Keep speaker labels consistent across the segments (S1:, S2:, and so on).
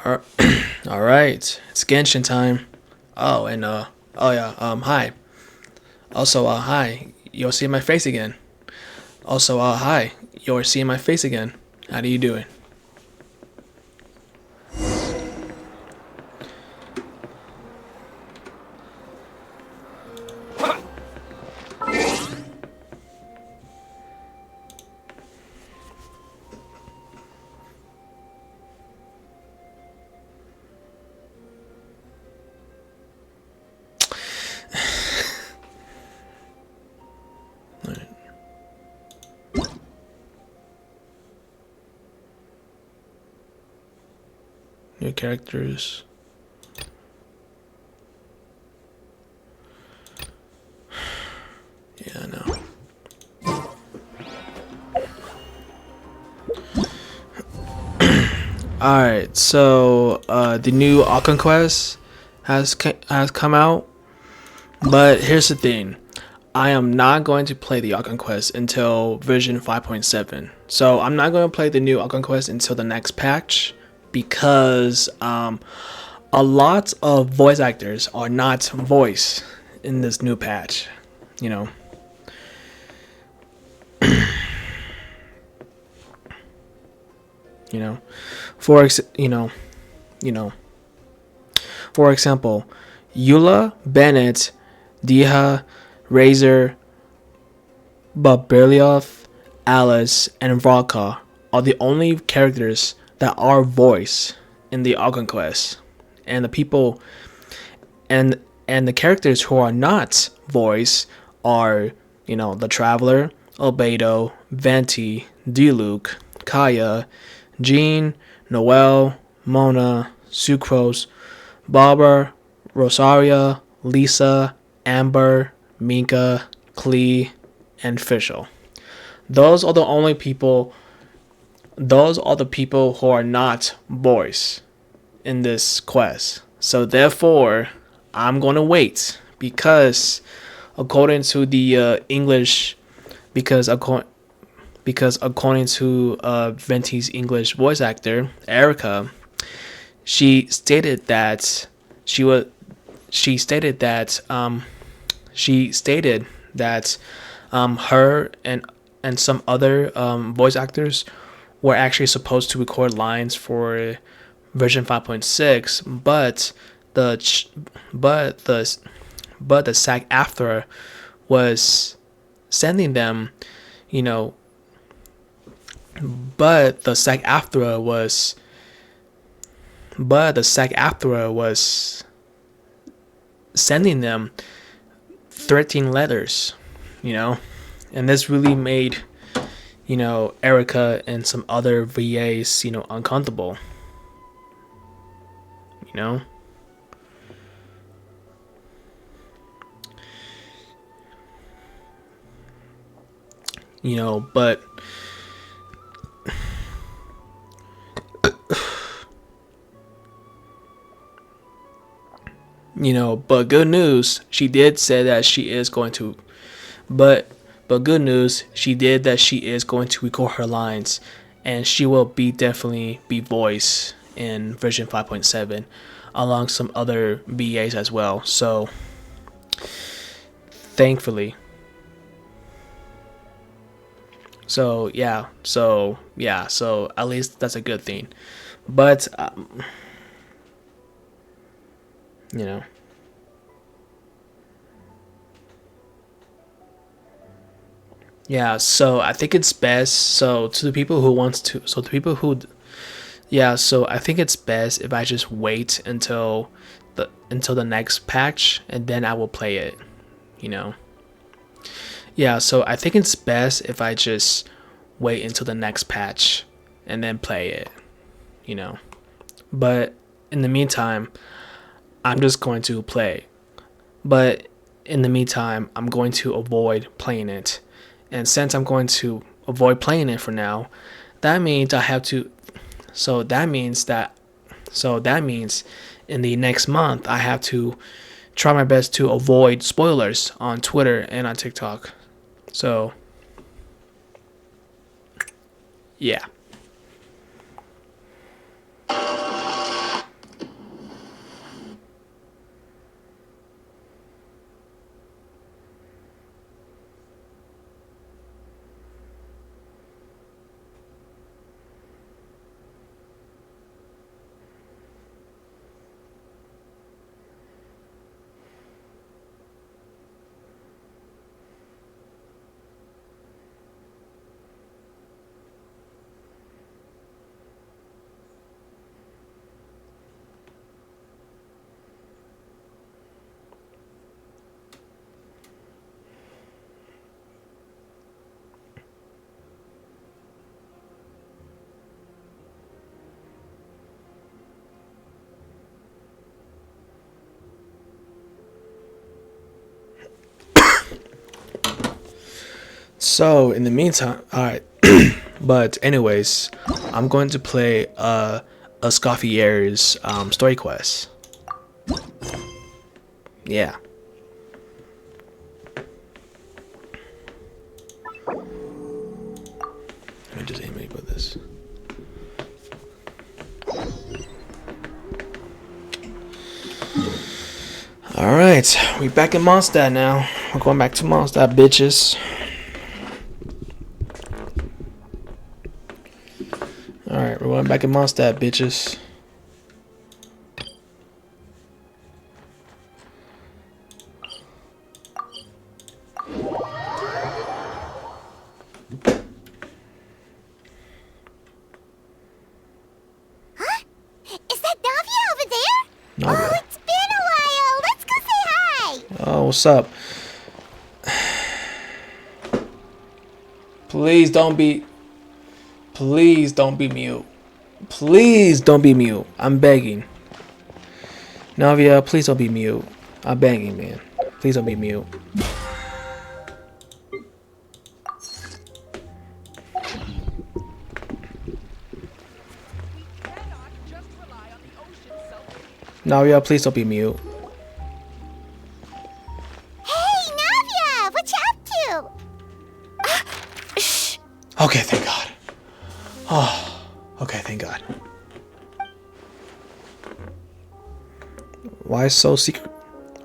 S1: All all right, it's Genshin time. Oh, and oh yeah, hi. Also, hi. You'll see my face again. Also, hi. You're seeing my face again. How do you doing? New characters. Yeah, I know. All right, so the new Alcon Quest has come out, but here's the thing. I am not going to play the Alcon Quest until version 5.7. So I'm not going to play the new Alcon Quest until the next patch because a lot of voice actors are not voiced in this new patch. You know, you know, for ex- you know, for example, Eula, Bennett, Diha, Razor, Babirlioth, Alice, and Vraka are the only characters that are voiced in the Algon Quest, and the people and and the characters who are not voiced are the Traveler, Albedo, Venti, Diluc, Kaya, Jean, Noelle, Mona, Sucrose, Barbara, Rosaria, Lisa, Amber, Minka, Klee, and Fischl. Those are the only people. Those are the people who are not boys in this quest. So therefore, I'm gonna wait because according to the English, because according because according to Venti's English voice actor Erica, she stated that she was she stated that she stated that her and some other voice actors were actually supposed to record lines for version 5.6, but the ch- but the but the SAG after was sending them, you know, but the SAG after was but the SAG after was sending them 13 letters, you know, and this really made Erica and some other VAs uncomfortable, you know. But but good news, she did say that she is going to, but good news, she did that she is going to record her lines, and she will be definitely be voice in version 5.7, along some other VAs as well. So thankfully, so at least that's a good thing. But you know, yeah. So I think it's best. So to people who, yeah. So I think it's best if I just wait until the next patch and then I will play it. You know. Yeah. So I think it's best if I just wait until the next patch and then play it. You know. But in the meantime, I'm just going to play. But in the meantime, I'm going to avoid playing it. And since I'm going to avoid playing it for now, that means I have to. So that means that. So that means in the next month, I have to try my best to avoid spoilers on Twitter and on TikTok. So, yeah. So in the meantime, all right. But anyways, I'm going to play Escoffier's story quest. Yeah. Let me just animate with this. Alright, we back in Mondstadt now. We're going back to Mondstadt, bitches. Alright, we're going back in Mondstadt, bitches. What's up? Please don't be mute. Please don't be mute. I'm begging. Navia, please don't be mute. I'm begging, man. Please don't be mute. Navia, please don't be mute. Okay, thank God. Oh, okay, thank God. Why so secret?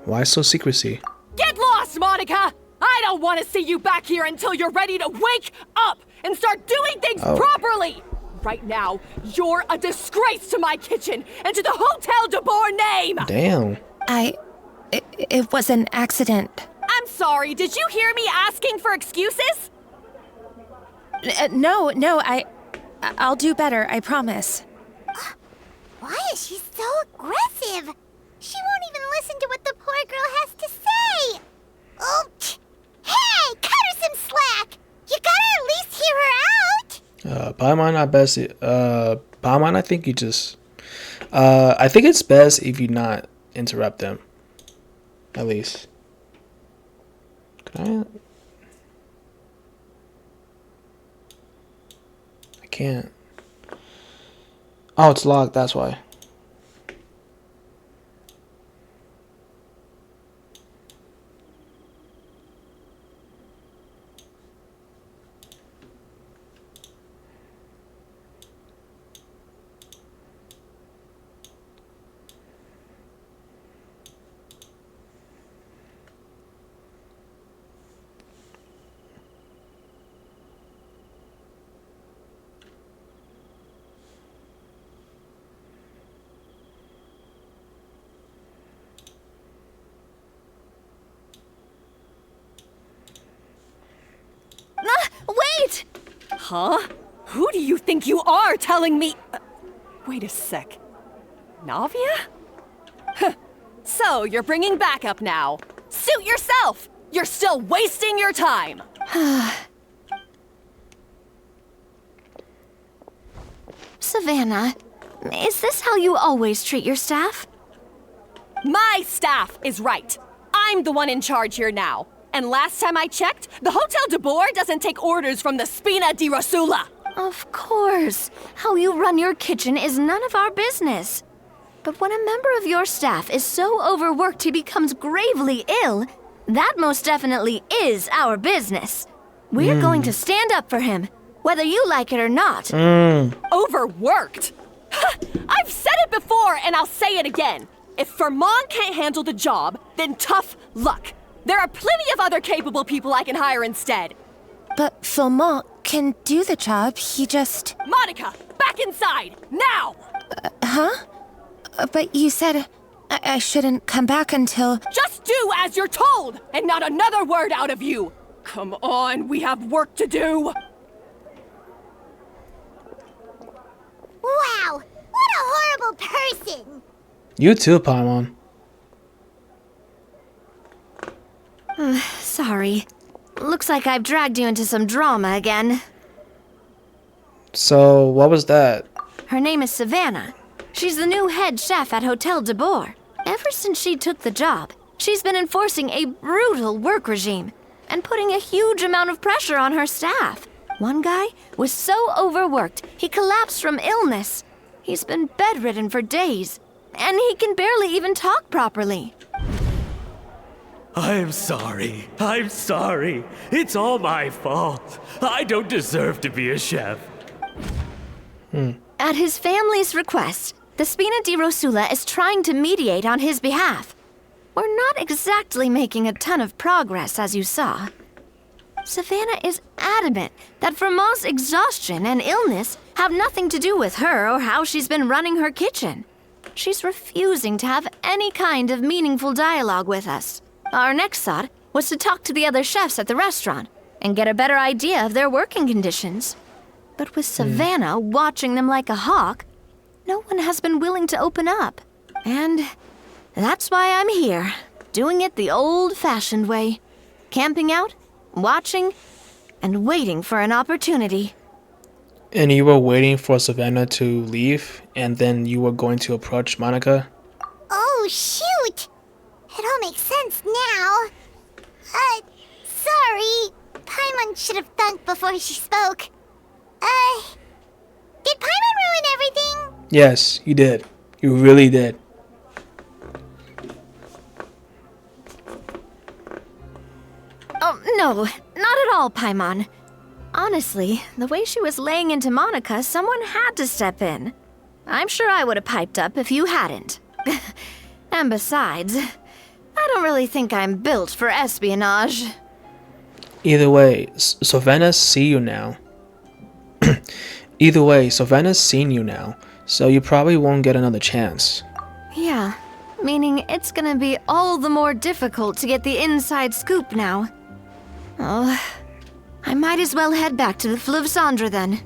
S1: Why so secrecy?
S2: Get lost, Monica! I don't want to see you back here until you're ready to wake up and start doing things properly! Right now, you're a disgrace to my kitchen and to the Hotel de Boer name!
S1: Damn.
S3: It was an accident.
S2: I'm sorry, did you hear me asking for excuses?
S3: No, I'll do better, I promise.
S4: Why is she so aggressive? She won't even listen to what the poor girl has to say. Oh, hey, cut her some slack. You gotta at least hear her out.
S1: Paimon, not best. Paimon, I think you just. I think it's best if you not interrupt them. At least. Can I can't. Oh, it's locked, that's why.
S3: Wait!
S2: Huh? Who do you think you are telling me? Wait a sec. Navia? So, you're bringing backup now. Suit yourself! You're still wasting your time!
S4: Savannah, is this how you always treat your staff?
S2: My staff is right. I'm the one in charge here now. And last time I checked, the Hotel de Boer doesn't take orders from the Spina di Rosula.
S4: Of course. How you run your kitchen is none of our business. But when a member of your staff is so overworked he becomes gravely ill, that most definitely is our business. We're going to stand up for him, whether you like it or not.
S2: Overworked? I've said it before and I'll say it again. If Fermon can't handle the job, then tough luck. There are plenty of other capable people I can hire instead.
S3: But Philmont can do the job, he just...
S2: Monica, back inside, now!
S3: But you said I shouldn't come back until...
S2: Just do as you're told, and not another word out of you. Come on, we have work to do.
S4: Wow, what a horrible person!
S1: You too, Paimon.
S4: Sorry. Looks like I've dragged you into some drama again.
S1: So, what was that?
S4: Her name is Savannah. She's the new head chef at Hotel de Boer. Ever since she took the job, she's been enforcing a brutal work regime. and putting a huge amount of pressure on her staff. One guy was so overworked, he collapsed from illness. He's been bedridden for days, and he can barely even talk properly.
S5: I'm sorry. I'm sorry. It's all my fault. I don't deserve to be a chef.
S4: At his family's request, the Spina di Rosula is trying to mediate on his behalf. We're not exactly making a ton of progress, as you saw. Savannah is adamant that Vermont's exhaustion and illness have nothing to do with her or how she's been running her kitchen. She's refusing to have any kind of meaningful dialogue with us. Our next thought was to talk to the other chefs at the restaurant and get a better idea of their working conditions. But with Savannah watching them like a hawk, no one has been willing to open up. And that's why I'm here, doing it the old-fashioned way. Camping out, watching, and waiting for an opportunity.
S1: And you were waiting for Savannah to leave, and then you were going to approach Monica?
S6: Oh, shoot! It all makes sense now. Sorry. Paimon should have thunk before she spoke. Did Paimon ruin everything?
S1: Yes, you did. You really did.
S4: Oh, no, not at all, Paimon. Honestly, the way she was laying into Monica, someone had to step in. I'm sure I would have piped up if you hadn't. And besides, I don't really think I'm built for espionage.
S1: Either way, Savannah's see you now. Either way, Savannah's seen you now, so you probably won't get another chance.
S4: Yeah, meaning it's gonna be all the more difficult to get the inside scoop now. Oh, I might as well head back to the Fleuve Cendre then.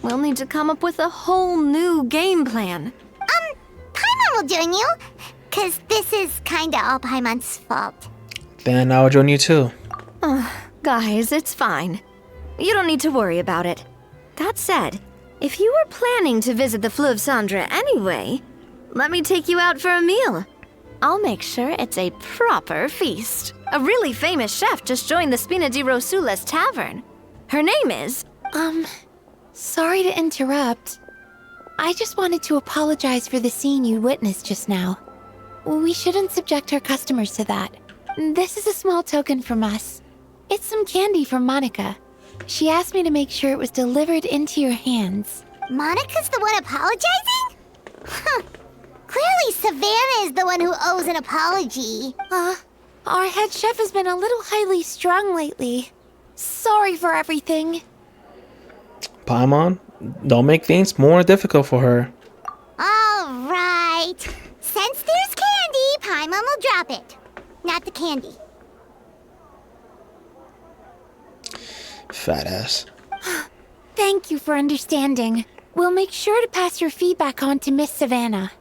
S4: We'll need to come up with a whole new game plan.
S6: Paimon will join you, 'cause this is kinda all Paimon's fault.
S1: Then I'll join you too.
S4: Guys, it's fine. You don't need to worry about it. That said, if you were planning to visit the Fleuve Cendre anyway, let me take you out for a meal. I'll make sure it's a proper feast. A really famous chef just joined the Spina di Rosula's tavern. Her name is...
S3: Sorry to interrupt. I just wanted to apologize for the scene you witnessed just now. We shouldn't subject our customers to that. This is a small token from us. It's some candy from Monica. She asked me to make sure it was delivered into your hands.
S6: Monica's the one apologizing? Huh. Clearly Savannah is the one who owes an apology.
S3: Our head chef has been a little highly strung lately. Sorry for everything.
S1: Paimon, don't make things more difficult for her.
S6: All right. Since there's candy, Paimon will drop it. Not the candy.
S1: Fat ass.
S3: Thank you for understanding. We'll make sure to pass your feedback on to Miss Savannah.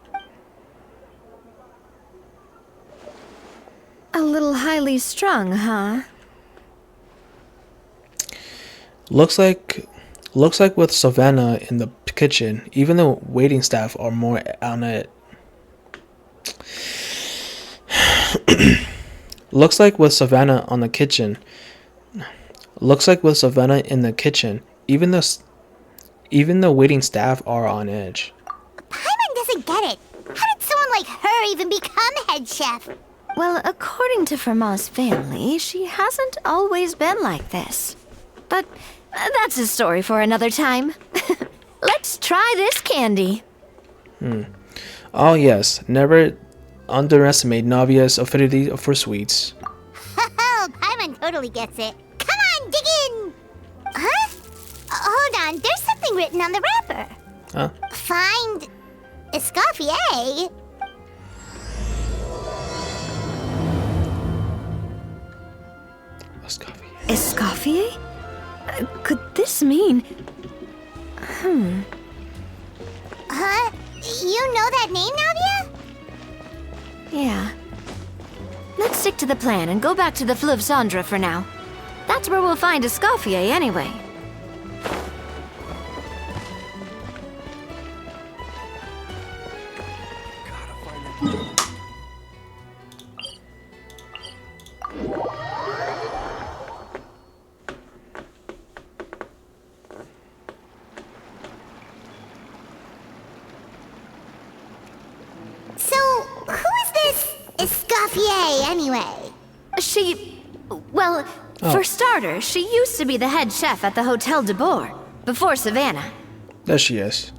S4: a little highly strung, huh?
S1: Looks like with Savannah in the kitchen, even the waiting staff are more on it. Looks like with Savannah in the kitchen, even the waiting staff are on edge.
S6: Paimon doesn't get it. How did someone like her even become head chef?
S4: Well, according to Fermat's family, she hasn't always been like this. But that's a story for another time. Let's try this candy.
S1: Oh yes, never underestimate Navia's affinity for sweets.
S6: Oh, Paimon totally gets it. Come on, dig in! Huh? Hold on, there's something written on the wrapper.
S1: Huh?
S6: Find Escoffier.
S1: Escoffier.
S4: Escoffier? Could this mean...
S6: Huh? You know that name, Navia?
S4: Yeah. Let's stick to the plan and go back to the Fleuve Cendre for now. That's where we'll find Escoffier anyway.
S6: Escoffier, anyway?
S4: Well, for starters, she used to be the head chef at the Hotel de Boer, before Savannah.
S1: There she is.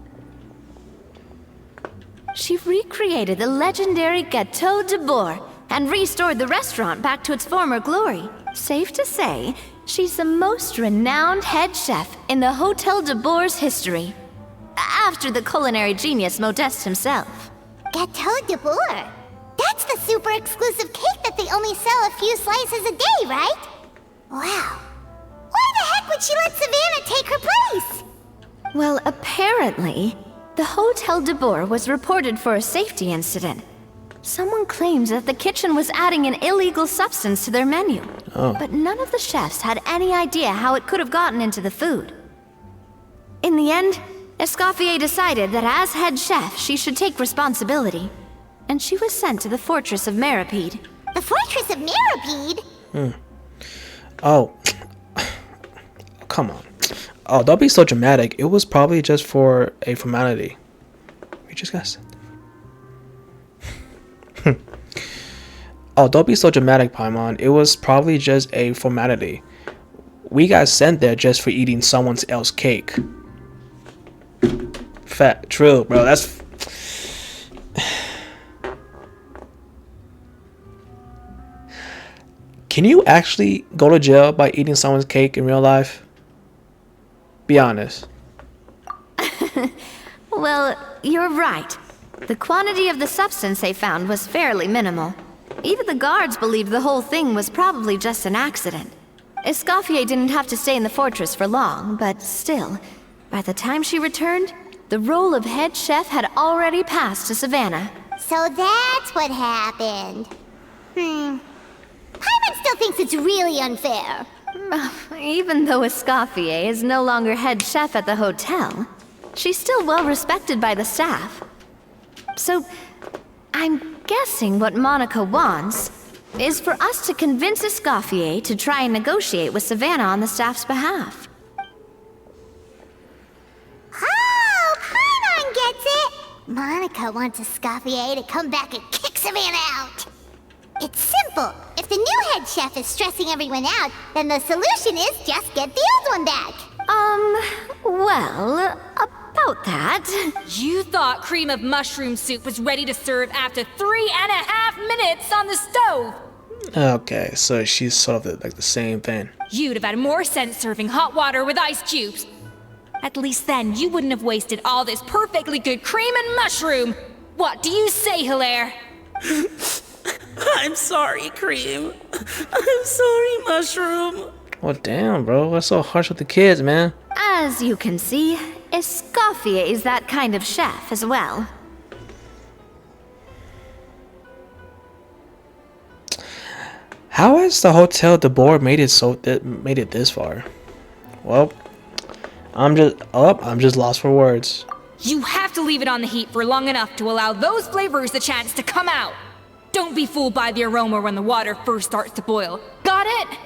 S4: She recreated the legendary Gâteau de Boer and restored the restaurant back to its former glory. Safe to say, she's the most renowned head chef in the Hotel de Boer's history. After the culinary genius Modeste himself.
S6: Gâteau de Boer? That's the super exclusive cake that they only sell a few slices a day, right? Wow. Why the heck would she let Savannah take her place?
S4: Well, apparently, the Hotel de Boer was reported for a safety incident. Someone claims that the kitchen was adding an illegal substance to their menu. But none of the chefs had any idea how it could have gotten into the food. In the end, Escoffier decided that as head chef, she should take responsibility. And she was sent to the Fortress of Meripede.
S6: The Fortress of Meripede?
S1: Oh. Come on. Oh, don't be so dramatic. It was probably just for a formality. We just got sent. Oh, don't be so dramatic, Paimon. It was probably just a formality. We got sent there just for eating someone else's cake. True, bro. That's... Can you actually go to jail by eating someone's cake in real life? Be honest.
S4: Well, you're right. The quantity of the substance they found was fairly minimal. Even the guards believed the whole thing was probably just an accident. Escoffier didn't have to stay in the fortress for long, but still, by the time she returned, the role of head chef had already passed to Savannah.
S6: So that's what happened. Paimon still thinks it's really unfair.
S4: Even though Escoffier is no longer head chef at the hotel, she's still well respected by the staff. So, I'm guessing what Monica wants is for us to convince Escoffier to try and negotiate with Savannah on the staff's behalf.
S6: Oh, Paimon gets it! Monica wants Escoffier to come back and kick Savannah out. It's simple. If the new head chef is stressing everyone out, then the solution is just get the old one back.
S4: Well, about that...
S2: You thought cream of mushroom soup was ready to serve after 3.5 minutes on the stove!
S1: Okay, so she's sort of like the same thing.
S2: You'd have had more sense serving hot water with ice cubes. At least then you wouldn't have wasted all this perfectly good cream and mushroom. What do you say, Hilaire?
S7: I'm sorry, Cream. I'm sorry, Mushroom.
S1: Well, damn, bro. What's so harsh with the kids, man?
S4: As you can see, Escoffier is that kind of chef as well.
S1: How has the Hotel de Boer made it this far? Well, I'm just lost for words.
S2: You have to leave it on the heat for long enough to allow those flavors the chance to come out. Don't be fooled by the aroma when the water first starts to boil. Got it?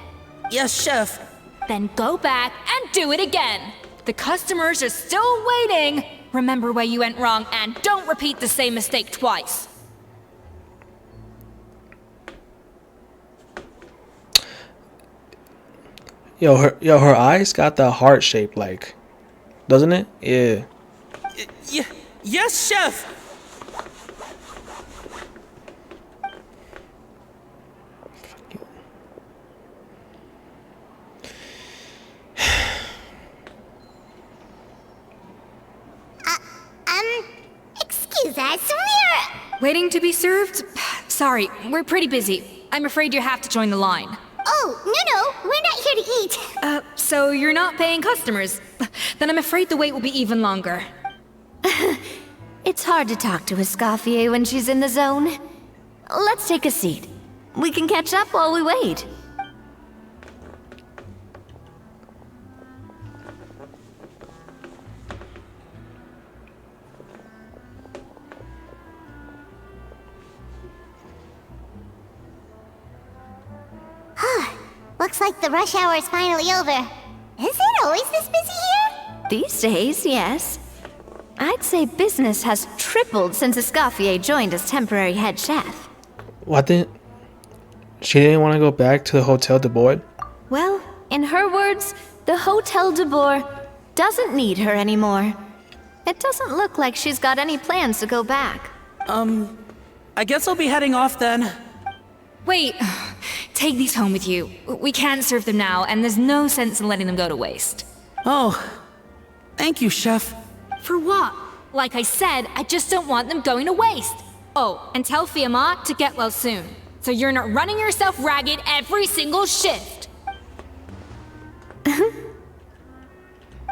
S7: Yes, Chef.
S2: Then go back and do it again. The customers are still waiting. Remember where you went wrong and don't repeat the same mistake twice.
S1: Yo, her eyes got the heart shape, like, doesn't it? Yeah.
S7: Yes, Chef.
S6: Excuse us, we're...
S2: Waiting to be served? Sorry, we're pretty busy. I'm afraid you have to join the line.
S6: Oh, no, we're not here to eat.
S2: So you're not paying customers? Then I'm afraid the wait will be even longer.
S4: It's hard to talk to Escoffier when she's in the zone. Let's take a seat. We can catch up while we wait.
S6: Looks like the rush hour is finally over. Is it always this busy here?
S4: These days, yes. I'd say business has tripled since Escoffier joined as temporary head chef.
S1: What didn't She didn't want to go back to the Hotel de Bois?
S4: Well, in her words, the Hotel de Bois doesn't need her anymore. It doesn't look like she's got any plans to go back.
S7: I guess I'll be heading off then.
S8: Wait, take these home with you. We can't serve them now, and there's no sense in letting them go to waste.
S7: Oh, thank you, Chef.
S8: For what? Like I said, I just don't want them going to waste. Oh, and tell Fiamma to get well soon, so you're not running yourself ragged every single shift.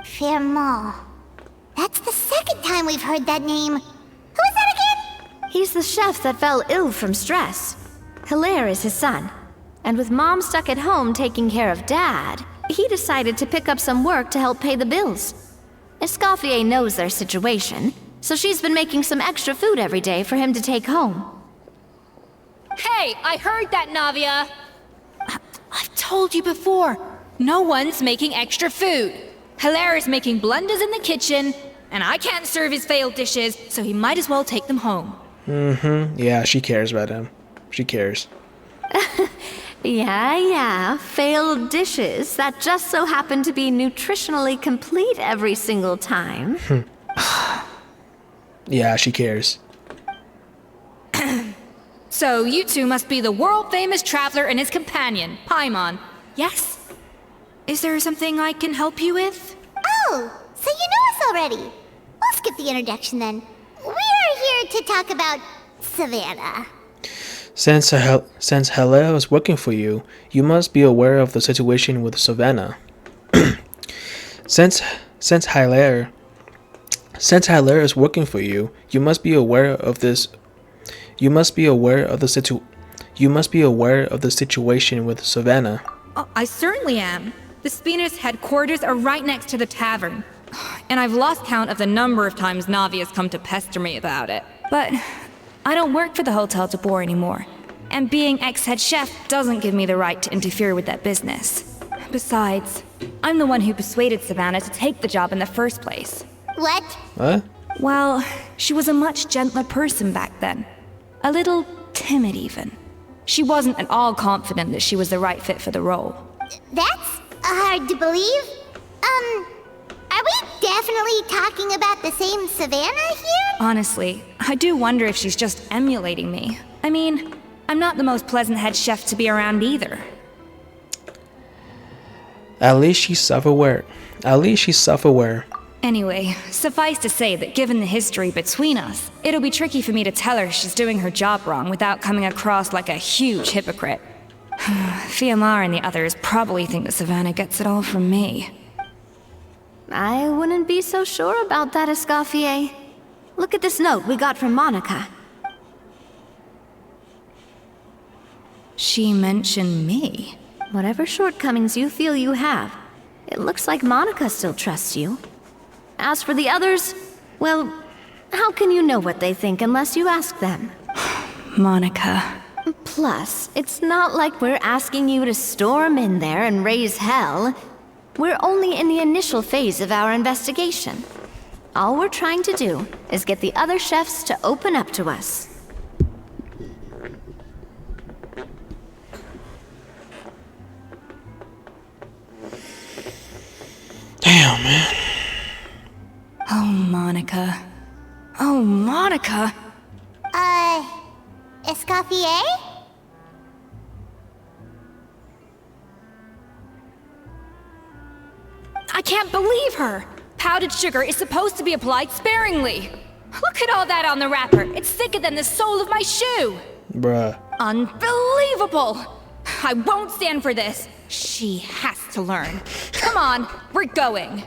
S6: Firmont. That's the second time we've heard that name. Who is that again?
S4: He's the chef that fell ill from stress. Hilaire is his son. And with Mom stuck at home taking care of Dad, he decided to pick up some work to help pay the bills. Escoffier knows their situation, so she's been making some extra food every day for him to take home.
S8: Hey, I heard that, Navia! I've told you before, no one's making extra food. Hilaire is making blunders in the kitchen, and I can't serve his failed dishes, so he might as well take them home.
S1: Yeah, she cares about him. She cares.
S4: Yeah, failed dishes that just so happen to be nutritionally complete every single time.
S1: Yeah, she cares.
S8: So you two must be the world-famous traveler and his companion, Paimon. Yes? Is there something I can help you with?
S6: Oh, so you know us already. We'll skip the introduction then. We're here to talk about Savannah.
S1: Since Hilaire is working for you, you must be aware of the situation with Savannah. Since Hilaire is working for you, you must be aware of this. You must be aware of the situation with Savannah.
S8: Oh, I certainly am. The Spina's headquarters are right next to the tavern. And I've lost count of the number of times Navia's come to pester me about it. But I don't work for the Hotel de Bois anymore. And being ex-head chef doesn't give me the right to interfere with that business. Besides, I'm the one who persuaded Savannah to take the job in the first place.
S6: What?
S1: What?
S8: Well, she was a much gentler person back then. A little timid even. She wasn't at all confident that she was the right fit for the role.
S6: That's hard to believe. Are we definitely talking about the same Savannah here?
S8: Honestly, I do wonder if she's just emulating me. I mean, I'm not the most pleasant head chef to be around either.
S1: At least she's self-aware.
S8: Anyway, suffice to say that given the history between us, it'll be tricky for me to tell her she's doing her job wrong without coming across like a huge hypocrite. Fiamma and the others probably think that Savannah gets it all from me.
S4: I wouldn't be so sure about that, Escoffier. Look at this note we got from Monica.
S8: She mentioned me.
S4: Whatever shortcomings you feel you have, it looks like Monica still trusts you. As for the others, well, how can you know what they think unless you ask them?
S8: Monica.
S4: Plus, it's not like we're asking you to storm in there and raise hell. We're only in the initial phase of our investigation. All we're trying to do is get the other chefs to open up to us.
S1: Damn, man.
S8: Oh, Monica. Oh, Monica!
S6: Escoffier?
S8: I can't believe her! Powdered sugar is supposed to be applied sparingly. Look at all that on the wrapper. It's thicker than the sole of my shoe.
S1: Bruh.
S8: Unbelievable! I won't stand for this. She has to learn. Come on, we're going.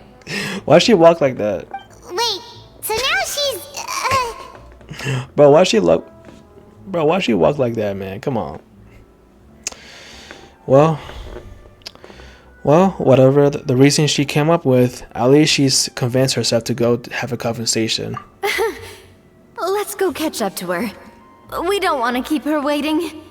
S1: Why'd she walk like that?
S6: Wait, so now she's,
S1: Bro, why'd she walk like that, man? Come on. Well, whatever the reason she came up with, at least she's convinced herself to go have a conversation.
S4: Let's go catch up to her. We don't want to keep her waiting.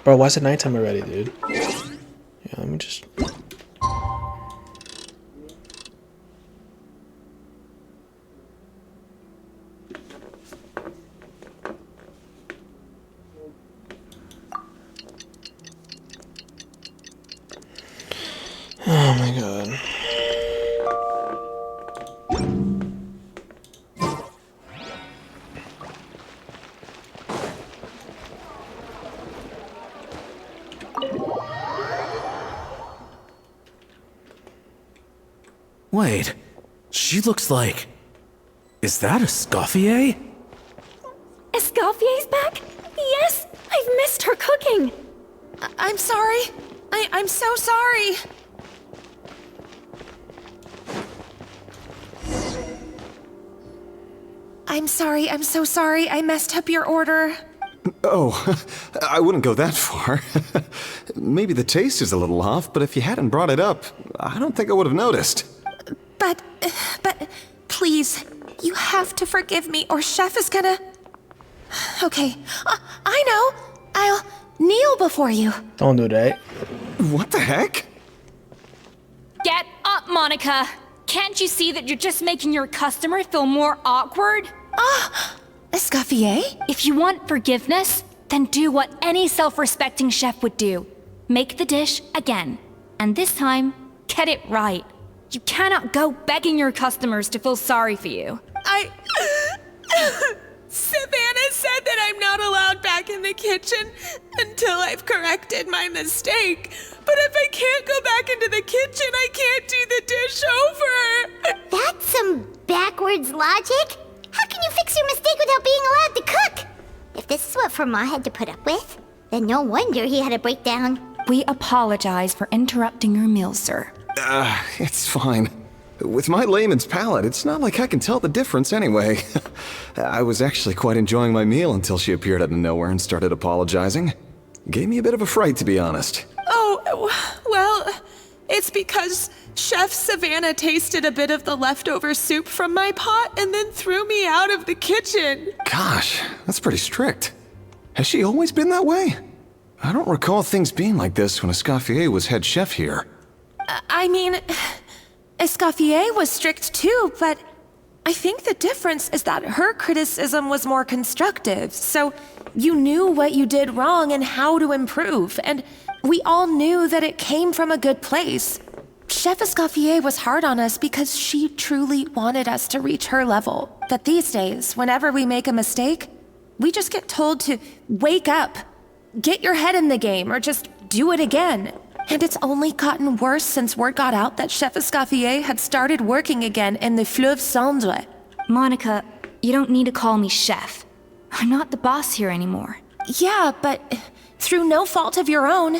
S1: Bro, why is it nighttime already, dude? Yeah, let me just... Oh my god.
S5: Wait, she looks like... Is that Escoffier?
S4: Escoffier's back? Yes! I've missed her cooking!
S9: I'm sorry. I'm so sorry. I'm sorry, I'm so sorry. I messed up your order.
S10: Oh, I wouldn't go that far. Maybe the taste is a little off, but if you hadn't brought it up, I don't think I would have noticed.
S9: But, please, you have to forgive me or Chef is gonna... Okay, I know. I'll kneel before you.
S1: Don't do that.
S10: What the heck?
S8: Get up, Monica! Can't you see that you're just making your customer feel more awkward?
S9: Escoffier?
S8: If you want forgiveness, then do what any self-respecting chef would do. Make the dish again. And this time, get it right. You cannot go begging your customers to feel sorry for you.
S9: Savannah said that I'm not allowed back in the kitchen until I've corrected my mistake. But if I can't go back into the kitchen, I can't do the dish over.
S6: That's some backwards logic. How can you fix your mistake without being allowed to cook? If this is what Fermat had to put up with, then no wonder he had a breakdown.
S8: We apologize for interrupting your meal, sir.
S10: It's fine. With my layman's palate, it's not like I can tell the difference anyway. I was actually quite enjoying my meal until she appeared out of nowhere and started apologizing. Gave me a bit of a fright, to be honest.
S9: Oh, well, it's because Chef Savannah tasted a bit of the leftover soup from my pot and then threw me out of the kitchen.
S10: Gosh, that's pretty strict. Has she always been that way? I don't recall things being like this when Escoffier was head chef here.
S9: I mean, Escoffier was strict too, but I think the difference is that her criticism was more constructive, so you knew what you did wrong and how to improve, and we all knew that it came from a good place. Chef Escoffier was hard on us because she truly wanted us to reach her level. But these days, whenever we make a mistake, we just get told to wake up, get your head in the game, or just do it again. And it's only gotten worse since word got out that Chef Escoffier had started working again in the Fleuve Cendre.
S8: Monica, you don't need to call me chef. I'm not the boss here anymore.
S9: Yeah, but through no fault of your own.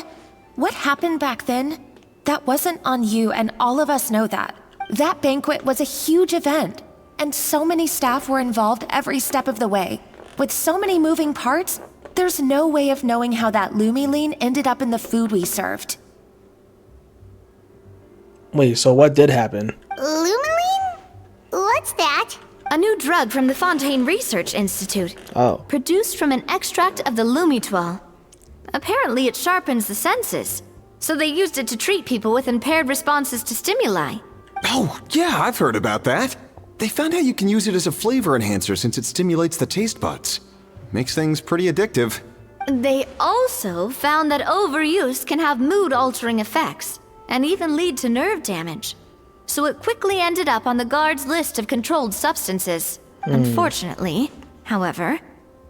S9: What happened back then? That wasn't on you, and all of us know that. That banquet was a huge event, and so many staff were involved every step of the way. With so many moving parts, there's no way of knowing how that lumiline ended up in the food we served.
S1: Wait, so what did happen?
S6: Lumiline? What's that?
S4: A new drug from the Fontaine Research Institute.
S1: Oh.
S4: Produced from an extract of the lumitoile. Apparently it sharpens the senses, so they used it to treat people with impaired responses to stimuli.
S10: Oh, yeah, I've heard about that. They found out you can use it as a flavor enhancer since it stimulates the taste buds. Makes things pretty addictive.
S4: They also found that overuse can have mood-altering effects, and even lead to nerve damage. So it quickly ended up on the guards' list of controlled substances. Unfortunately, however,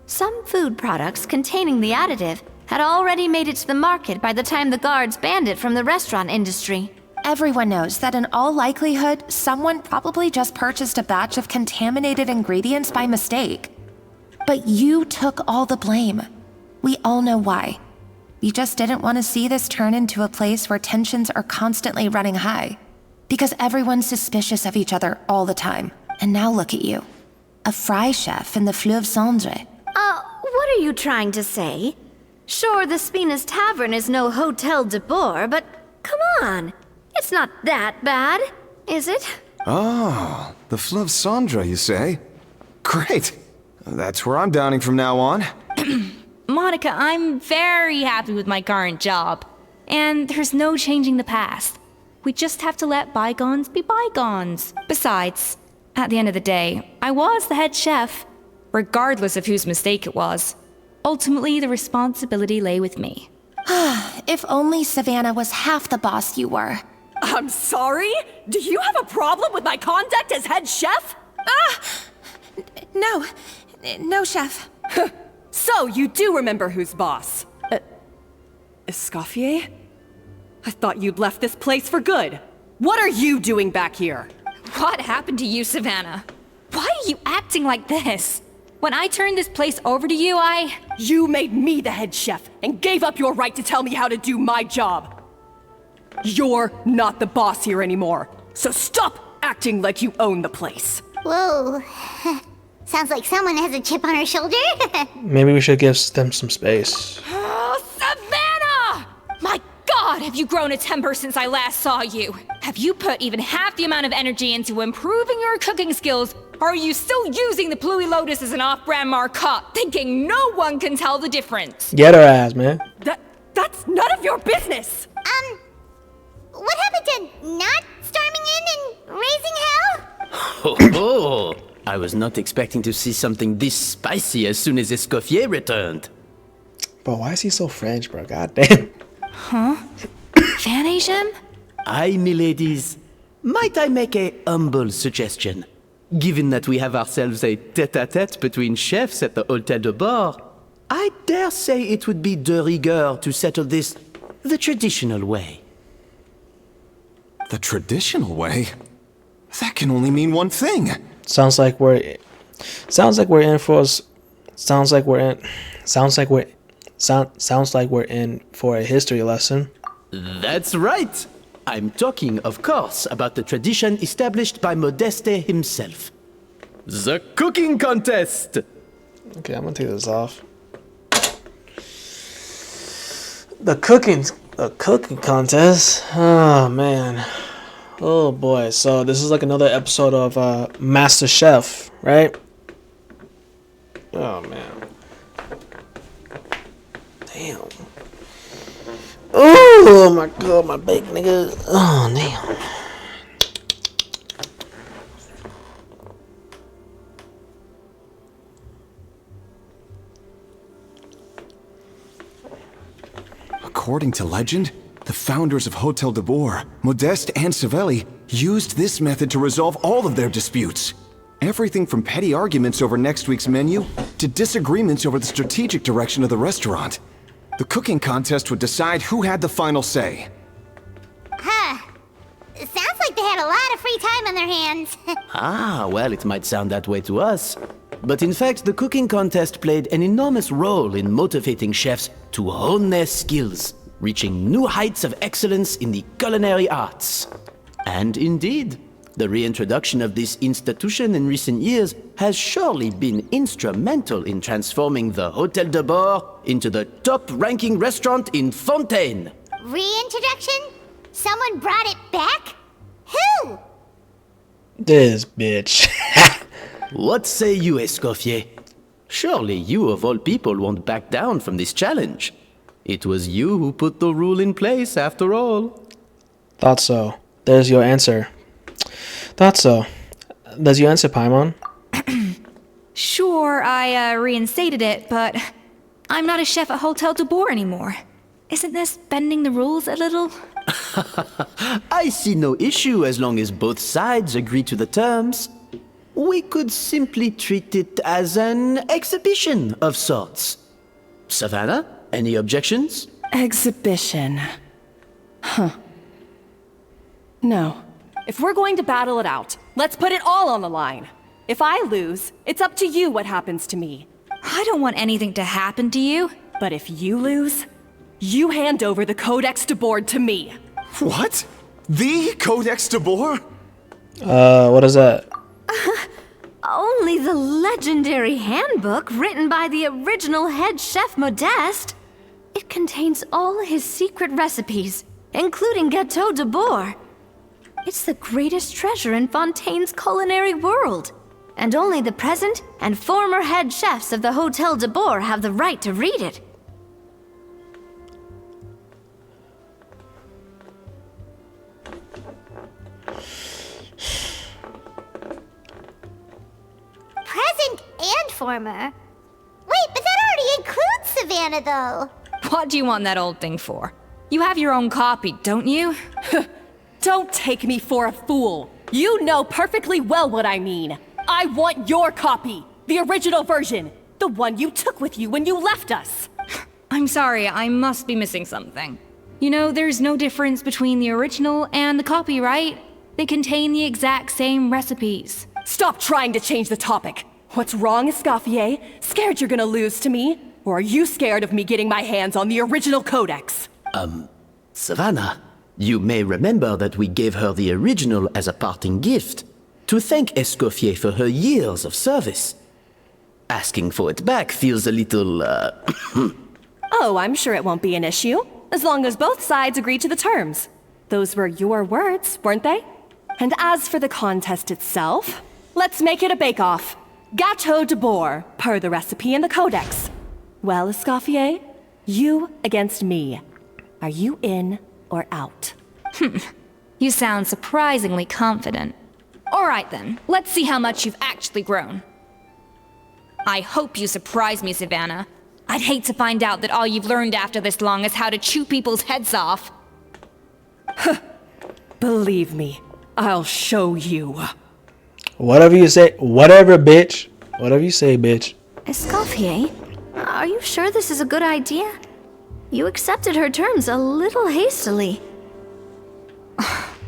S4: some food products containing the additive had already made it to the market by the time the guards banned it from the restaurant industry.
S9: Everyone knows that in all likelihood, someone probably just purchased a batch of contaminated ingredients by mistake. But you took all the blame. We all know why. You just didn't want to see this turn into a place where tensions are constantly running high. Because everyone's suspicious of each other all the time. And now look at you. A fry chef in the Fleuve Cendre.
S4: What are you trying to say? Sure, the Spina's Tavern is no Hotel de Boer, but come on. It's not that bad, is it?
S10: Oh, the Fleuve Cendre, you say? Great. That's where I'm dining from now on.
S8: Monica, I'm very happy with my current job. And there's no changing the past. We just have to let bygones be bygones. Besides, at the end of the day, I was the head chef, regardless of whose mistake it was. Ultimately, the responsibility lay with me.
S9: If only Savannah was half the boss you were.
S2: I'm sorry? Do you have a problem with my conduct as head chef?
S9: No, chef.
S2: So, you do remember who's boss? Escoffier? I thought you'd left this place for good. What are you doing back here?
S8: What happened to you, Savannah? Why are you acting like this? When I turned this place over to you,
S2: You made me the head chef and gave up your right to tell me how to do my job. You're not the boss here anymore, so stop acting like you own the place.
S6: Whoa. Sounds like someone has a chip on her shoulder.
S1: Maybe we should give them some space.
S8: Oh, Savannah! My God, have you grown a temper since I last saw you? Have you put even half the amount of energy into improving your cooking skills, or are you still using the Pluie Lotus as an off-brand marcotte, thinking no one can tell the difference?
S1: Get her ass, man.
S2: That's none of your business!
S6: What happened to not storming in and raising hell?
S11: Oh, I was not expecting to see something this spicy as soon as Escoffier returned.
S1: Bro, why is he so French, bro? God damn.
S8: Huh? Fan Asian?
S11: Aye, miladies. Might I make a humble suggestion? Given that we have ourselves a tête-à-tête between chefs at the Hôtel de Bord, I dare say it would be de rigueur to settle this the traditional way.
S10: The traditional way? That can only mean one thing.
S1: Sounds like we're in for a history lesson.
S11: That's right. I'm talking, of course, about the tradition established by Modeste himself. The cooking contest!
S1: Okay, I'm gonna take this off. The cooking contest. Oh man. Oh boy. So this is like another episode of Master Chef, right? Oh man. Damn. Oh my god, my big nigga. Oh damn.
S10: According to legend, the founders of Hôtel de Bord, Modeste and Savelli, used this method to resolve all of their disputes. Everything from petty arguments over next week's menu to disagreements over the strategic direction of the restaurant. The cooking contest would decide who had the final say.
S6: It sounds like they had a lot of free time on their hands.
S11: Ah, well, it might sound that way to us. But in fact, the cooking contest played an enormous role in motivating chefs to hone their skills, reaching new heights of excellence in the culinary arts. And indeed, the reintroduction of this institution in recent years has surely been instrumental in transforming the Hôtel de Bord into the top-ranking restaurant in Fontaine.
S6: Reintroduction? Someone brought it back? Who?
S1: This bitch.
S11: What say you, Escoffier? Surely you of all people won't back down from this challenge. It was you who put the rule in place, after all.
S1: Thought so. There's your answer. Thought so. There's your answer, Paimon.
S8: Sure, I reinstated it, but I'm not a chef at Hôtel de Bord anymore. Isn't this bending the rules a little?
S11: I see no issue as long as both sides agree to the terms. We could simply treat it as an exhibition of sorts. Savannah, any objections?
S2: Exhibition. Huh. No. If we're going to battle it out, let's put it all on the line. If I lose, it's up to you what happens to me.
S8: I don't want anything to happen to you.
S2: But if you lose, you hand over the Codex de Bord to me.
S10: What? The Codex de Bord?
S1: What is that?
S4: Only the legendary handbook written by the original head chef Modeste. It contains all his secret recipes, including Gâteau de Bord. It's the greatest treasure in Fontaine's culinary world. And only the present and former head chefs of the Hôtel de Bord have the right to read it.
S6: warmer. Wait, but that already includes Savannah, though.
S8: What do you want that old thing for? You have your own copy, don't you?
S2: Don't take me for a fool. You know perfectly well what I mean. I want your copy. The original version. The one you took with you when you left us.
S8: I'm sorry, I must be missing something. You know, there's no difference between the original and the copy, right? They contain the exact same recipes.
S2: Stop trying to change the topic. What's wrong, Escoffier? Scared you're gonna lose to me? Or are you scared of me getting my hands on the original codex?
S11: Savannah, you may remember that we gave her the original as a parting gift, to thank Escoffier for her years of service. Asking for it back feels a little,
S2: Oh, I'm sure it won't be an issue, as long as both sides agree to the terms. Those were your words, weren't they? And as for the contest itself, let's make it a bake-off. Gâteau de Bourg, per the recipe in the codex. Well, Escoffier, you against me. Are you in or out?
S8: You sound surprisingly confident. All right then, let's see how much you've actually grown. I hope you surprise me, Savannah. I'd hate to find out that all you've learned after this long is how to chew people's heads off.
S2: Believe me, I'll show you.
S1: Whatever you say, whatever, bitch. Whatever you say, bitch.
S4: Escoffier, are you sure this is a good idea? You accepted her terms a little hastily.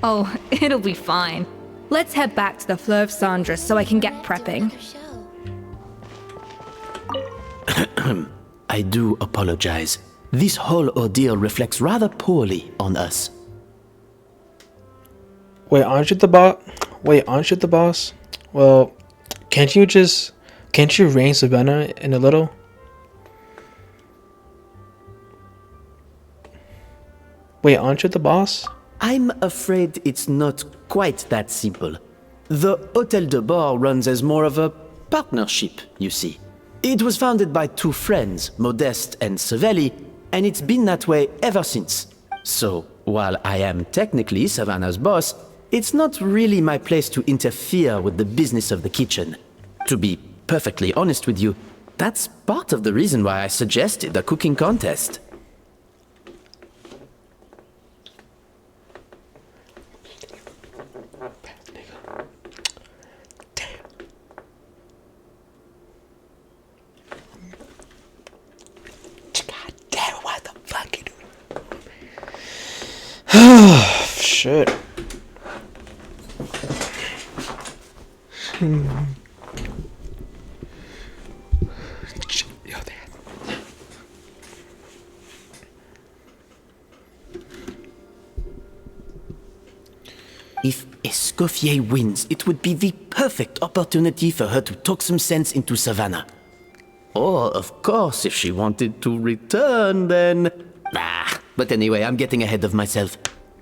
S8: Oh, it'll be fine. Let's head back to the Fleuve Cendres so I can get prepping.
S11: I do apologize. This whole ordeal reflects rather poorly on us.
S1: Wait, aren't you the boss? Wait, aren't you the boss? Well, can't you rein Savannah in a little? Wait, aren't you the boss?
S11: I'm afraid it's not quite that simple. The Hôtel de Bord runs as more of a partnership, you see. It was founded by two friends, Modeste and Savelli, and it's been that way ever since. So, while I am technically Savannah's boss, it's not really my place to interfere with the business of the kitchen. To be perfectly honest with you, that's part of the reason why I suggested a cooking contest.
S1: Shit.
S11: If Escoffier wins, it would be the perfect opportunity for her to talk some sense into Savannah. Or, of course, if she wanted to return, then... But anyway, I'm getting ahead of myself.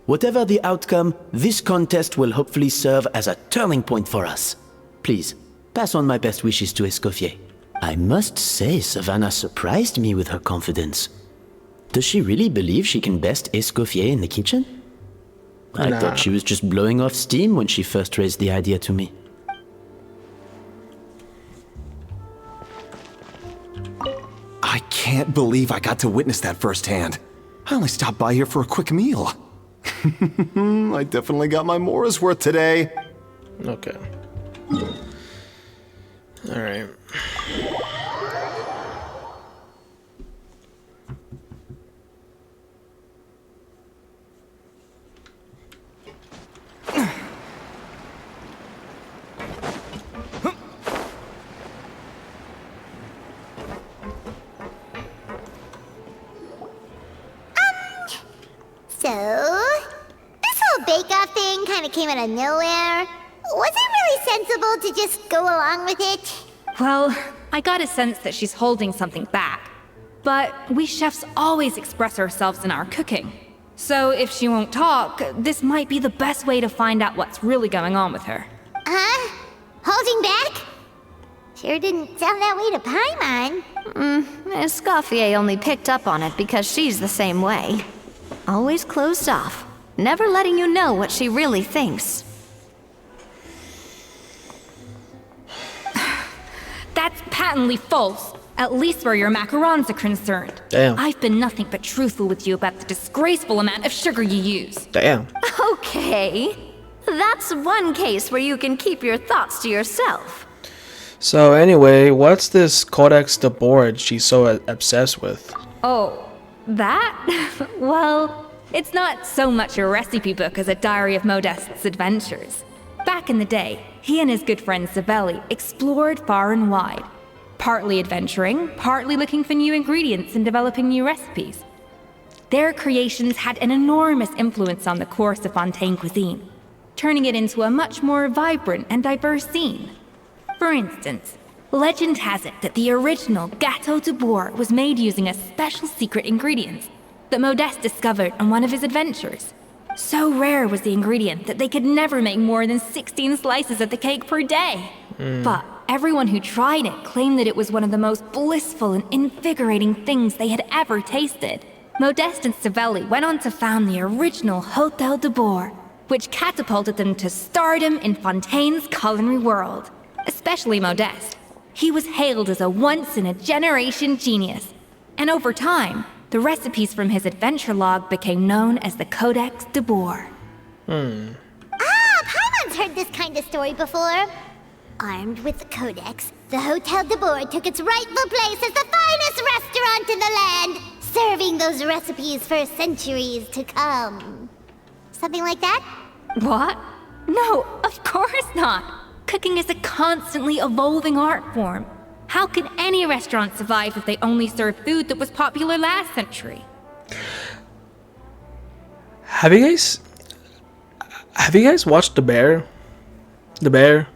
S11: Whatever the outcome, this contest will hopefully serve as a turning point for us. Please, pass on my best wishes to Escoffier. I must say, Savannah surprised me with her confidence. Does she really believe she can best Escoffier in the kitchen? I thought she was just blowing off steam when she first raised the idea to me.
S10: I can't believe I got to witness that firsthand. I only stopped by here for a quick meal. I definitely got my Mora's worth today.
S1: Okay. Alright.
S6: So, this whole bake-off thing kind of came out of nowhere. Was it really sensible to just go along with it?
S8: Well, I got a sense that she's holding something back. But we chefs always express ourselves in our cooking. So if she won't talk, this might be the best way to find out what's really going on with her.
S6: Huh? Holding back? Sure didn't sound that way to Paimon.
S4: Escoffier only picked up on it because she's the same way. Always closed off, never letting you know what she really thinks.
S8: That's patently false, at least where your macarons are concerned.
S1: Damn.
S8: I've been nothing but truthful with you about the disgraceful amount of sugar you use.
S1: Damn.
S4: Okay. That's one case where you can keep your thoughts to yourself.
S1: So anyway, what's this Codex de Board she's so obsessed with?
S8: Oh, that? Well, it's not so much a recipe book as a diary of Modeste's adventures. Back in the day, he and his good friend Savelli explored far and wide, partly adventuring, partly looking for new ingredients and developing new recipes. Their creations had an enormous influence on the course of Fontaine cuisine, turning it into a much more vibrant and diverse scene. For instance, legend has it that the original Gâteau de Bourg was made using a special secret ingredient that Modeste discovered on one of his adventures. So rare was the ingredient that they could never make more than 16 slices of the cake per day. But everyone who tried it claimed that it was one of the most blissful and invigorating things they had ever tasted. Modeste and Savelli went on to found the original Hôtel de Bourg, which catapulted them to stardom in Fontaine's culinary world. Especially Modeste. He was hailed as a once-in-a-generation genius. And over time, the recipes from his adventure log became known as the Codex de Bourg.
S6: Paimon's heard this kind of story before. Armed with the Codex, the Hôtel de Bourg took its rightful place as the finest restaurant in the land, serving those recipes for centuries to come. Something like that?
S8: What? No, of course not. Cooking is a constantly evolving art form. How can any restaurant survive if they only serve food that was popular last century?
S1: Have you guys watched The Bear? The Bear?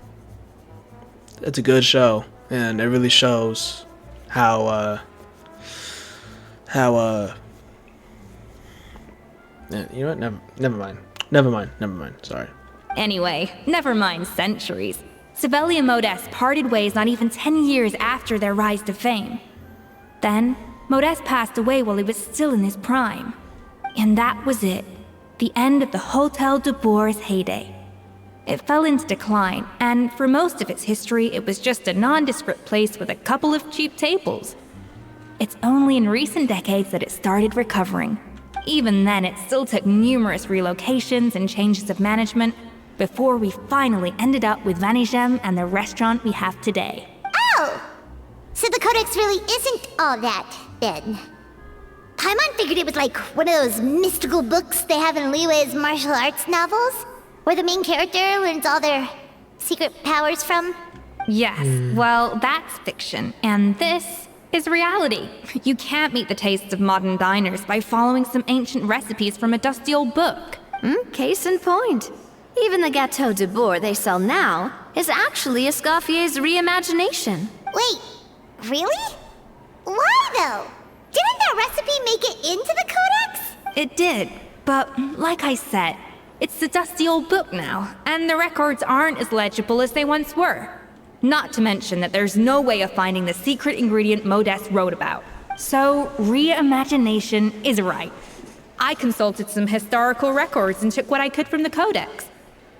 S1: It's a good show, and it really shows how you know what? Never mind. Sorry.
S8: Anyway, never mind centuries. Savelli and Modeste parted ways not even 10 years after their rise to fame. Then, Modeste passed away while he was still in his prime. And that was it. The end of the Hôtel de Bourg's heyday. It fell into decline, and for most of its history, it was just a nondescript place with a couple of cheap tables. It's only in recent decades that it started recovering. Even then, it still took numerous relocations and changes of management before we finally ended up with Vanigem and the restaurant we have today.
S6: Oh! So the Codex really isn't all that, then. Paimon figured it was like one of those mystical books they have in Liwei's martial arts novels, where the main character learns all their secret powers from.
S8: Yes, well, that's fiction, and this is reality. You can't meet the tastes of modern diners by following some ancient recipes from a dusty old book.
S4: Case in point. Even the Gâteau de Bourg they sell now is actually Escoffier's reimagination.
S6: Wait, really? Why though? Didn't that recipe make it into the Codex?
S8: It did, but like I said, it's the dusty old book now, and the records aren't as legible as they once were. Not to mention that there's no way of finding the secret ingredient Modeste wrote about. So, reimagination is right. I consulted some historical records and took what I could from the Codex.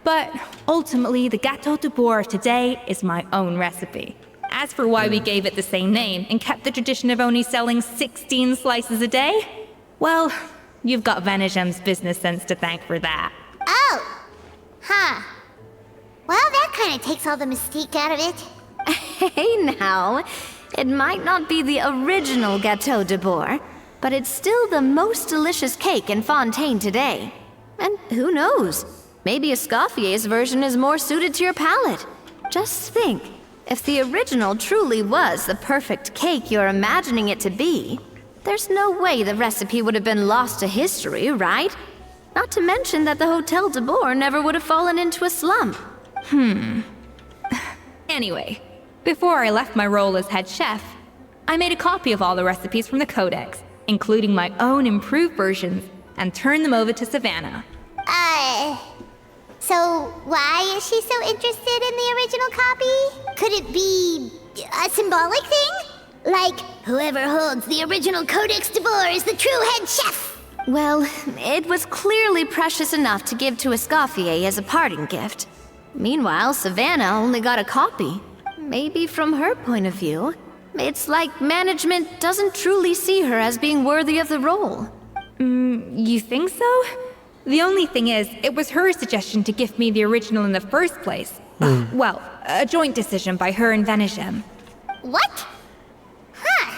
S8: But ultimately, the Gâteau de Bourg of today is my own recipe. As for why we gave it the same name and kept the tradition of only selling 16 slices a day, well, you've got Vanigem's business sense to thank for that.
S6: Oh! Huh. Well, that kind of takes all the mystique out of it.
S4: Hey now, it might not be the original Gâteau de Bourg, but it's still the most delicious cake in Fontaine today. And who knows? Maybe Escoffier's version is more suited to your palate. Just think, if the original truly was the perfect cake you're imagining it to be, there's no way the recipe would have been lost to history, right? Not to mention that the Hôtel de Bourg never would have fallen into a slump.
S8: Anyway, before I left my role as head chef, I made a copy of all the recipes from the Codex, including my own improved versions, and turned them over to Savannah.
S6: So why is she so interested in the original copy? Could it be a symbolic thing? Like, whoever holds the original Codex de Bourg is the true head chef?
S4: Well, it was clearly precious enough to give to Escoffier as a parting gift. Meanwhile, Savannah only got a copy. maybe from her point of view, it's like management doesn't truly see her as being worthy of the role.
S8: You think so? The only thing is, it was her suggestion to gift me the original in the first place. Well, a joint decision by her and Venegem.
S6: What? Huh.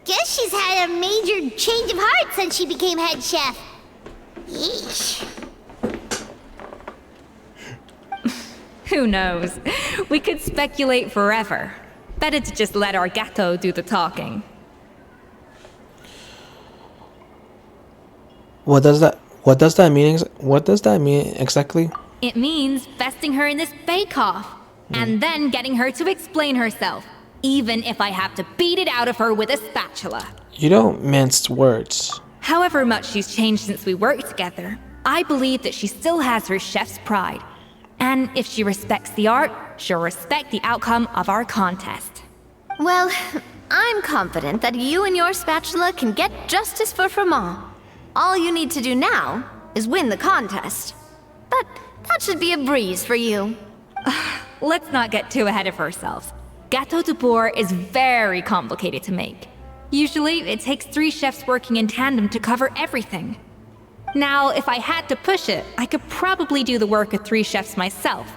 S6: Guess she's had a major change of heart since she became head chef. Yeesh.
S8: Who knows? We could speculate forever. Better to just let our Gato do the talking.
S1: What does that mean? What does that mean exactly?
S8: It means besting her in this bake-off, and then getting her to explain herself, even if I have to beat it out of her with a spatula.
S1: You don't mince words.
S8: However much she's changed since we worked together, I believe that she still has her chef's pride. And if she respects the art, she'll respect the outcome of our contest.
S4: Well, I'm confident that you and your spatula can get justice for Froment. All you need to do now is win the contest. But that should be a breeze for you.
S8: Let's not get too ahead of ourselves. Gâteau de Bourg is very complicated to make. Usually, it takes 3 chefs working in tandem to cover everything. Now, if I had to push it, I could probably do the work of 3 chefs myself.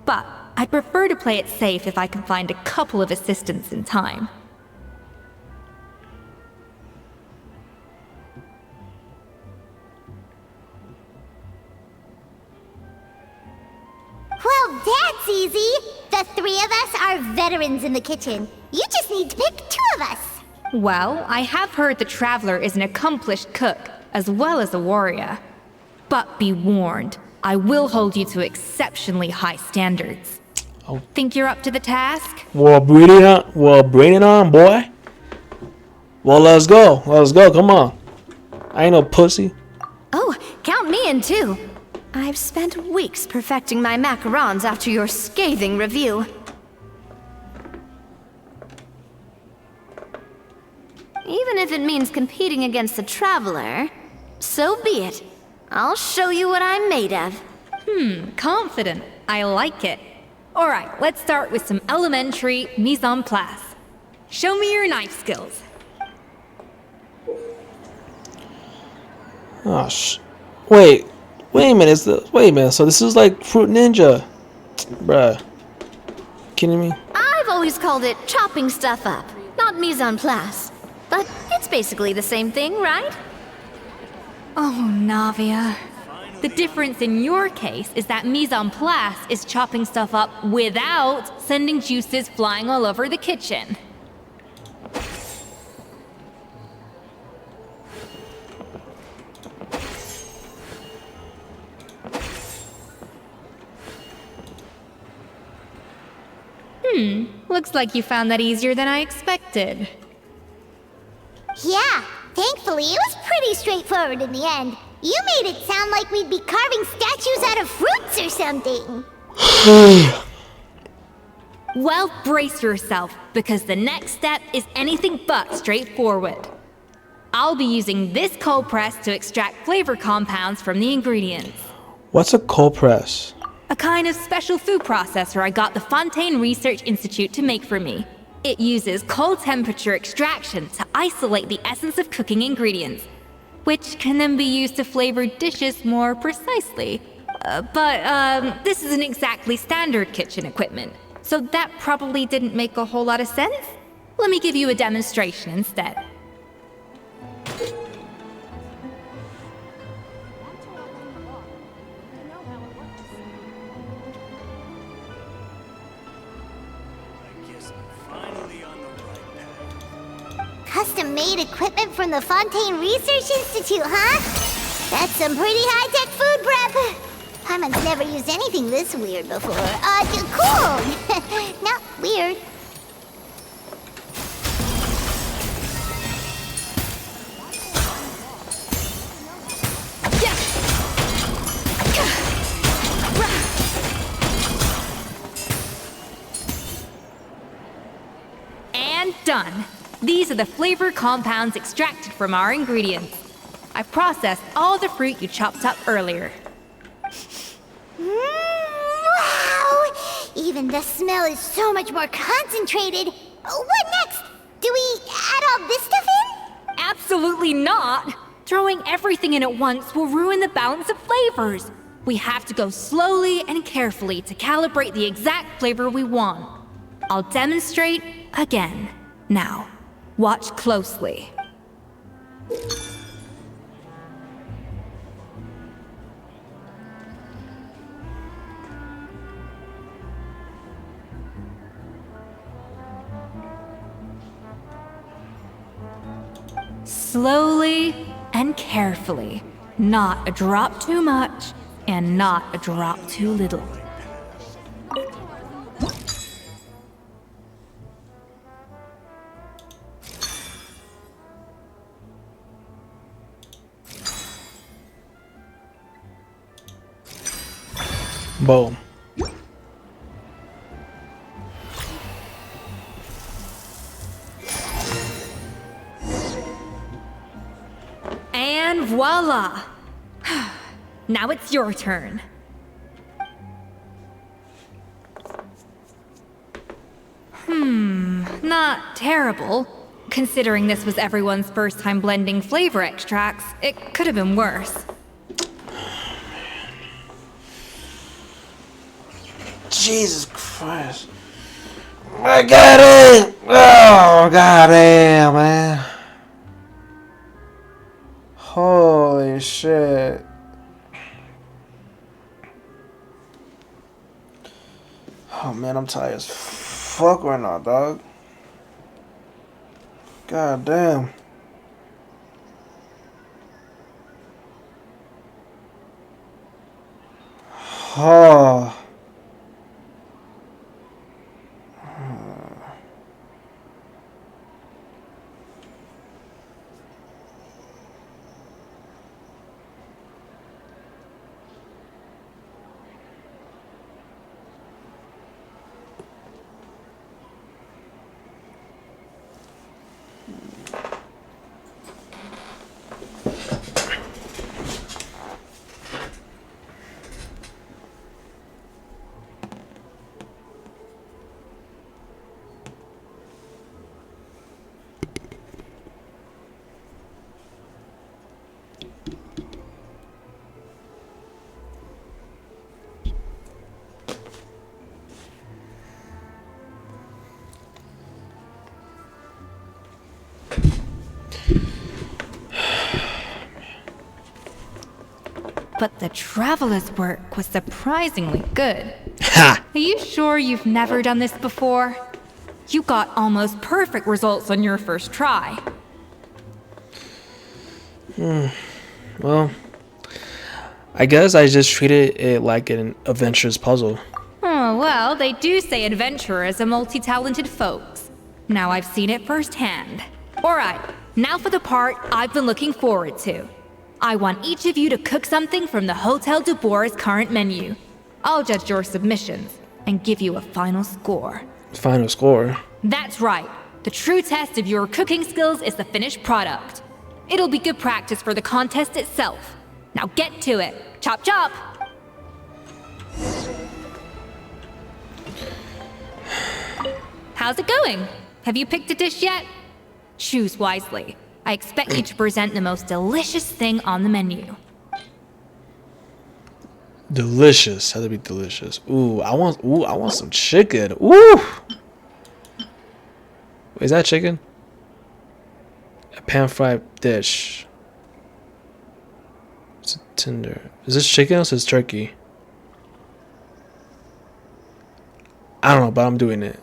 S8: But I'd prefer to play it safe if I can find a couple of assistants in time.
S6: Well, that's easy. The 3 of us are veterans in the kitchen. You just need to pick 2 of us.
S8: Well, I have heard the Traveler is an accomplished cook, as well as a warrior. But be warned, I will hold you to exceptionally high standards.
S1: Oh.
S8: Think you're up to the task?
S1: Well, bring it on, boy. Well, let's go. Come on. I ain't no pussy.
S4: Oh, count me in too. I've spent weeks perfecting my macarons after your scathing review. Even if it means competing against the Traveler, so be it. I'll show you what I'm made of.
S8: Confident. I like it. Alright, let's start with some elementary mise en place. Show me your knife skills.
S1: Oh, wait a minute. So this is like Fruit Ninja, bruh. Kidding me?
S4: I've always called it chopping stuff up, not mise en place. But it's basically the same thing, right?
S8: Oh, Navia. The difference in your case is that mise en place is chopping stuff up without sending juices flying all over the kitchen. Looks like you found that easier than I expected.
S6: Yeah, thankfully it was pretty straightforward in the end. You made it sound like we'd be carving statues out of fruits or something.
S8: Well, brace yourself, because the next step is anything but straightforward. I'll be using this cold press to extract flavor compounds from the ingredients.
S1: What's a cold press?
S8: A kind of special food processor I got the Fontaine Research Institute to make for me. It uses cold temperature extraction to isolate the essence of cooking ingredients, which can then be used to flavor dishes more precisely. But this isn't exactly standard kitchen equipment, so that probably didn't make a whole lot of sense. Let me give you a demonstration instead.
S6: Custom-made equipment from the Fontaine Research Institute, huh? That's some pretty high-tech food prep. Paimon's never used anything this weird before. Cool! Not weird.
S8: And done. These are the flavor compounds extracted from our ingredients. I processed all the fruit you chopped up earlier.
S6: Wow! Even the smell is so much more concentrated. What next? Do we add all this stuff in?
S8: Absolutely not! Throwing everything in at once will ruin the balance of flavors. We have to go slowly and carefully to calibrate the exact flavor we want. I'll demonstrate again. Now, watch closely. Slowly and carefully. Not a drop too much, and not a drop too little.
S1: Boom.
S8: And voila! Now it's your turn. Not terrible. Considering this was everyone's first time blending flavor extracts, it could have been worse.
S1: Jesus Christ. I got it! Oh, goddamn, man. Holy shit. Oh, man, I'm tired as fuck right now, dog. God damn. Oh.
S8: But the traveler's work was surprisingly good.
S1: Ha!
S8: Are you sure you've never done this before? You got almost perfect results on your first try.
S1: Well, I guess I just treated it like an adventurous puzzle.
S8: Oh, well, they do say adventurers are multi-talented folks. Now I've seen it firsthand. Alright, now for the part I've been looking forward to. I want each of you to cook something from the Hotel du Bois' current menu. I'll judge your submissions and give you a final score.
S1: Final score?
S8: That's right. The true test of your cooking skills is the finished product. It'll be good practice for the contest itself. Now get to it. Chop chop! How's it going? Have you picked a dish yet? Choose wisely. I expect you to present the most delicious thing on the menu.
S1: Delicious. Had to be delicious. I want some chicken. Ooh. Is that chicken? A pan-fried dish. It's a tender. Is this chicken or is this turkey? I don't know, but I'm doing it.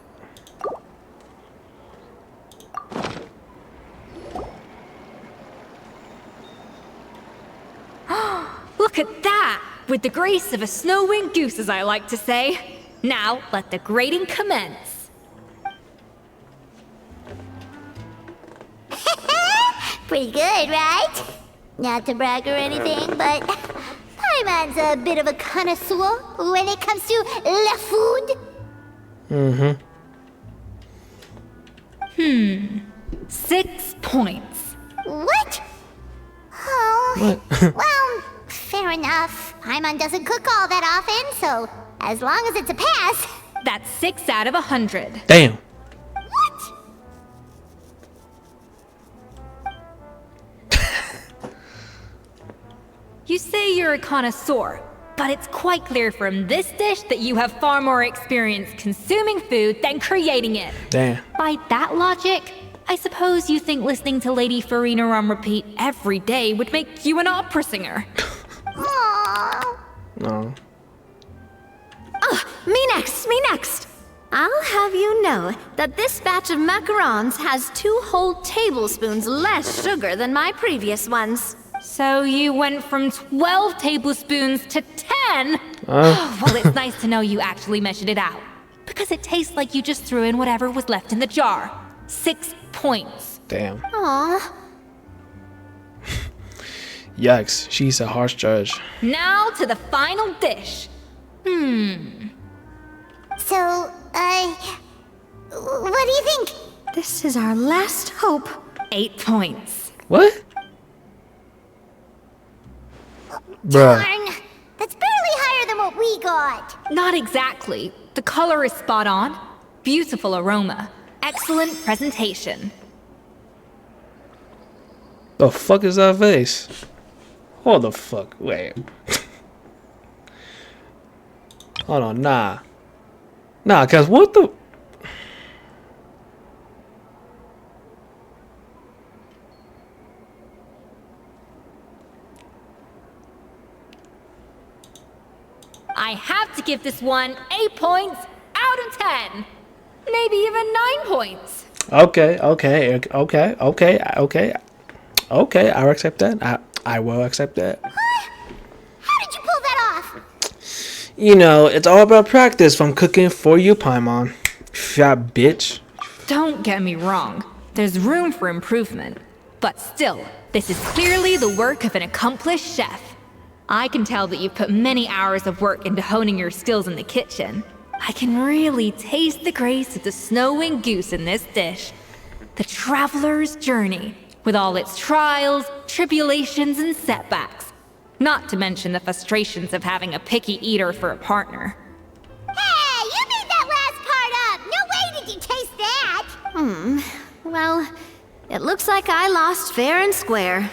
S8: Look at that! With the grace of a snow-winged goose, as I like to say. Now, let the grating commence.
S6: Pretty good, right? Not to brag or anything, but Paimon's a bit of a connoisseur when it comes to la food.
S8: 6 points.
S6: What? Oh, well, fair enough. Paimon doesn't cook all that often, so as long as it's a pass,
S8: That's 6 out of 100.
S1: Damn.
S8: You say you're a connoisseur, but it's quite clear from this dish that you have far more experience consuming food than creating it.
S1: Damn.
S8: By that logic, I suppose you think listening to Lady Farina on repeat every day would make you an opera singer.
S6: Aww.
S1: No.
S4: Me next, me next. I'll have you know that this batch of macarons has 2 whole tablespoons less sugar than my previous ones.
S8: So you went from 12 tablespoons to 10? Well, it's nice to know you actually measured it out. Because it tastes like you just threw in whatever was left in the jar. 6 points.
S1: Damn.
S4: Aw.
S1: Yikes. She's a harsh judge.
S8: Now to the final dish.
S6: So, what do you think?
S4: This is our last hope.
S8: 8 points.
S1: What? Bruh.
S6: Darn, that's barely higher than what we got.
S8: Not exactly. The color is spot on. Beautiful aroma. Excellent presentation.
S1: The fuck is that face? Hold the fuck. Wait. Hold on. Nah. Nah, cause what the...
S8: I have to give this one 8 points out of 10. Maybe even 9 points.
S1: Okay. I'll accept that. I will accept that.
S6: How did you pull that off?
S1: You know, it's all about practice from cooking for you, Paimon. Fat bitch.
S8: Don't get me wrong. There's room for improvement. But still, this is clearly the work of an accomplished chef. I can tell that you've put many hours of work into honing your skills in the kitchen. I can really taste the grace of the snow-winged goose in this dish. The traveler's journey, with all its trials, tribulations, and setbacks. Not to mention the frustrations of having a picky eater for a partner.
S6: Hey, you made that last part up! No way did you taste that!
S4: Well, it looks like I lost fair and square.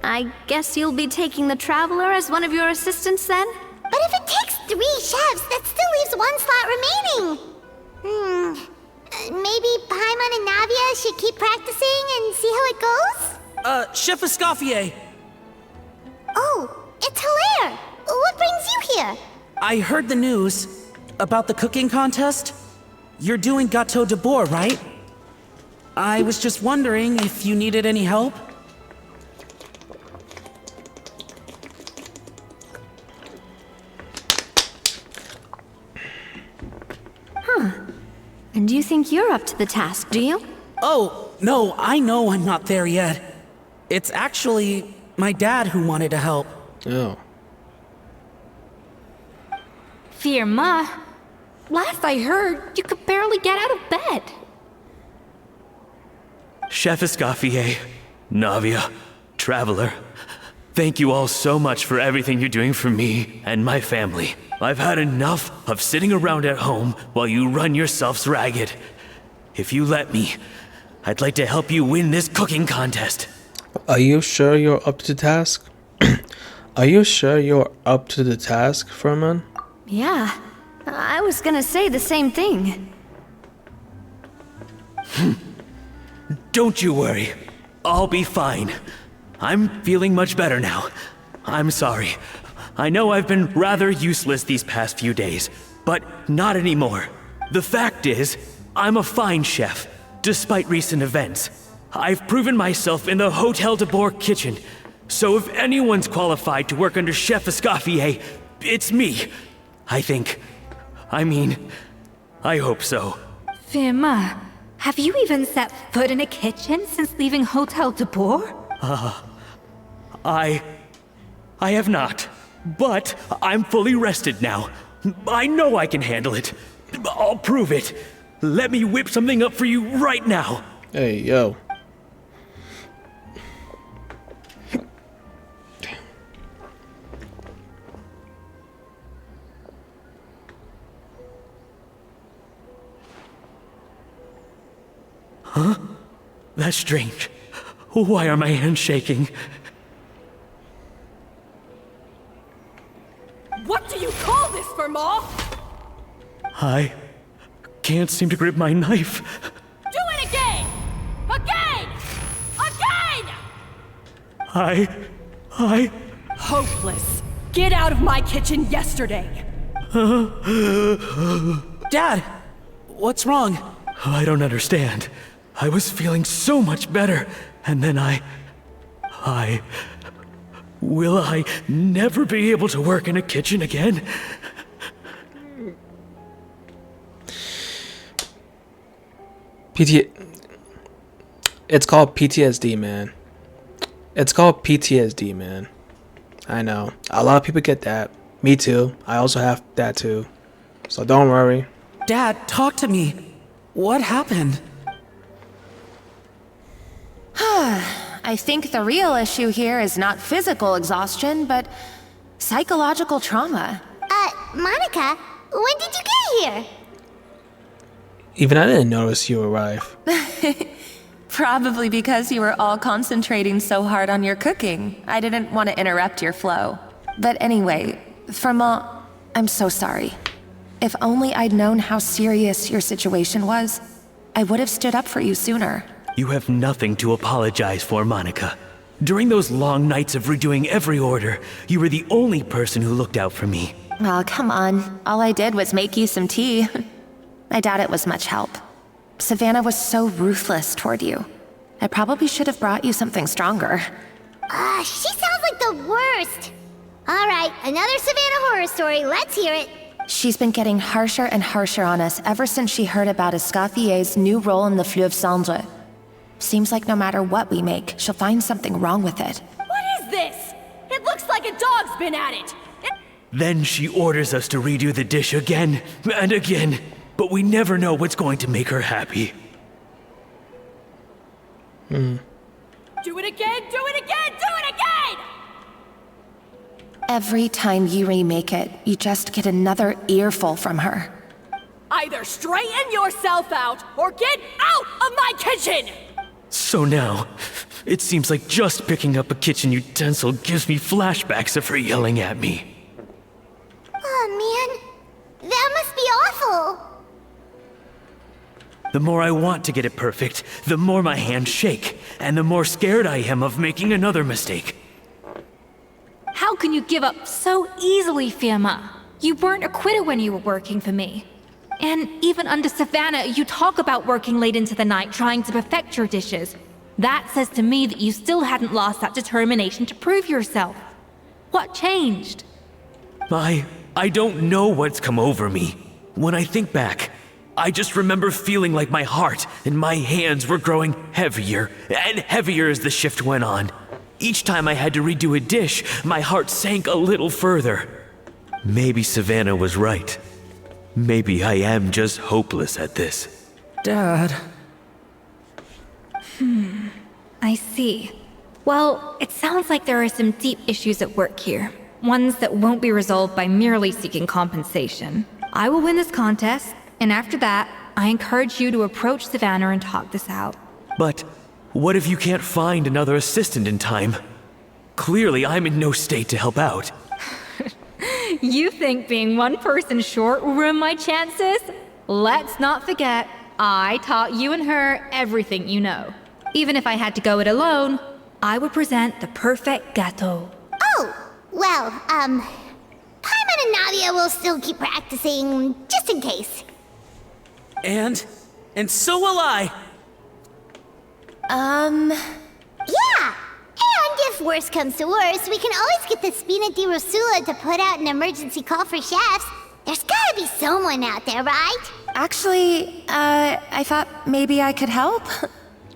S4: I guess you'll be taking the Traveler as one of your assistants then?
S6: But if it takes 3 chefs, that still leaves 1 slot remaining. Maybe Paimon and Navia should keep practicing and see how it goes?
S7: Chef Escoffier,
S6: Oh, it's Hilaire! What brings you here?
S7: I heard the news about the cooking contest. You're doing Gâteau de Bois, right? I was just wondering if you needed any help?
S4: And you think you're up to the task, do you?
S7: Oh, no, I know I'm not there yet. It's actually my dad who wanted to help.
S1: Oh.
S8: Firma, last I heard, you could barely get out of bed.
S5: Chef Escoffier, Navia, Traveler, thank you all so much for everything you're doing for me and my family. I've had enough of sitting around at home while you run yourselves ragged. If you let me, I'd like to help you win this cooking contest.
S1: Are you sure you're up to the task? Are you sure you're up to the task, Furman?
S4: Yeah, I was gonna say the same thing.
S5: Don't you worry. I'll be fine. I'm feeling much better now. I'm sorry. I know I've been rather useless these past few days, but not anymore. The fact is, I'm a fine chef, despite recent events. I've proven myself in the Hotel de Bois kitchen, so if anyone's qualified to work under Chef Escoffier, it's me. I think. I hope so.
S8: Firma, have you even set foot in a kitchen since leaving Hotel de Bois?
S5: I have not. But I'm fully rested now. I know I can handle it. I'll prove it. Let me whip something up for you right now.
S1: Hey, yo.
S5: That's strange. Why are my hands shaking?
S2: What do you call this, Verma?
S5: I can't seem to grip my knife.
S2: Do it again! Again! Again!
S5: I...
S2: Hopeless. Get out of my kitchen yesterday.
S7: Dad, what's wrong?
S5: I don't understand. I was feeling so much better, and then Will I never be able to work in a kitchen again?
S1: It's called PTSD, man. It's called PTSD, man. I know. A lot of people get that. Me too. I also have that too. So don't worry.
S7: Dad, talk to me. What happened?
S9: I think the real issue here is not physical exhaustion, but psychological trauma.
S6: Monica, when did you get here?
S1: Even I didn't notice you arrive.
S9: Probably because you were all concentrating so hard on your cooking. I didn't want to interrupt your flow. But anyway, Vermont, I'm so sorry. If only I'd known how serious your situation was, I would have stood up for you sooner.
S5: You have nothing to apologize for, Monica. During those long nights of redoing every order, you were the only person who looked out for me.
S9: Oh, come on. All I did was make you some tea. I doubt it was much help. Savannah was so ruthless toward you. I probably should have brought you something stronger.
S6: She sounds like the worst. All right, another Savannah horror story. Let's hear it.
S9: She's been getting harsher and harsher on us ever since she heard about Escoffier's new role in the Fleuve Cendre. Seems like no matter what we make, she'll find something wrong with it.
S2: What is this? It looks like a dog's been at it.
S5: Then she orders us to redo the dish again and again, but we never know what's going to make her happy.
S2: Do it again, do it again, do it again!
S9: Every time you remake it, you just get another earful from her.
S2: Either straighten yourself out or get out of my kitchen!
S5: So now, it seems like just picking up a kitchen utensil gives me flashbacks of her yelling at me.
S6: Oh man, that must be awful.
S5: The more I want to get it perfect, the more my hands shake, and the more scared I am of making another mistake.
S8: How can you give up so easily, Firma? You weren't a quitter when you were working for me. And even under Savannah, you talk about working late into the night trying to perfect your dishes. That says to me that you still hadn't lost that determination to prove yourself. What changed?
S5: I don't know what's come over me. When I think back, I just remember feeling like my heart and my hands were growing heavier and heavier as the shift went on. Each time I had to redo a dish, my heart sank a little further. Maybe Savannah was right. Maybe I am just hopeless at this.
S7: Dad.
S8: I see. Well, it sounds like there are some deep issues at work here. Ones that won't be resolved by merely seeking compensation. I will win this contest, and after that, I encourage you to approach Savannah and talk this out.
S5: But what if you can't find another assistant in time? Clearly, I'm in no state to help out.
S8: You think being one person short will ruin my chances? Let's not forget, I taught you and her everything you know. Even if I had to go it alone, I would present the perfect gâteau.
S6: Oh, well, Paimon and Nadia will still keep practicing, just in case.
S7: And so will I.
S6: Yeah! And if worse comes to worse, we can always get the Spina di Rosula to put out an emergency call for chefs. There's gotta be someone out there, right?
S9: Actually, I thought maybe I could help.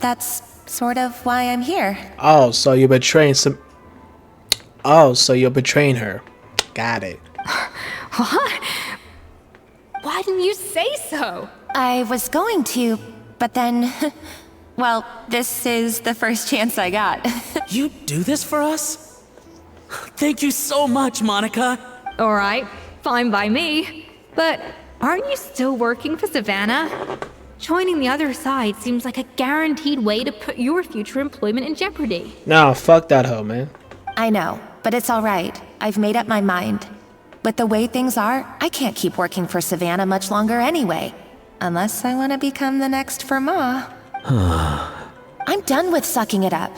S9: That's sort of why I'm here.
S1: Oh, so you're betraying some... Oh, so you're betraying her. Got it.
S8: What? Why didn't you say so?
S9: I was going to, but then... Well, this is the first chance I got.
S7: You do this for us? Thank you so much, Monica.
S8: All right, fine by me. But aren't you still working for Savannah? Joining the other side seems like a guaranteed way to put your future employment in jeopardy.
S1: Nah, fuck that hoe, man.
S9: I know, but it's all right. I've made up my mind. With the way things are, I can't keep working for Savannah much longer anyway. Unless I want to become the next Fermat. I'm done with sucking it up.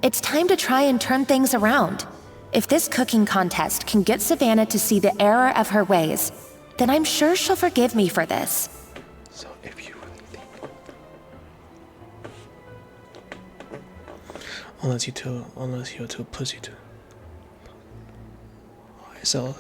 S9: It's time to try and turn things around. If this cooking contest can get Savannah to see the error of her ways, then I'm sure she'll forgive me for this.
S1: So if you really think... Unless you're too pussy to... Alright, so...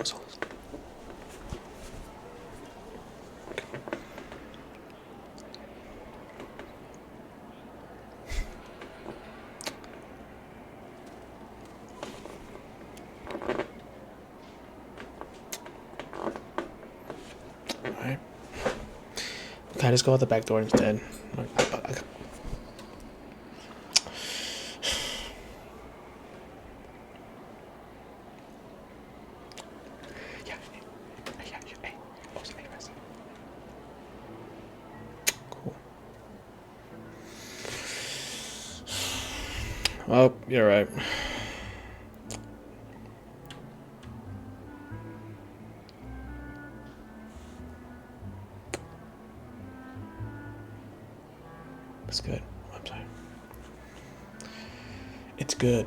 S1: Alright. Can I just go out the back door instead? Cool. Oh, you're right. It's good. I'm sorry. It's good.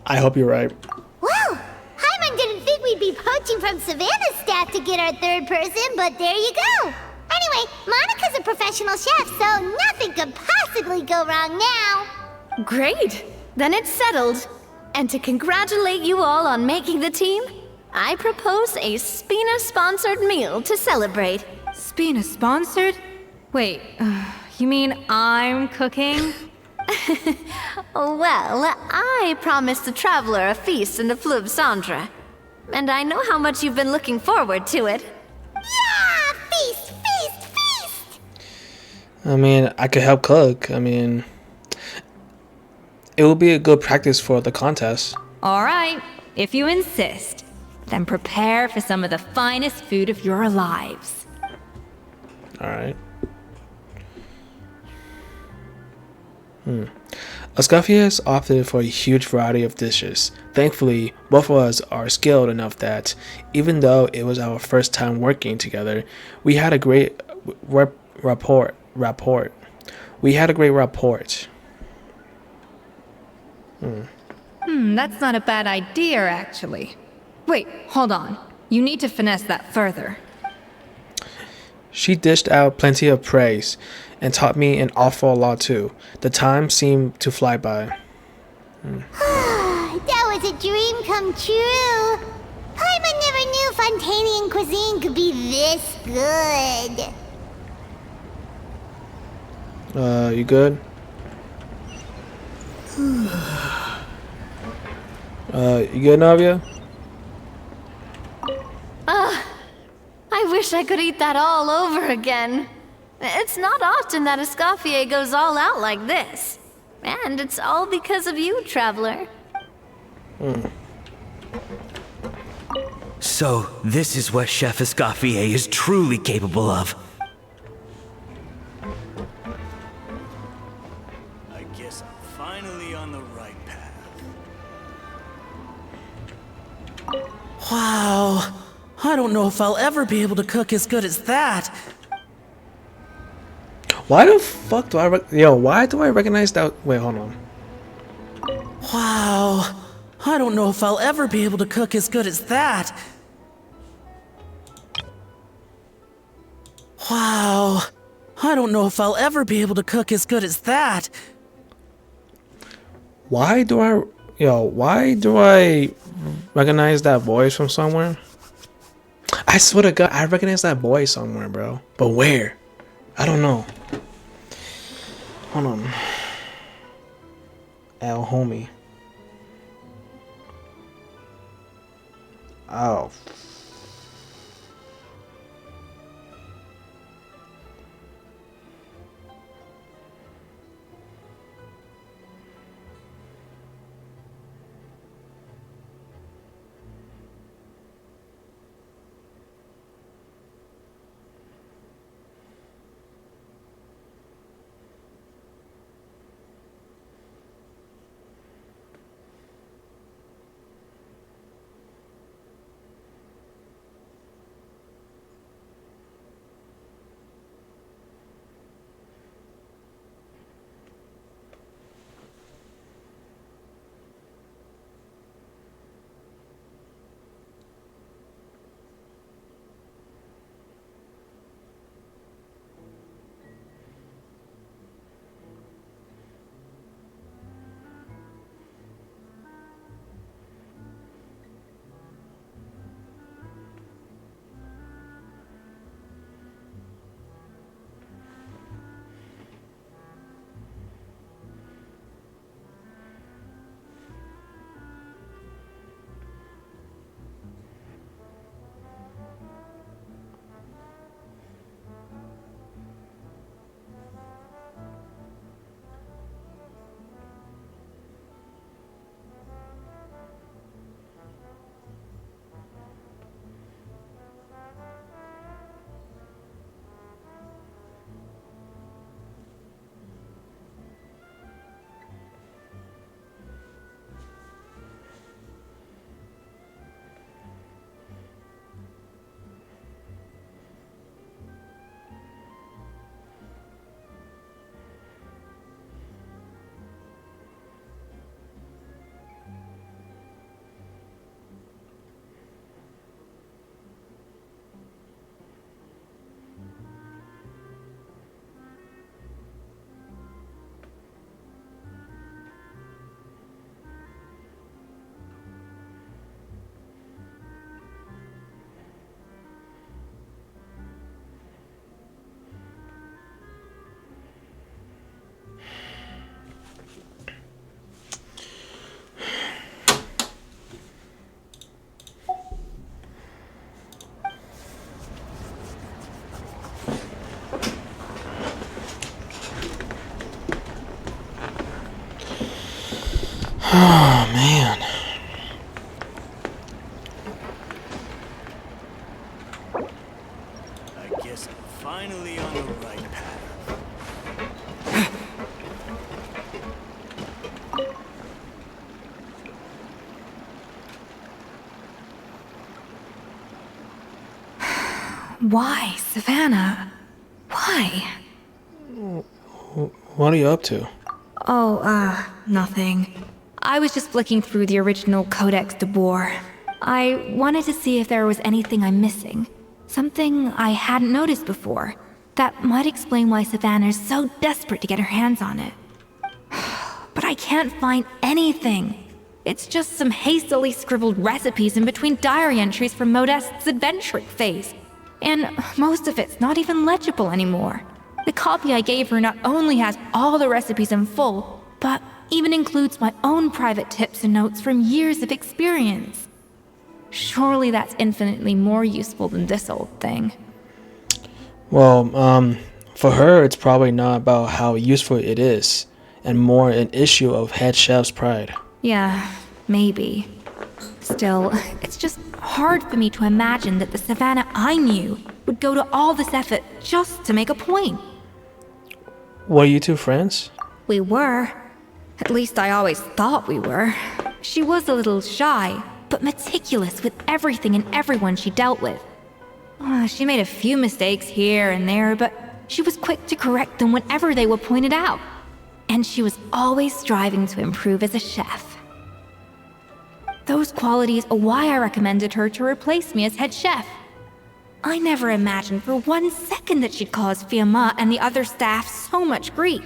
S1: I hope you're right.
S6: Well, Hyman didn't think we'd be poaching from Savannah's staff to get our third person, but there you go. Anyway, Monica's a professional chef, so nothing could possibly go wrong now.
S4: Great! Then it's settled. And to congratulate you all on making the team, I propose a Spina-sponsored meal to celebrate.
S8: Spina-sponsored? Wait, you mean I'm cooking?
S4: Well, I promised the traveler a feast in the Fleuve Cendre. And I know how much you've been looking forward to it.
S6: Yeah! Feast, feast, feast!
S1: I mean, I could help cook. I mean, it will be a good practice for the contest.
S8: All right, if you insist, then prepare for some of the finest food of your lives.
S1: All right. Escoffier has opted for a huge variety of dishes. Thankfully, both of us are skilled enough that, even though it was our first time working together, we had a great rapport. We had a great rapport.
S8: That's not a bad idea, actually. Wait, hold on. You need to finesse that further.
S1: She dished out plenty of praise and taught me an awful lot too. The time seemed to fly by.
S6: That was a dream come true. Hyman never knew Fontanian cuisine could be this good.
S1: You good? You good, Navia?
S4: I wish I could eat that all over again. It's not often that Escoffier goes all out like this. And it's all because of you, Traveler.
S5: So, this is what Chef Escoffier is truly capable of.
S12: I guess I'm finally on the right path.
S7: Wow. I don't know if I'll ever be able to cook as good as that.
S1: Why the fuck do why do I recognize that? Wait, hold on.
S7: Wow. I don't know if I'll ever be able to cook as good as that. Wow. I don't know if I'll ever be able to cook as good as that.
S1: Why do I recognize that voice from somewhere? I swear to God, I recognize that voice somewhere, bro. But where? I don't know. Hold on. El homie. Oh. Oh man.
S12: I guess I'm finally on the right path.
S8: Why, Savannah? Why?
S1: What are you up to?
S8: Oh, nothing. I was just flicking through the original Codex de Boer. I wanted to see if there was anything I'm missing. Something I hadn't noticed before. That might explain why Savannah's so desperate to get her hands on it. But I can't find anything. It's just some hastily scribbled recipes in between diary entries from Modeste's adventuring phase. And most of it's not even legible anymore. The copy I gave her not only has all the recipes in full, but even includes my own private tips and notes from years of experience. Surely that's infinitely more useful than this old thing.
S1: Well, for her, it's probably not about how useful it is, and more an issue of head chef's pride.
S8: Yeah, maybe. Still, it's just hard for me to imagine that the Savannah I knew would go to all this effort just to make a point.
S1: Were you two friends?
S8: We were. At least I always thought we were. She was a little shy, but meticulous with everything and everyone she dealt with. She made a few mistakes here and there, but she was quick to correct them whenever they were pointed out. And she was always striving to improve as a chef. Those qualities are why I recommended her to replace me as head chef. I never imagined for 1 second that she'd cause Fiamma and the other staff so much grief.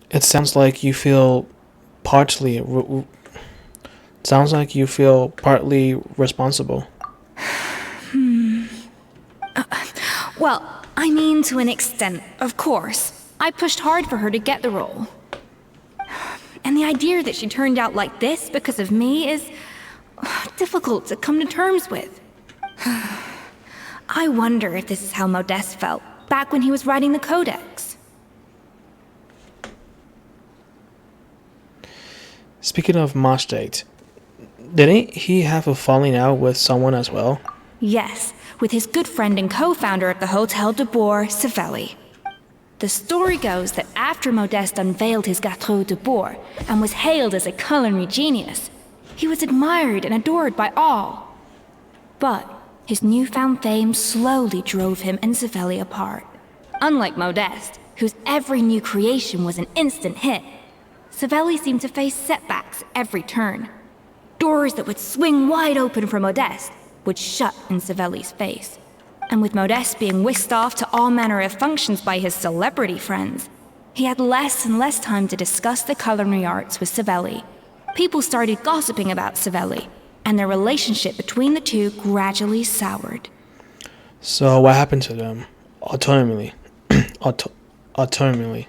S1: It sounds like you feel partly responsible.
S8: Well, I mean to an extent, of course. I pushed hard for her to get the role. And the idea that she turned out like this because of me is difficult to come to terms with. I wonder if this is how Modeste felt back when he was writing the Codex.
S1: Speaking of Modeste, didn't he have a falling out with someone as well?
S8: Yes, with his good friend and co-founder of the Hotel de Boer, Savelli. The story goes that after Modeste unveiled his Gâteau de Boer and was hailed as a culinary genius, he was admired and adored by all. But his newfound fame slowly drove him and Savelli apart. Unlike Modeste, whose every new creation was an instant hit, Savelli seemed to face setbacks every turn. Doors that would swing wide open for Modeste would shut in Savelli's face. And with Modeste being whisked off to all manner of functions by his celebrity friends, he had less and less time to discuss the culinary arts with Savelli. People started gossiping about Savelli, and their relationship between the two gradually soured.
S1: So what happened to them? Autonomously. Autonomously.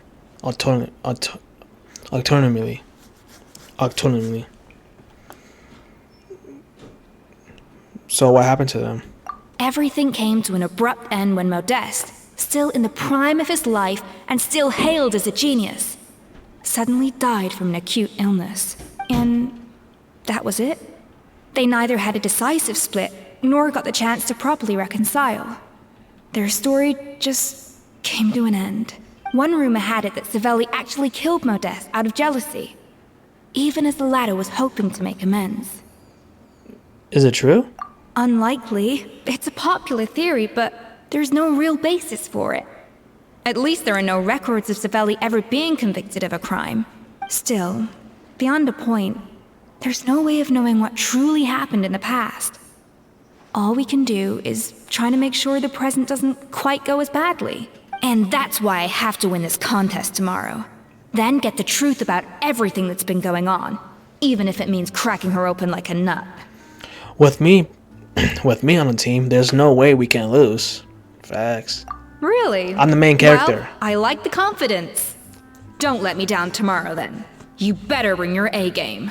S1: So what happened to them?
S8: Everything came to an abrupt end when Modeste, still in the prime of his life and still hailed as a genius, suddenly died from an acute illness. And that was it. They neither had a decisive split, nor got the chance to properly reconcile. Their story just came to an end. One rumor had it that Savelli actually killed Modeste out of jealousy, even as the latter was hoping to make amends.
S1: Is it true?
S8: Unlikely. It's a popular theory, but there's no real basis for it. At least there are no records of Savelli ever being convicted of a crime. Still, beyond a point, there's no way of knowing what truly happened in the past. All we can do is try to make sure the present doesn't quite go as badly. And that's why I have to win this contest tomorrow. Then get the truth about everything that's been going on, even if it means cracking her open like a nut.
S1: With me on the team, there's no way we can lose. Facts.
S8: Really?
S1: I'm the main character.
S8: Well, I like the confidence. Don't let me down tomorrow, then. You better bring your A game.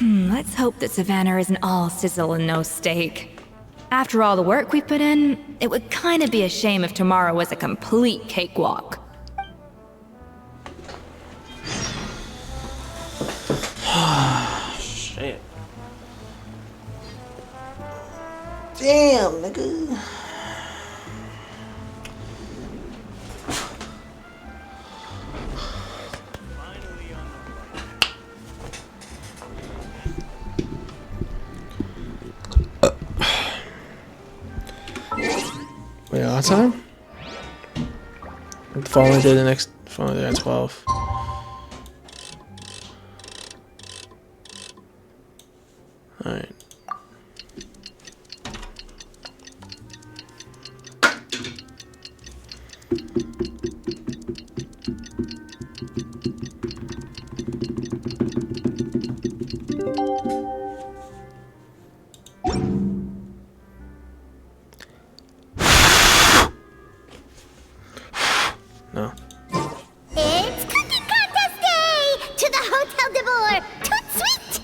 S8: Let's hope that Savannah isn't all sizzle and no steak. After all the work we put in, it would kinda be a shame if tomorrow was a complete cakewalk.
S1: Damn, nigga. Wait, our time? The following day, the next following day at 12. Alright. No.
S6: It's cooking contest day to the Hotel de Boer. Toot sweet.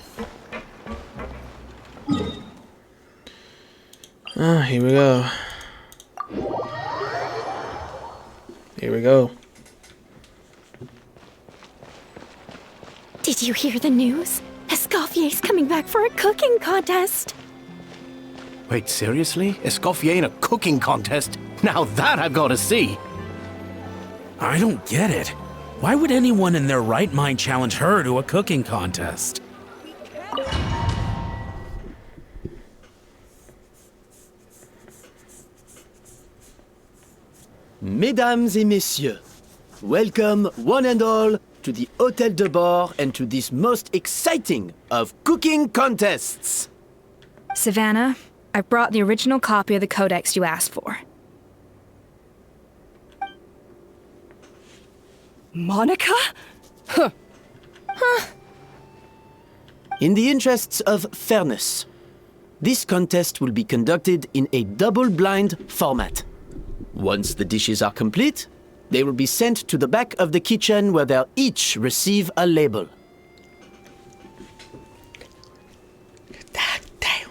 S1: Here we go. Here we go.
S4: Did you hear the news? Escoffier's coming back for a cooking contest.
S11: Wait, seriously? Escoffier in a cooking contest? Now that I've got to see.
S7: I don't get it. Why would anyone in their right mind challenge her to a cooking contest?
S11: Mesdames et messieurs, welcome one and all to the Hôtel de Bord and to this most exciting of cooking contests.
S8: Savannah, I brought the original copy of the codex you asked for.
S2: Monica?
S11: In the interests of fairness, this contest will be conducted in a double-blind format. Once the dishes are complete, they will be sent to the back of the kitchen where they'll each receive a label.
S1: Damn.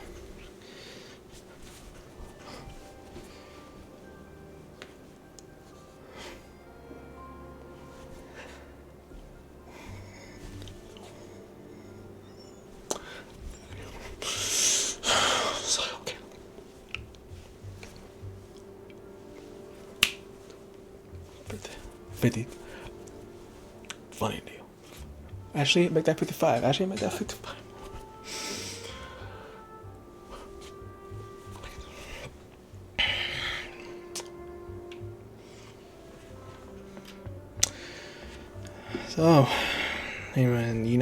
S1: So, okay. $50. Funny deal. Actually, make that 55. Actually, make that 55. So, hey man, you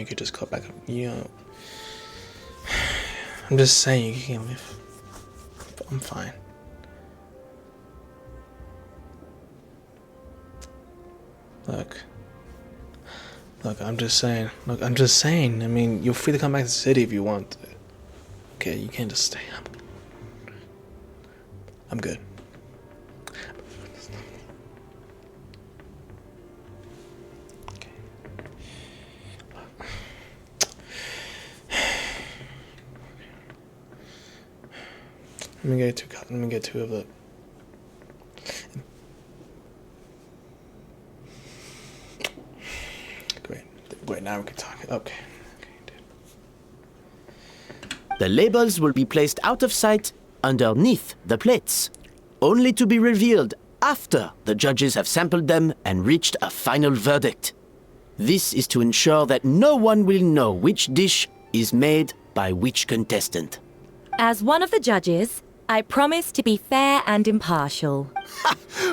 S1: could just cut back. I'm just saying, you can't live. I'm fine. Look, I'm just saying. I mean, you're free to come back to the city if you want. Okay, you can't just stay. I'm good. Okay. Let me get two of it. Great, now we can talk. Okay, dude.
S11: The labels will be placed out of sight underneath the plates, only to be revealed after the judges have sampled them and reached a final verdict. This is to ensure that no one will know which dish is made by which contestant.
S13: As one of the judges, I promise to be fair and impartial.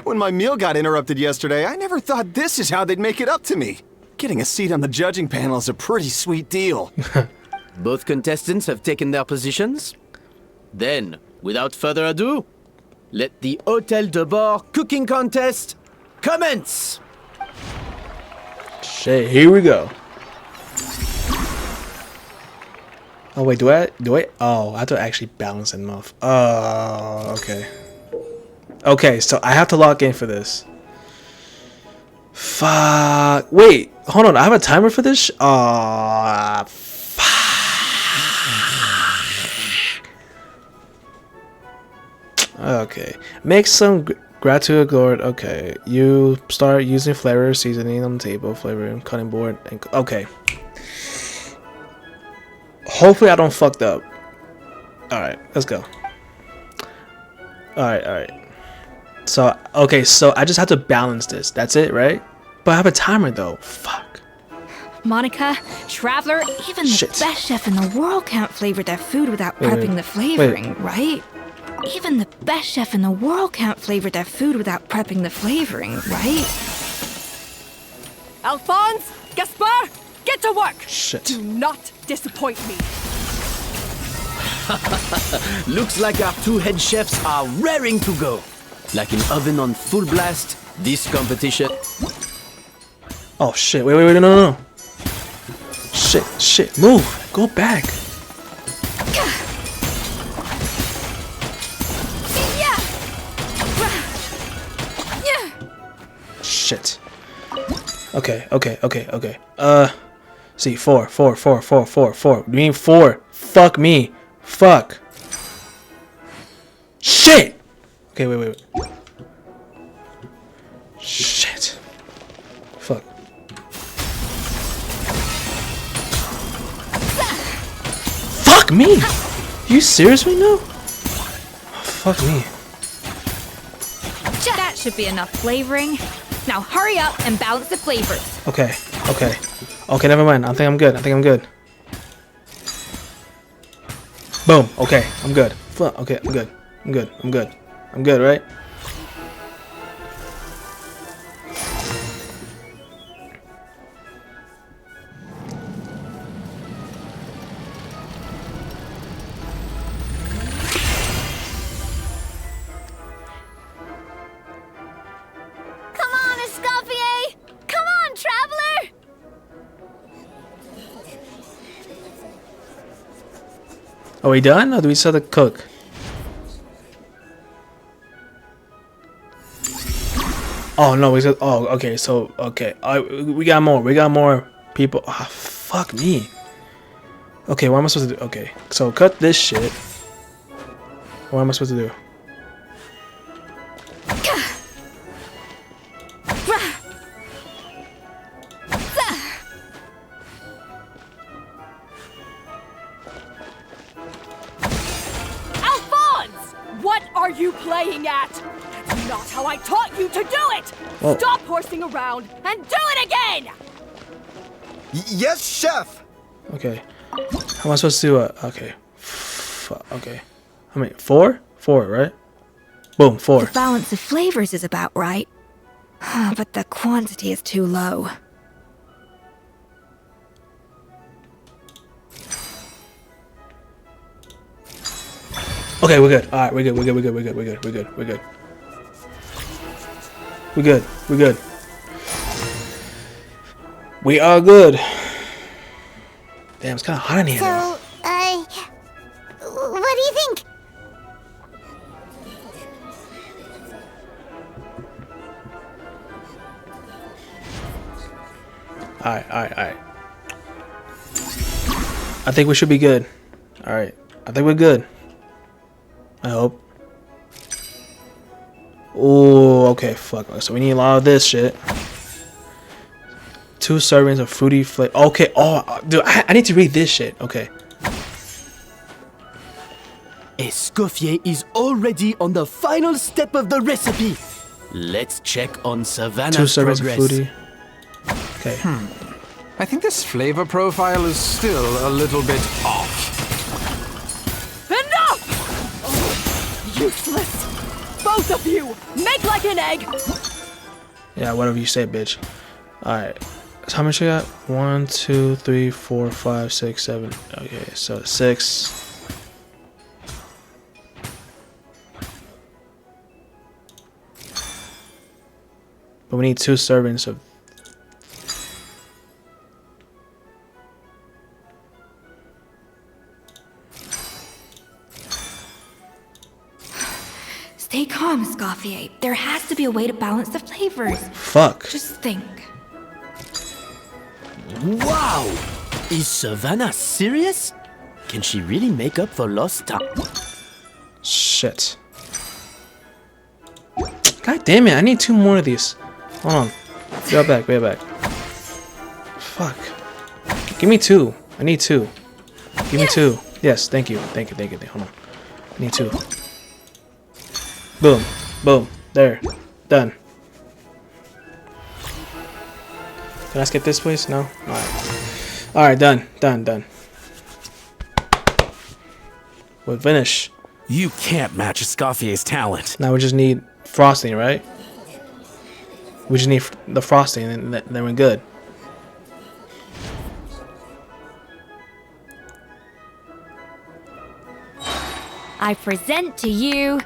S10: When my meal got interrupted yesterday, I never thought this is how they'd make it up to me. Getting a seat on the judging panel is a pretty sweet deal.
S11: Both contestants have taken their positions. Then, without further ado, let the Hôtel de Bord cooking contest commence!
S1: Shit, here we go. Oh wait, do I? Oh, I have to actually balance them off. Oh, okay. Okay, so I have to log in for this. Fuck. Wait, hold on. I have a timer for this. Fuck. Okay. Make some gratitude gourd. Okay. You start using flavor, seasoning on the table, flavor, cutting board, and okay. Hopefully I don't fucked up. All right, let's go. Alright. So, okay, so I just have to balance this. That's it, right? But I have a timer, though. Fuck.
S8: Monica, Traveler, even
S1: Shit.
S8: the best chef in the world can't flavor their food without prepping the flavoring, right? Even the best chef in the world can't flavor their food without prepping the flavoring, right?
S2: Alphonse, Gaspar, get to work.
S1: Shit.
S2: Do not disappoint me.
S11: Looks like our two head chefs are raring to go. Like an oven on full blast, this competition...
S1: Oh, shit. Wait, no. Shit. Move. Go back. Shit. Okay. See, four. You mean 4? Fuck me. Fuck. Shit. Okay, wait. Shit. Fuck. Fuck me. You serious right now? Fuck me.
S8: That should be enough flavoring. Now hurry up and balance the flavors.
S1: Okay, never mind. I think I'm good. Boom. Okay, I'm good. Okay, I'm good, right?
S4: Come on, Escoffier! Come on, Traveler!
S1: Are we done, or do we still have to cook? Oh no, we said. Oh, okay. So okay, we got more people. Ah, fuck me. Okay, what am I supposed to do? Okay, so cut this shit. What am I supposed to do?
S2: Alphonse! What are you playing at? That's not how I taught you to do it!
S1: Whoa.
S2: Stop horsing around and do it again!
S14: Yes, chef!
S1: Okay, how am I supposed to do it? Okay, okay. I mean, 4, right? Boom, 4.
S8: The balance of flavors is about right. But the quantity is too low.
S1: Okay, we're good. All right, we're good. We are good. Damn, it's kind of hot in here.
S6: So, what do you think?
S1: All right. I think we should be good. All right, I think we're good. I hope. Oh, okay, fuck. So we need a lot of this shit. 2 servings of fruity flavor. Okay, oh, dude, I need to read this shit. Okay.
S11: Escoffier is already on the final step of the recipe. Let's check on
S1: 2
S11: Savannah's
S1: servings
S11: progress.
S1: of fruity. Okay.
S14: I think this flavor profile is still a little bit off.
S2: Enough! Oh, useless! Both of you! Make like an egg!
S1: Yeah, whatever you say, bitch. Alright. So how much I got? 1, 2, 3, 4, 5, 6, 7. Okay, so 6. But we need 2 servings of.
S8: Stay calm, Escoffier. There has to be a way to balance the flavors.
S1: Fuck.
S8: Just think.
S11: Wow! Is Savannah serious? Can she really make up for lost time?
S1: Shit. God damn it, I need 2 more of these. Hold on. Be right back. Fuck. Give me 2. I need 2. Give me 2. Yes, thank you. Hold on. I need 2. Boom. Boom. There. Done. Can I skip this place? No? Alright. Alright, done. Done. Done. We're finished.
S5: You can't match Escoffier's talent.
S1: Now we just need frosting, right? We just need the frosting and then we're good.
S13: I present to you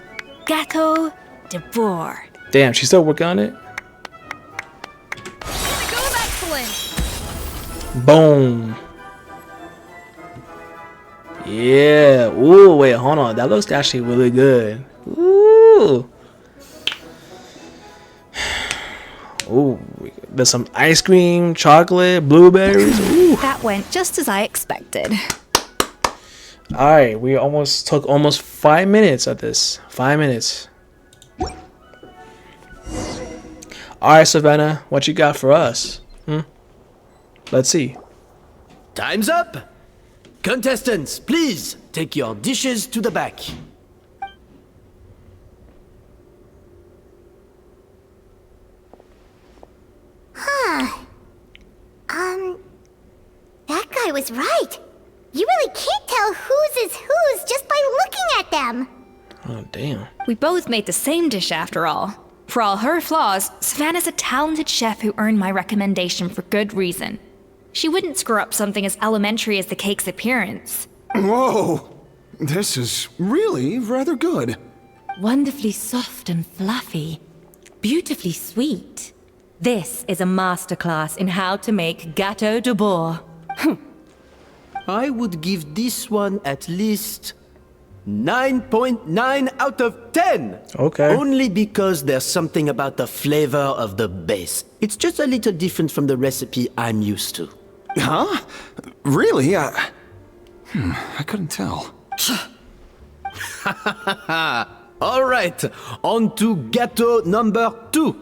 S13: Gâteau de Bourg.
S1: Damn, she's still working on it? Boom. Yeah. Ooh, wait, hold on. That looks actually really good. Ooh. Ooh. There's some ice cream, chocolate, blueberries. Ooh.
S4: That went just as I expected.
S1: Alright, we almost took 5 minutes of this. 5 minutes. Alright, Savannah, what you got for us? Let's see.
S11: Time's up! Contestants, please take your dishes to the back.
S6: That guy was right. You really can't tell whose is whose just by looking at them.
S1: Oh, damn.
S8: We both made the same dish after all. For all her flaws, Savannah's a talented chef who earned my recommendation for good reason. She wouldn't screw up something as elementary as the cake's appearance.
S10: Whoa! This is really rather good.
S13: Wonderfully soft and fluffy. Beautifully sweet. This is a masterclass in how to make Gâteau de Bourg.
S11: I would give this one at least 9.9 out of 10.
S1: Okay.
S11: Only because there's something about the flavor of the base. It's just a little different from the recipe I'm used to.
S10: Huh? Really? I couldn't tell.
S11: All right, on to gâteau number 2.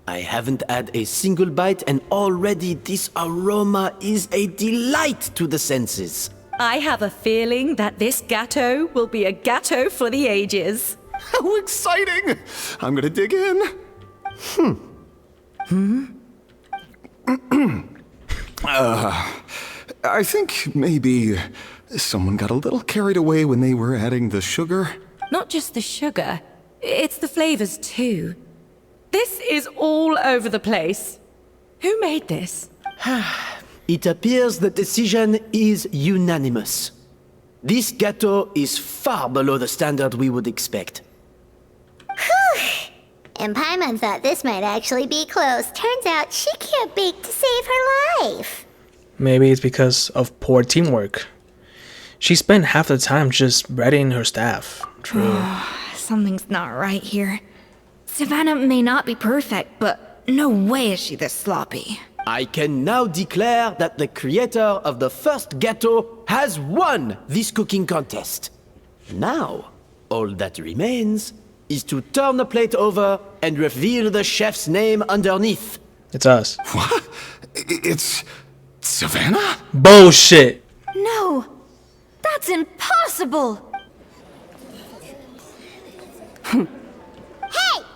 S11: I haven't had a single bite and already this aroma is a delight to the senses.
S13: I have a feeling that this gâteau will be a gâteau for the ages.
S10: How exciting! I'm gonna dig in. I think maybe someone got a little carried away when they were adding the sugar.
S13: Not just the sugar, it's the flavors too. This is all over the place. Who made this?
S11: It appears the decision is unanimous. This gâteau is far below the standard we would expect.
S6: And Paimon thought this might actually be close. Turns out she can't bake to save her life.
S1: Maybe it's because of poor teamwork. She spent half the time just readying her staff. True.
S8: Something's not right here. Savannah may not be perfect, but no way is she this sloppy.
S11: I can now declare that the creator of the first gâteau has won this cooking contest. Now, all that remains is to turn the plate over and reveal the chef's name underneath.
S1: It's us.
S10: What? It's Savannah?
S1: Bullshit.
S4: No, that's impossible.
S6: Hey,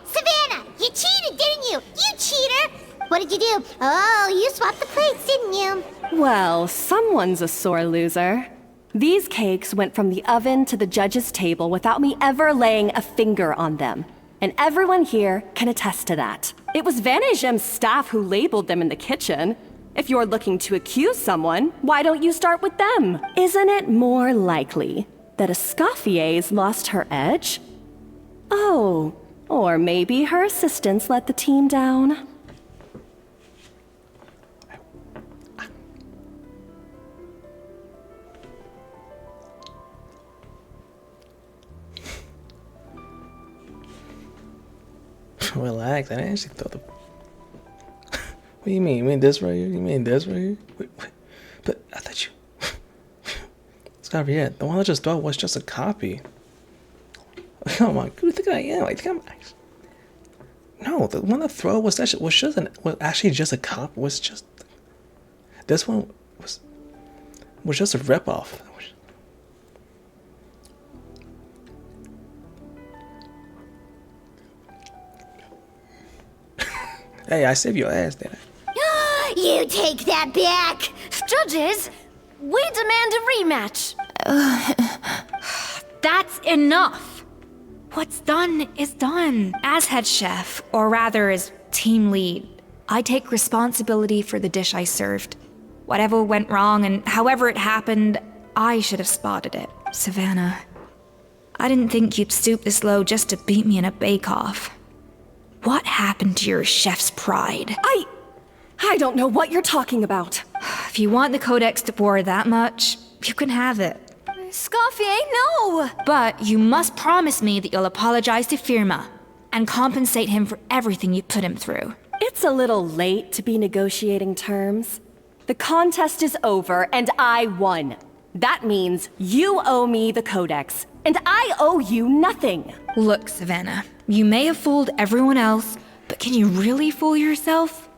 S6: Savannah! You cheated, didn't you? You cheater! What did you do? Oh, you swapped the plates, didn't you?
S2: Well, someone's a sore loser. These cakes went from the oven to the judge's table without me ever laying a finger on them. And everyone here can attest to that. It was Van Gem's staff who labeled them in the kitchen. If you're looking to accuse someone, why don't you start with them? Isn't it more likely that Escoffier's lost her edge? Oh, or maybe her assistants let the team down.
S1: Relax, I didn't actually throw the... What do you mean? You mean this right here? You mean this right here? Wait. But I thought you... It's over here. The one I just thought was just a copy. Oh my, who do you think I am? I think I'm... No, the one I throw was actually just a copy. Was just... This one was just a ripoff. Hey, I saved your ass, didn't I?
S6: You take that back!
S4: Judges, we demand a rematch.
S8: That's enough! What's done is done. As head chef, or rather as team lead, I take responsibility for the dish I served. Whatever went wrong and however it happened, I should have spotted it. Savannah, I didn't think you'd stoop this low just to beat me in a bake-off. What happened to your chef's pride?
S2: I don't know what you're talking about.
S8: If you want the Codex de Boer that much, you can have it.
S4: Escoffier, no!
S8: But you must promise me that you'll apologize to Firma and compensate him for everything you put him through.
S2: It's a little late to be negotiating terms. The contest is over, and I won. That means you owe me the Codex, and I owe you nothing.
S8: Look, Savannah, you may have fooled everyone else, but can you really fool yourself?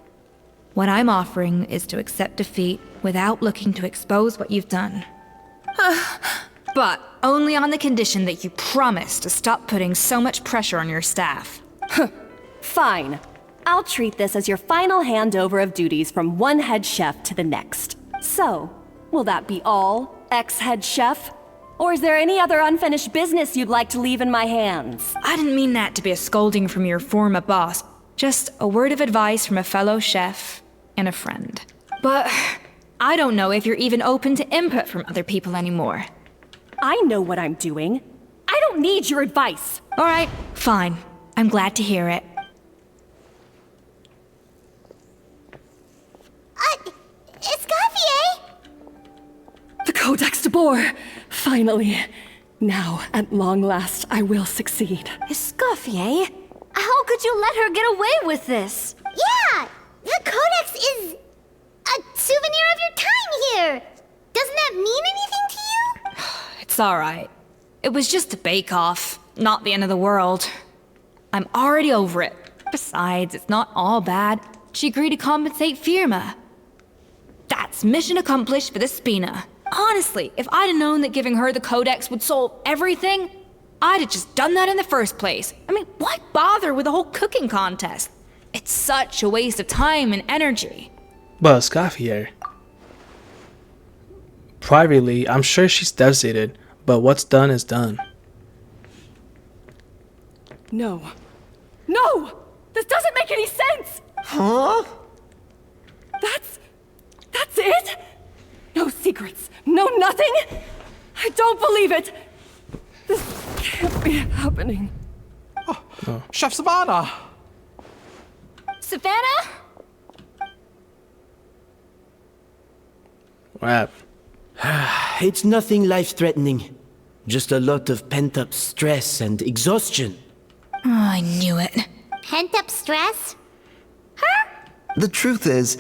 S8: What I'm offering is to accept defeat without looking to expose what you've done. But only on the condition that you promise to stop putting so much pressure on your staff.
S2: Fine. I'll treat this as your final handover of duties from one head chef to the next. So, will that be all, ex-head chef? Or is there any other unfinished business you'd like to leave in my hands?
S8: I didn't mean that to be a scolding from your former boss. Just a word of advice from a fellow chef and a friend. But I don't know if you're even open to input from other people anymore.
S2: I know what I'm doing. I don't need your advice.
S8: All right, fine. I'm glad to hear it.
S6: Escoffier!
S2: The Codex de Boer! Finally. Now, at long last, I will succeed.
S4: Escoffier? How could you let her get away with this?
S6: Yeah! The Codex is a souvenir of your time here! Doesn't that mean anything to you?
S8: It's all right. It was just a bake-off, not the end of the world. I'm already over it. Besides, it's not all bad. She agreed to compensate Firma. That's mission accomplished for the Spina. Honestly, if I'd have known that giving her the Codex would solve everything, I'd have just done that in the first place. I mean, why bother with the whole cooking contest? It's such a waste of time and energy.
S1: But Escoffier, privately, I'm sure she's devastated, but what's done is done.
S2: No. No! This doesn't make any sense!
S15: Huh?
S2: That's it? No secrets, no nothing? I don't believe it! This can't be happening.
S14: Oh. Chef Savannah!
S8: Savannah?
S1: What happened?
S11: It's nothing life-threatening. Just a lot of pent-up stress and exhaustion.
S8: Oh, I knew it.
S6: Pent-up stress? Her?
S15: The truth is,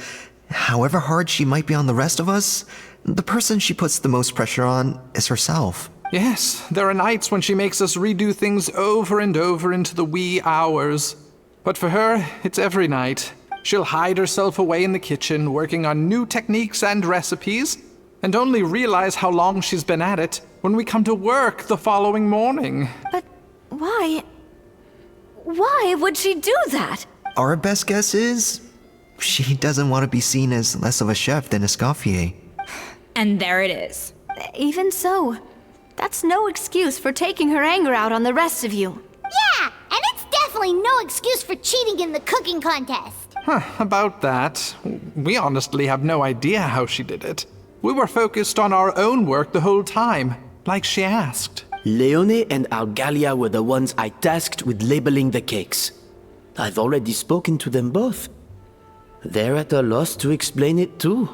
S15: however hard she might be on the rest of us, the person she puts the most pressure on is herself.
S14: Yes, there are nights when she makes us redo things over and over into the wee hours. But for her, it's every night. She'll hide herself away in the kitchen, working on new techniques and recipes, and only realize how long she's been at it when we come to work the following morning.
S4: But why? Why would she do that?
S15: Our best guess is she doesn't want to be seen as less of a chef than Escoffier.
S8: And there it is.
S4: Even so, that's no excuse for taking her anger out on the rest of you.
S6: Yeah, and it's definitely no excuse for cheating in the cooking contest.
S14: About that, we honestly have no idea how she did it. We were focused on our own work the whole time, like she asked.
S11: Leone and Algalia were the ones I tasked with labeling the cakes. I've already spoken to them both. They're at a loss to explain it too.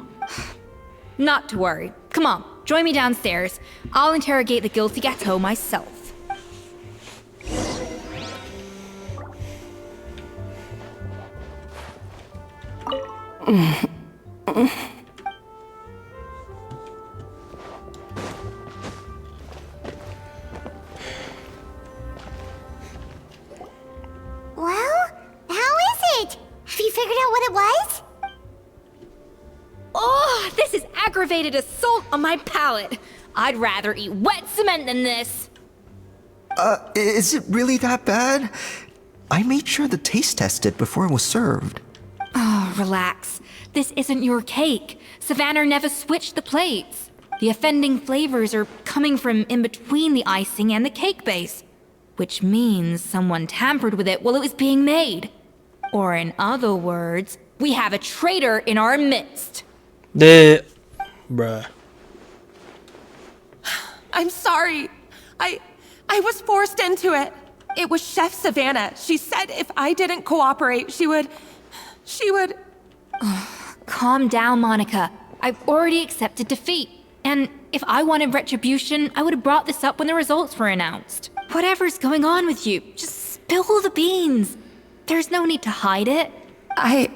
S8: Not to worry. Come on, join me downstairs. I'll interrogate the guilty gâteau myself.
S6: Well, how is it? Have you figured out what it was?
S8: Oh, this is aggravated assault on my palate. I'd rather eat wet cement than this.
S15: Is it really that bad? I made sure the taste tested before it was served.
S8: relax. This isn't your cake. Savannah never switched the plates. The offending flavors are coming from in between the icing and the cake base, which means someone tampered with it while it was being made. Or in other words, we have a traitor in our midst.
S1: Bruh.
S9: I'm sorry. I was forced into it. It was Chef Savannah. She said if I didn't cooperate, she would...
S8: Calm down, Monica. I've already accepted defeat. And if I wanted retribution, I would have brought this up when the results were announced. Whatever's going on with you, just spill the beans. There's no need to hide it.
S9: I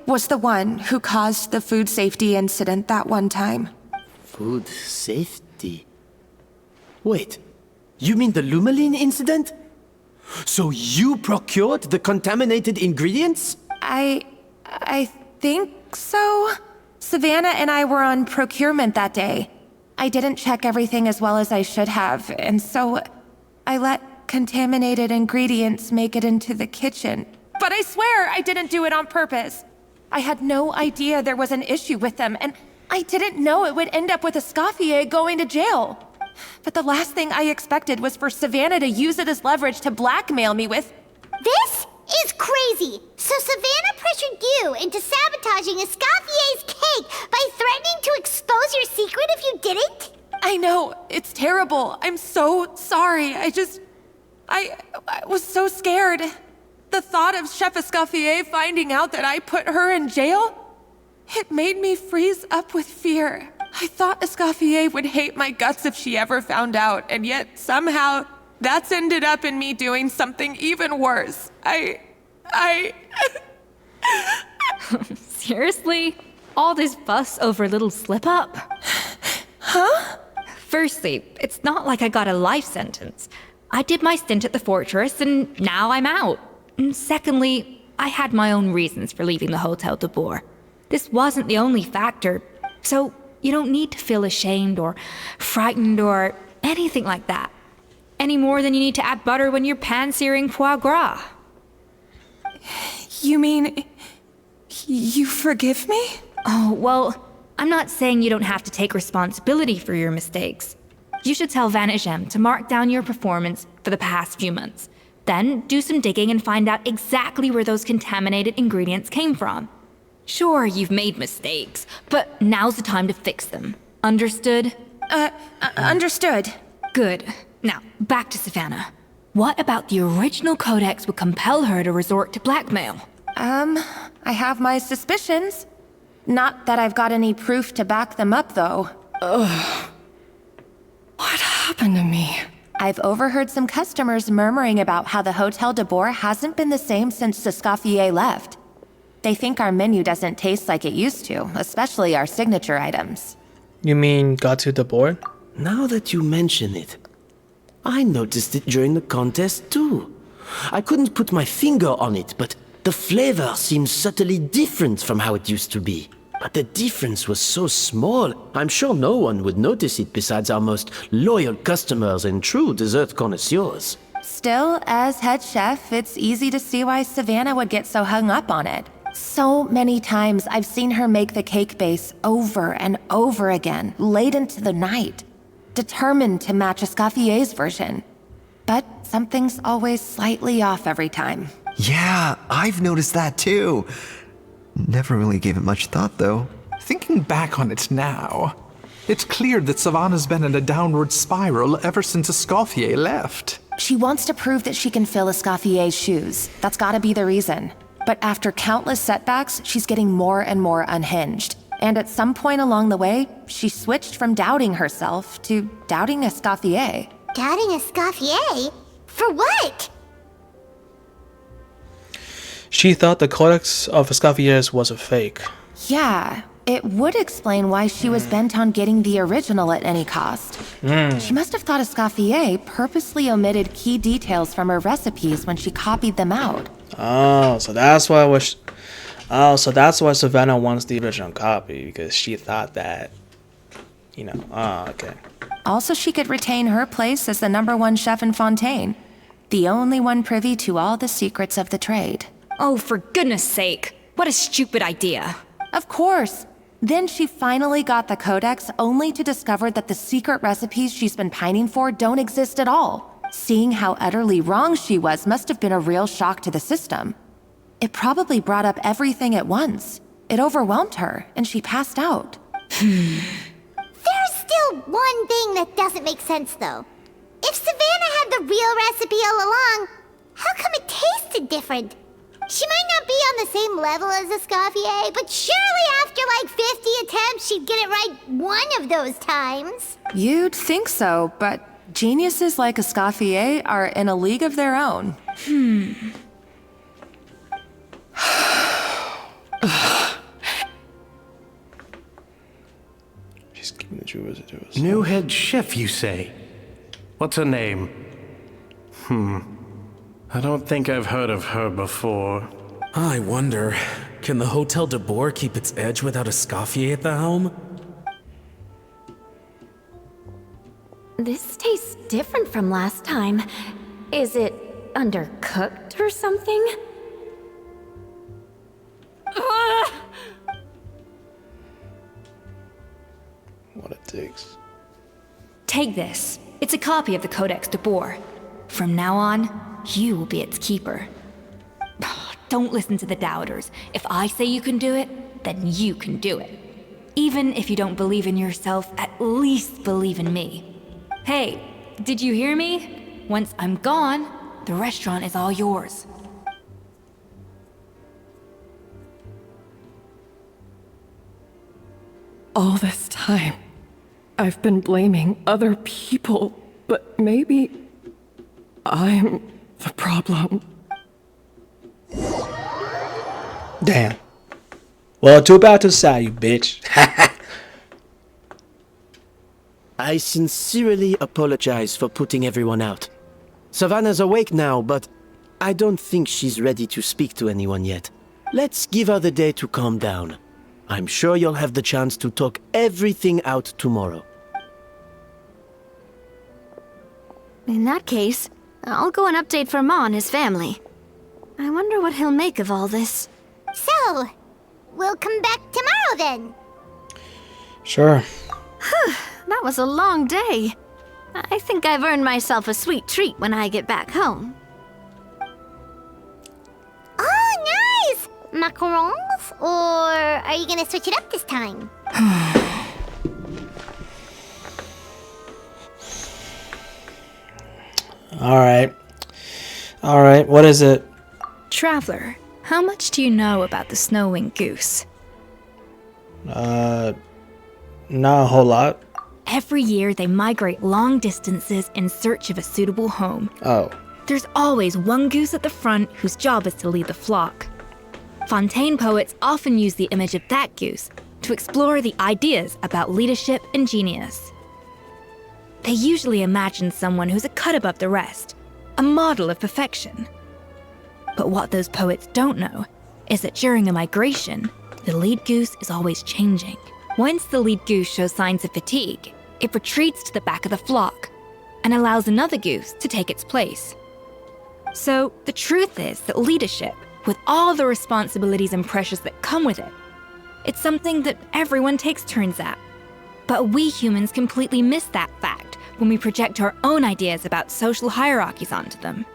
S9: was the one who caused the food safety incident that one time.
S11: Food safety? Wait, you mean the Lumaline incident? So you procured the contaminated ingredients?
S9: I think so. Savannah and I were on procurement that day. I didn't check everything as well as I should have, and so I let contaminated ingredients make it into the kitchen. But I swear I didn't do it on purpose. I had no idea there was an issue with them, and I didn't know it would end up with Escoffier going to jail. But the last thing I expected was for Savannah to use it as leverage to blackmail me with...
S6: This is crazy! So Savannah pressured you into sabotaging Escoffier's cake by threatening to expose your secret if you didn't?
S9: I know, it's terrible. I'm so sorry. I was so scared. The thought of Chef Escoffier finding out that I put her in jail, it made me freeze up with fear. I thought Escoffier would hate my guts if she ever found out, and yet somehow that's ended up in me doing something even worse.
S8: Seriously? All this fuss over a little slip-up?
S9: Huh?
S8: Firstly, it's not like I got a life sentence. I did my stint at the fortress, and now I'm out. And secondly, I had my own reasons for leaving the Hotel de Boer. This wasn't the only factor, so you don't need to feel ashamed or frightened or anything like that. Any more than you need to add butter when you're pan-searing foie gras.
S9: You mean... you forgive me?
S8: Oh, well, I'm not saying you don't have to take responsibility for your mistakes. You should tell Vanagem to mark down your performance for the past few months. Then do some digging and find out exactly where those contaminated ingredients came from. Sure, you've made mistakes, but now's the time to fix them. Understood?
S9: Understood.
S8: Good. Now, back to Savannah. What about the original codex would compel her to resort to blackmail?
S9: I have my suspicions. Not that I've got any proof to back them up, though. Ugh. What happened to me?
S4: I've overheard some customers murmuring about how the Hotel de Boer hasn't been the same since Escoffier left. They think our menu doesn't taste like it used to, especially our signature items.
S1: You mean Gato de Boer?
S11: Now that you mention it, I noticed it during the contest too. I couldn't put my finger on it, but the flavor seems subtly different from how it used to be. But the difference was so small, I'm sure no one would notice it besides our most loyal customers and true dessert connoisseurs.
S4: Still, as head chef, it's easy to see why Savannah would get so hung up on it. So many times I've seen her make the cake base over and over again, late into the night, determined to match Escoffier's version. But something's always slightly off every time.
S15: Yeah, I've noticed that too. Never really gave it much thought, though.
S14: Thinking back on it now, it's clear that Savannah's been in a downward spiral ever since Escoffier left.
S4: She wants to prove that she can fill Escoffier's shoes. That's gotta be the reason. But after countless setbacks, she's getting more and more unhinged. And at some point along the way, she switched from doubting herself to doubting Escoffier.
S6: Doubting Escoffier? For what?
S1: She thought the Codex of Escoffier's was a fake.
S4: Yeah, it would explain why she was bent on getting the original at any cost. She must have thought Escoffier purposely omitted key details from her recipes when she copied them out.
S1: Oh, so that's why Savannah wants the original copy, because she thought that, okay.
S4: Also, she could retain her place as the #1 chef in Fontaine, the only one privy to all the secrets of the trade.
S8: Oh, for goodness sake. What a stupid idea.
S9: Of course. Then she finally got the codex only to discover that the secret recipes she's been pining for don't exist at all. Seeing how utterly wrong she was must have been a real shock to the system. It probably brought up everything at once. It overwhelmed her, and she passed out.
S6: There's still one thing that doesn't make sense, though. If Savannah had the real recipe all along, how come it tasted different? She might not be on the same level as Escoffier, but surely after like 50 attempts, she'd get it right one of those times.
S9: You'd think so, but geniuses like Escoffier are in a league of their own.
S1: She's keeping the truth as it is.
S16: New head chef, you say? What's her name? I don't think I've heard of her before.
S7: I wonder, can the Hotel de Boer keep its edge without Escoffier at the helm?
S4: This tastes different from last time. Is it undercooked or something?
S1: What it takes.
S8: Take this. It's a copy of the Codex de Boer. From now on, you will be its keeper. Don't listen to the doubters. If I say you can do it, then you can do it. Even if you don't believe in yourself, at least believe in me. Hey, did you hear me? Once I'm gone, the restaurant is all yours.
S17: All this time, I've been blaming other people, but maybe I'm the problem.
S1: Damn. Well, too bad to say, you bitch.
S11: I sincerely apologize for putting everyone out. Savannah's awake now, but I don't think she's ready to speak to anyone yet. Let's give her the day to calm down. I'm sure you'll have the chance to talk everything out tomorrow.
S4: In that case, I'll go and update for Ma and his family. I wonder what he'll make of all this.
S6: So, we'll come back tomorrow then.
S1: Sure.
S4: That was a long day. I think I've earned myself a sweet treat when I get back home.
S6: Oh, nice! Macarons? Or are you gonna switch it up this time?
S1: Alright, what is it?
S8: Traveler, how much do you know about the snow-winged goose?
S1: Not a whole lot.
S8: Every year they migrate long distances in search of a suitable home.
S1: Oh.
S8: There's always one goose at the front whose job is to lead the flock. Fontaine poets often use the image of that goose to explore the ideas about leadership and genius. They usually imagine someone who's a cut above the rest, a model of perfection. But what those poets don't know is that during a migration, the lead goose is always changing. Once the lead goose shows signs of fatigue, it retreats to the back of the flock and allows another goose to take its place. So the truth is that leadership, with all the responsibilities and pressures that come with it, it's something that everyone takes turns at. But we humans completely miss that fact when we project our own ideas about social hierarchies onto them.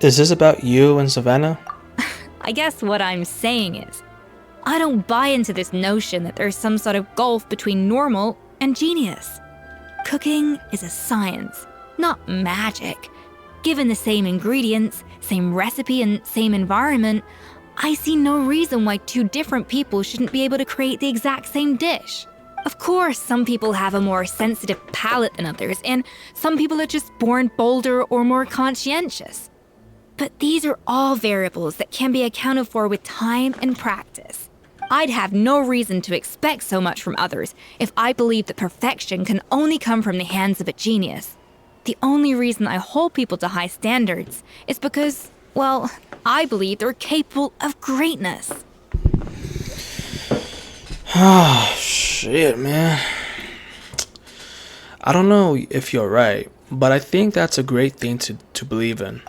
S1: Is this about you and Savannah?
S8: I guess what I'm saying is, I don't buy into this notion that there's some sort of gulf between normal and genius. Cooking is a science, not magic. Given the same ingredients, same recipe, and same environment, I see no reason why two different people shouldn't be able to create the exact same dish. Of course, some people have a more sensitive palate than others, and some people are just born bolder or more conscientious. But these are all variables that can be accounted for with time and practice. I'd have no reason to expect so much from others if I believed that perfection can only come from the hands of a genius. The only reason I hold people to high standards is because, well, I believe they're capable of greatness.
S1: Oh, shit, man. I don't know if you're right, but I think that's a great thing to believe in.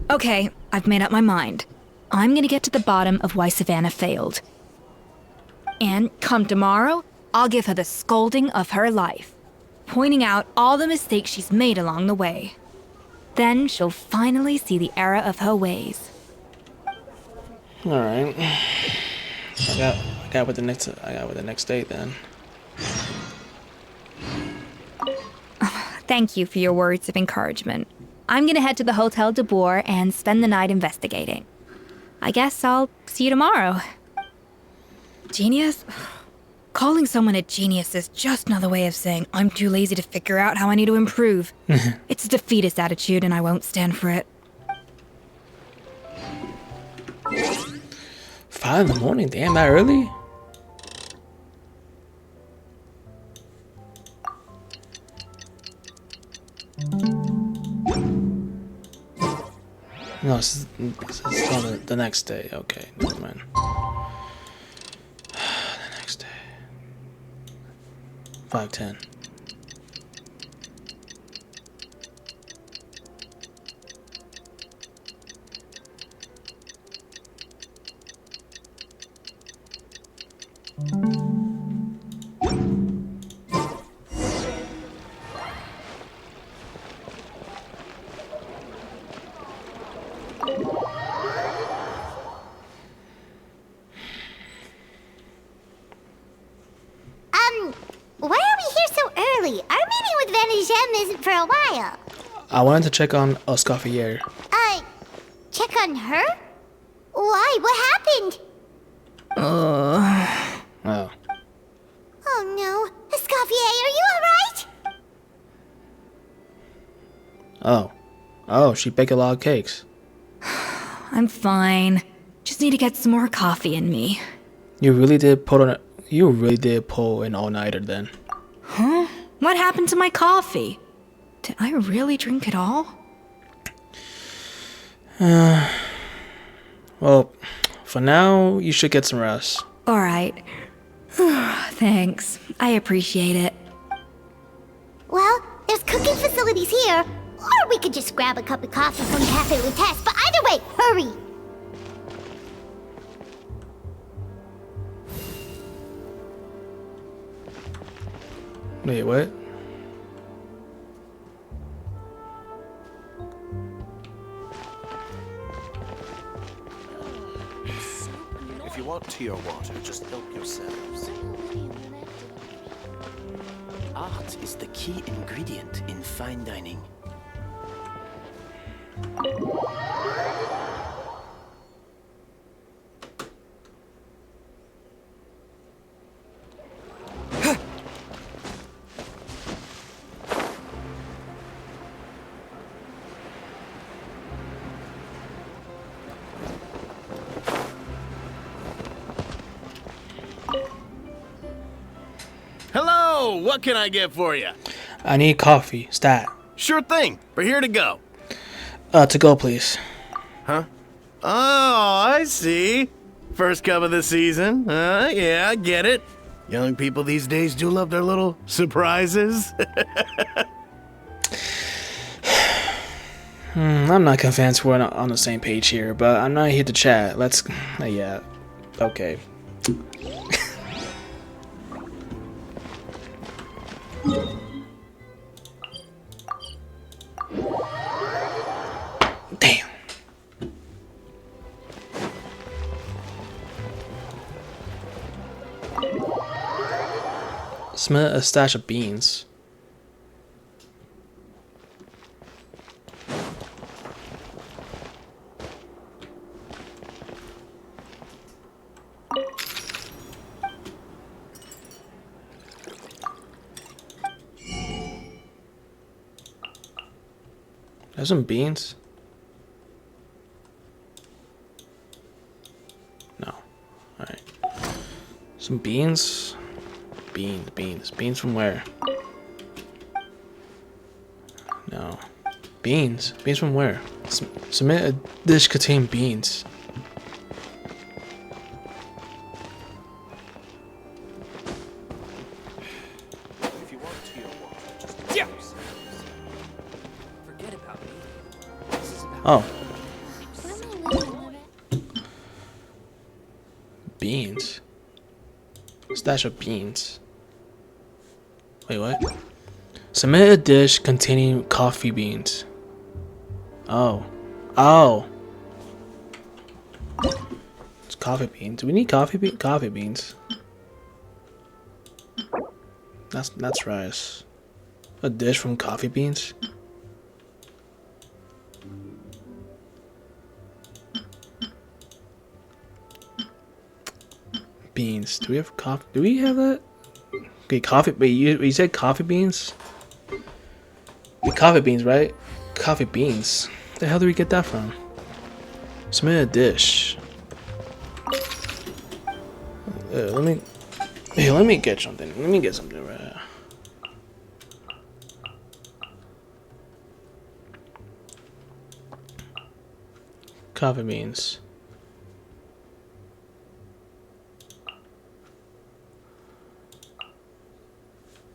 S8: Okay, I've made up my mind. I'm gonna get to the bottom of why Savannah failed. And come tomorrow, I'll give her the scolding of her life, pointing out all the mistakes she's made along the way. Then she'll finally see the error of her ways.
S1: All right. I got with the next date then.
S8: Thank you for your words of encouragement. I'm gonna head to the Hotel de Boer and spend the night investigating. I guess I'll see you tomorrow. Genius? Calling someone a genius is just another way of saying I'm too lazy to figure out how I need to improve. It's a defeatist attitude and I won't stand for it.
S1: 5 in the morning? Damn, that early? No, it's on the next day. Okay, never mind. The next day. 5:10.
S6: Why are we here so early? Our meeting with Van isn't for a while.
S1: I wanted to check on Escoffier.
S6: Check on her? Why? What happened?
S1: Oh.
S6: Oh no. Escoffier, are you alright?
S1: Oh, she baked a lot of cakes.
S8: I'm fine. Just need to get some more coffee in me.
S1: You really did pull an all-nighter then.
S8: Huh? What happened to my coffee? Did I really drink it all?
S1: Well, for now, you should get some rest.
S8: Alright. Thanks. I appreciate it.
S6: Well, there's cooking facilities here. Or we could just grab a cup of coffee from Cafe Lutece. But either way, hurry!
S1: Wait, what?
S16: If you want tea or water, just help yourselves.
S11: Art is the key ingredient in fine dining.
S12: Hello, what can I get for you?
S1: I need coffee, stat.
S12: Sure thing. We're here to go.
S1: To go, please.
S12: Huh? Oh, I see. First cup of the season. Yeah, I get it. Young people these days do love their little surprises.
S1: I'm not convinced we're not on the same page here, but I'm not here to chat. Let's... yeah. Okay. Damn. Smell a stash of beans. There's some beans. No. Alright. Some beans. Beans from where? No. Beans from where? Submit a dish containing beans.
S16: If you want tea or water, just help yourselves. Forget about me.
S1: Oh. stash of beans. Wait, what? Submit a dish containing coffee beans. Oh. Oh. It's coffee beans. Do we need coffee beans? That's rice. A dish from coffee beans? Beans. Do we have coffee? Do we have that? Okay, coffee. Wait, you said coffee beans? Coffee beans, right? Coffee beans. Where the hell do we get that from? Submit a dish. Let me get something. Let me get something right now. Coffee beans.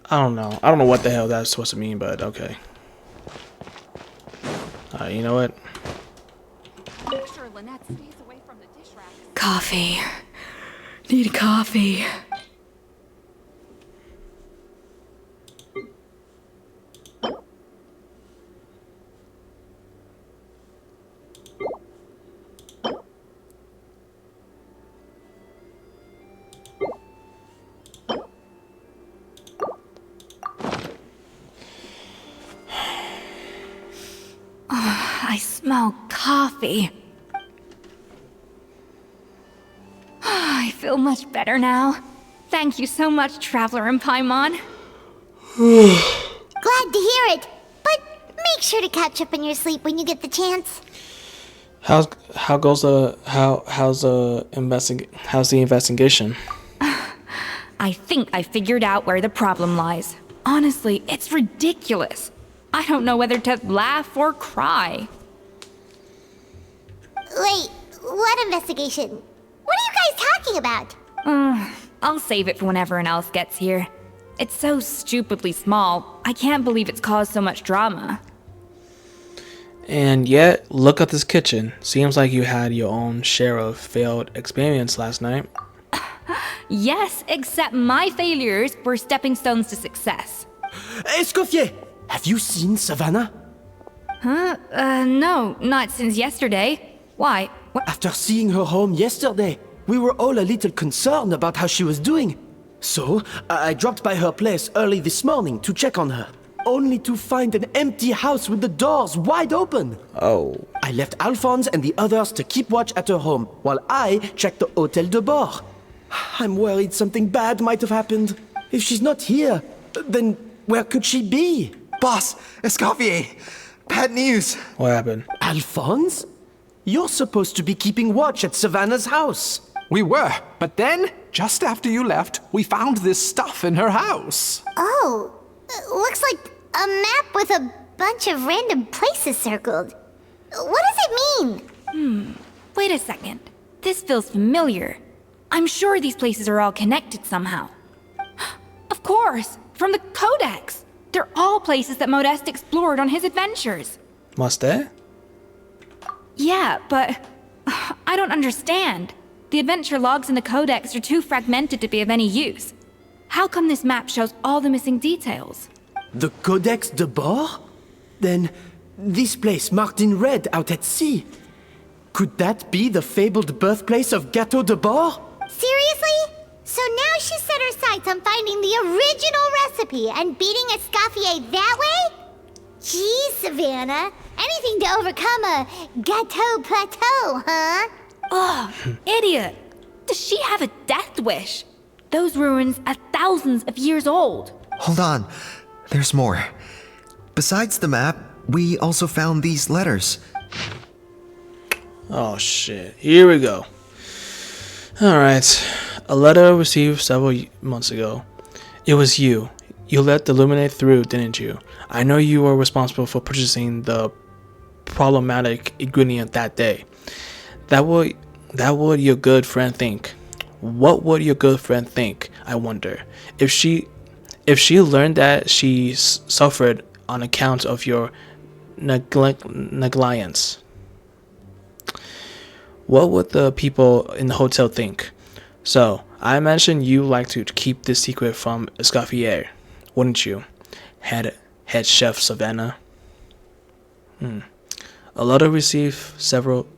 S1: I don't know. I don't know what the hell that's supposed to mean, but okay. Alright, you know what?
S8: Coffee. Need coffee. I smell coffee. I feel much better now. Thank you so much, Traveler and Paimon.
S6: Glad to hear it, but make sure to catch up on your sleep when you get the chance.
S1: How's the investigation?
S8: I think I figured out where the problem lies. Honestly, it's ridiculous. I don't know whether to laugh or cry.
S6: Wait, what investigation? What are you guys talking about?
S8: I'll save it for when everyone else gets here. It's so stupidly small, I can't believe it's caused so much drama.
S1: And yet, look at this kitchen. Seems like you had your own share of failed experiments last night.
S8: Yes, except my failures were stepping stones to success.
S11: Escoffier! Have you seen Savannah?
S8: Huh? No, not since yesterday. Why? What?
S11: After seeing her home yesterday, we were all a little concerned about how she was doing. So, I dropped by her place early this morning to check on her, only to find an empty house with the doors wide open.
S1: Oh.
S11: I left Alphonse and the others to keep watch at her home, while I checked the Hotel de Bord. I'm worried something bad might have happened. If she's not here, then where could she be?
S15: Boss, Escoffier, bad news.
S1: What happened?
S11: Alphonse? You're supposed to be keeping watch at Savannah's house.
S14: We were, but then, just after you left, we found this stuff in her house.
S6: Oh, looks like a map with a bunch of random places circled. What does it mean?
S8: Wait a second. This feels familiar. I'm sure these places are all connected somehow. Of course, from the Codex. They're all places that Modeste explored on his adventures.
S1: Must they?
S8: Yeah, but I don't understand. The adventure logs in the Codex are too fragmented to be of any use. How come this map shows all the missing details?
S11: The Codex de Bord? Then, this place marked in red out at sea. Could that be the fabled birthplace of Gâteau de Bord?
S6: Seriously? So now she set her sights on finding the original recipe and beating Escoffier that way? Geez, Savannah. Anything to overcome a Gâteau plateau, huh?
S8: Ugh, idiot! Does she have a death wish? Those ruins are thousands of years old.
S15: Hold on, there's more. Besides the map, we also found these letters.
S1: Oh shit. Here we go. Alright. A letter received several months ago. It was you. You let the Illuminate through, didn't you? I know you were responsible for purchasing the problematic ingredient that day. That would your good friend think. What would your good friend think, I wonder? If she learned that she suffered on account of your negligence. What would the people in the hotel think? So, I imagine you like to keep this secret from Escoffier, wouldn't you? Head chef Savannah. A letter received several.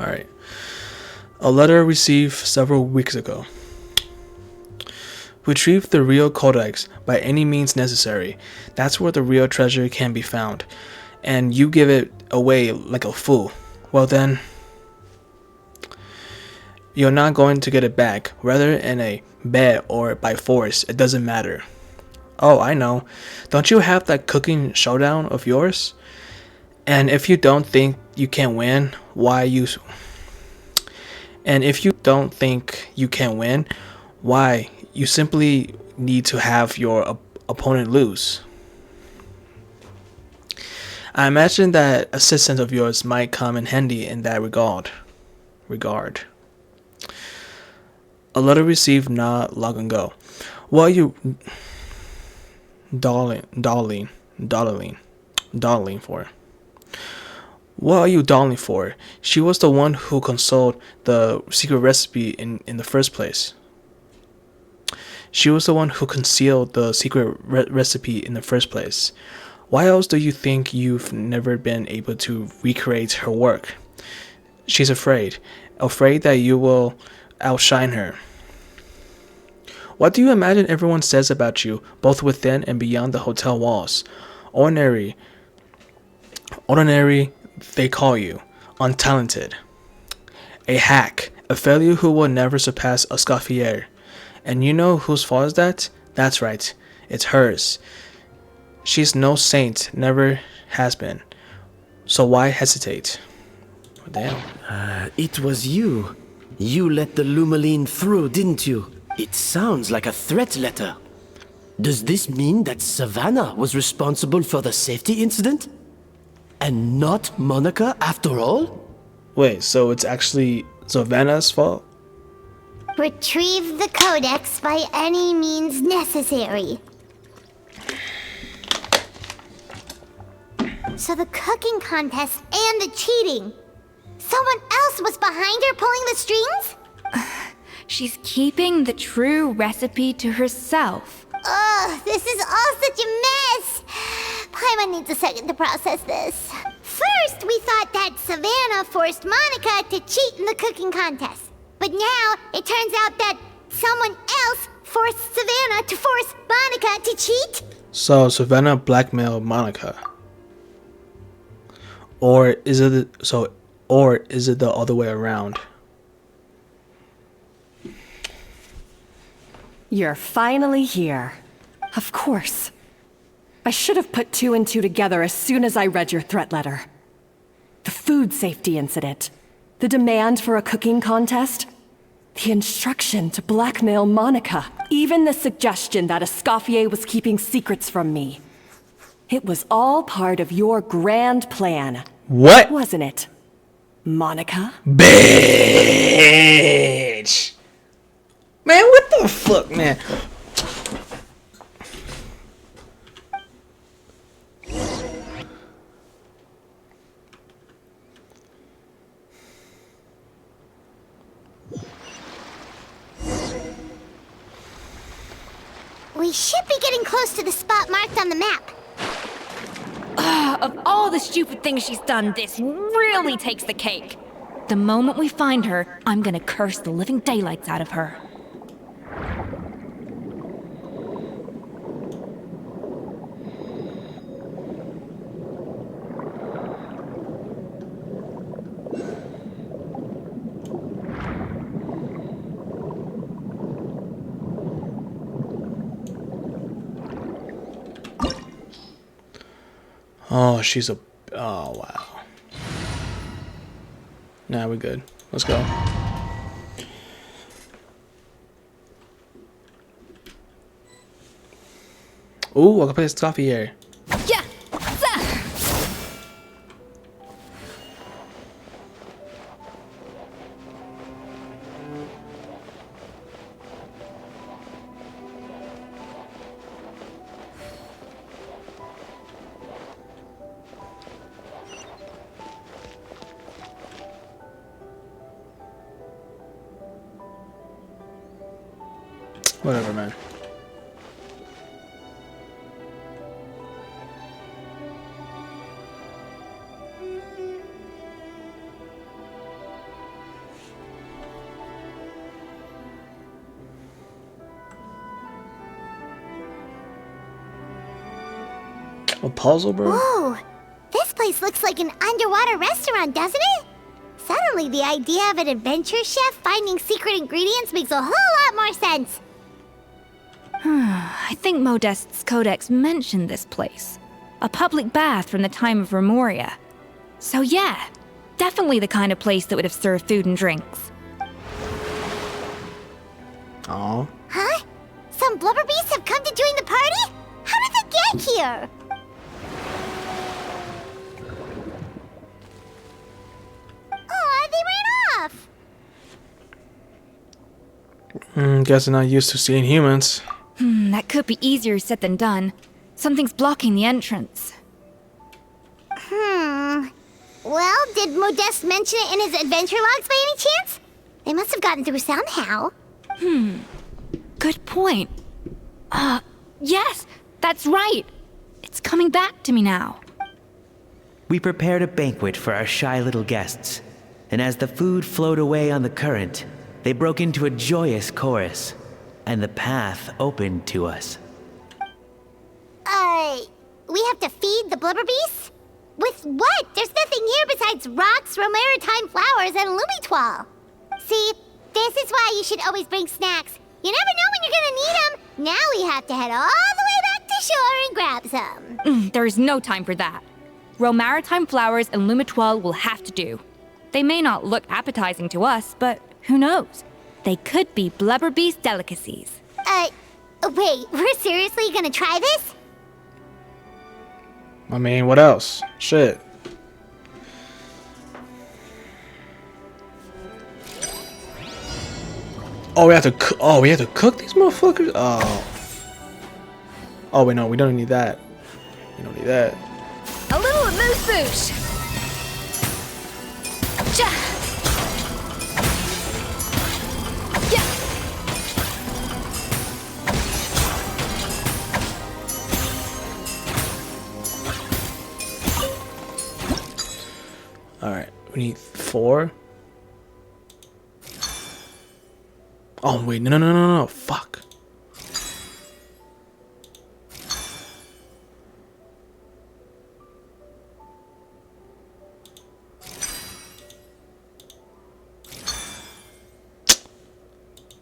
S1: Alright. A letter received several weeks ago. Retrieve the real codex by any means necessary. That's where the real treasure can be found. And you give it away like a fool. Well then, you're not going to get it back. Whether in a bet or by force, it doesn't matter. Oh, I know. Don't you have that cooking showdown of yours? And if you don't think you can win, why you... And if you don't think you can win, why you simply need to have your opponent lose. I imagine that assistance of yours might come in handy in that regard. A letter received not long ago. What are you dawdling for? What are you dawdling for? She was the one who concealed the secret recipe in the first place. She was the one who concealed the secret recipe in the first place. Why else do you think you've never been able to recreate her work? She's afraid that you will outshine her. What do you imagine everyone says about you, both within and beyond the hotel walls? Ordinary, they call you. Untalented. A hack. A failure who will never surpass Escoffier. And you know whose fault is that? That's right. It's hers. She's no saint. Never has been. So why hesitate? Oh, damn.
S11: It was you. You let the Lumaline through, didn't you? It sounds like a threat letter. Does this mean that Savannah was responsible for the safety incident? And not Monica after all?
S1: Wait, so it's actually Savannah's fault?
S6: Retrieve the codex by any means necessary. So the cooking contest and the cheating. Someone else was behind her pulling the strings?
S8: She's keeping the true recipe to herself.
S6: Ugh, this is all such a mess. Paimon needs a second to process this. First, we thought that Savannah forced Monica to cheat in the cooking contest. But now, it turns out that someone else forced Savannah to force Monica to cheat?
S1: So Savannah blackmailed Monica. Or is it the other way around?
S2: You're finally here. Of course. I should have put two and two together as soon as I read your threat letter. The food safety incident. The demand for a cooking contest. The instruction to blackmail Monica. Even the suggestion that Escoffier was keeping secrets from me. It was all part of your grand plan.
S1: What?
S2: Wasn't it, Monica?
S1: Bitch! Man, what the fuck, man?
S6: We should be getting close to the spot marked on the map.
S8: Of all the stupid things she's done, this really takes the cake. The moment we find her, I'm gonna curse the living daylights out of her.
S1: Oh, she's a... Oh, wow. Nah, we're good. Let's go. Ooh, I can play Escoffier.
S8: Yeah!
S1: Whatever, man. A puzzle, bro?
S6: Whoa! This place looks like an underwater restaurant, doesn't it? Suddenly, the idea of an adventure chef finding secret ingredients makes a whole lot more sense.
S8: I think Modest's codex mentioned this place. A public bath from the time of Remoria. So yeah, definitely the kind of place that would have served food and drinks.
S1: Oh.
S6: Huh? Some blubber beasts have come to join the party? How did they get here? Aw, they ran off!
S1: Guess they're not used to seeing humans.
S8: That could be easier said than done. Something's blocking the entrance.
S6: Well, did Modeste mention it in his adventure logs by any chance? They must have gotten through somehow.
S8: Good point. Yes, that's right. It's coming back to me now.
S18: We prepared a banquet for our shy little guests, and as the food flowed away on the current, they broke into a joyous chorus, and the path opened to us.
S6: We have to feed the blubber beasts? With what? There's nothing here besides rocks, romaritime flowers, and lumitoile. See, this is why you should always bring snacks. You never know when you're gonna need them. Now we have to head all the way back to shore and grab some.
S8: There is no time for that. Romaritime flowers and lumitoile will have to do. They may not look appetizing to us, but who knows? They could be blubber beast delicacies.
S6: Wait, we're seriously gonna try this?
S1: I mean, what else? Shit. Oh, we have to. Oh, we have to cook these motherfuckers. Oh. Oh wait, no, we don't need that. We don't need that.
S2: A little amuse bouche.
S1: All right, we need 4. Oh wait, no, fuck.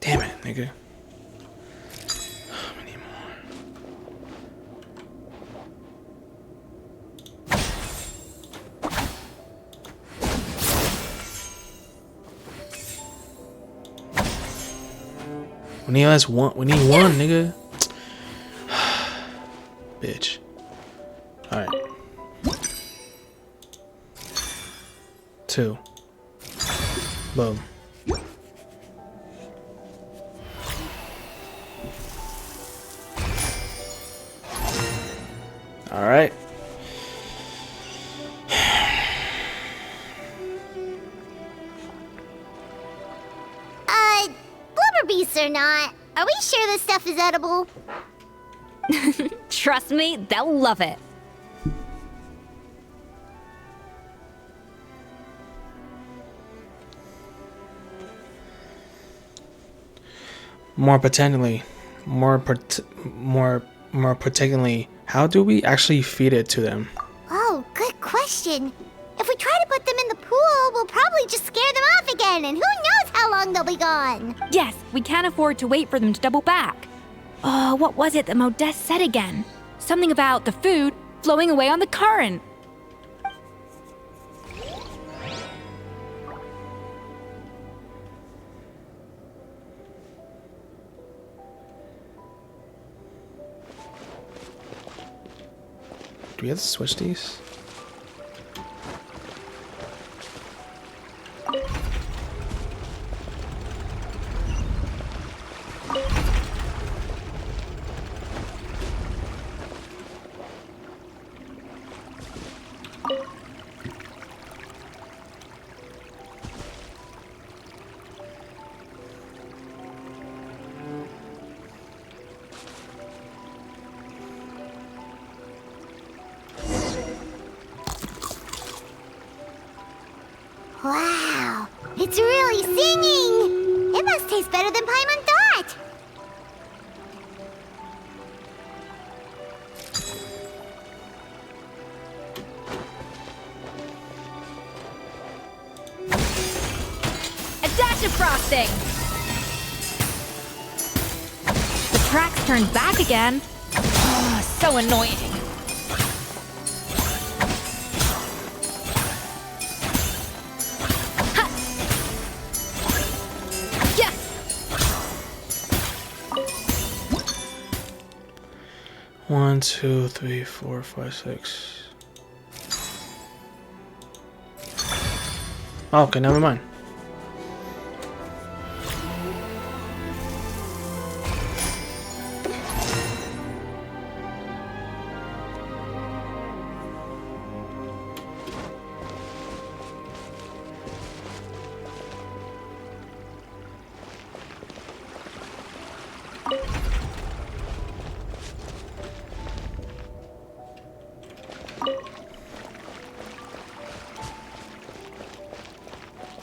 S1: Damn it, nigga. We need more. We need less one. We need one, nigga. Bitch. All right. 2. Boom. All right.
S6: Blubber beasts or not, are we sure this stuff is edible?
S8: Trust me, they'll love it.
S1: More particularly, how do we actually feed it to them?
S6: Oh, good question. If we try to put them in the pool, we'll probably just scare them off again, and who knows how long they'll be gone.
S8: Yes, we can't afford to wait for them to double back. What was it that Modeste said again? Something about the food flowing away on the current.
S1: Do we have to switch these?
S6: Wow, it's really singing! It must taste better than Paimon thought!
S8: defrosting! The track's turned back again. So annoying. Ha! Yeah.
S1: 1, 2, 3, 4, 5, 6. Oh, okay, never mind.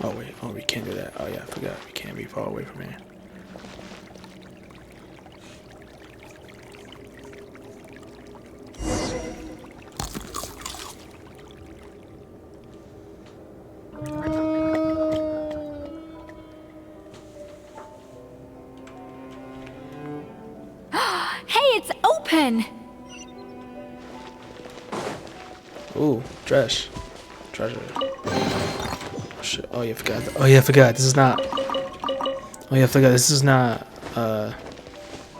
S1: Oh wait, oh we can't do that. Oh yeah, I forgot. We can't be far away from here.
S8: Hey, it's open!
S1: Ooh, trash. Treasure. Oh, shit. Oh yeah, I forgot. Oh yeah, I forgot. This is not. Oh yeah, I forgot. This is not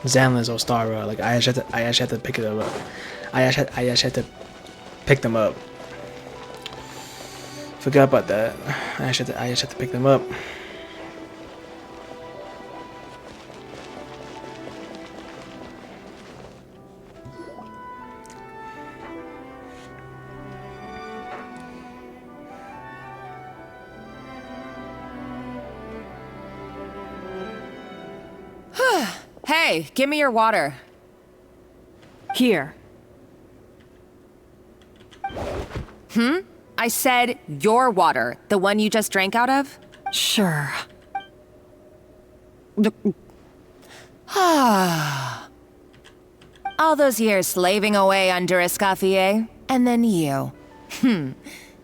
S1: Zanless or Starra. Like I actually had to pick it up. I actually had to pick them up. Forgot about that. I actually had to pick them up.
S19: Hey, give me your water.
S9: Here.
S19: I said your water, the one you just drank out of?
S9: Sure.
S19: All those years slaving away under Escoffier, and then you.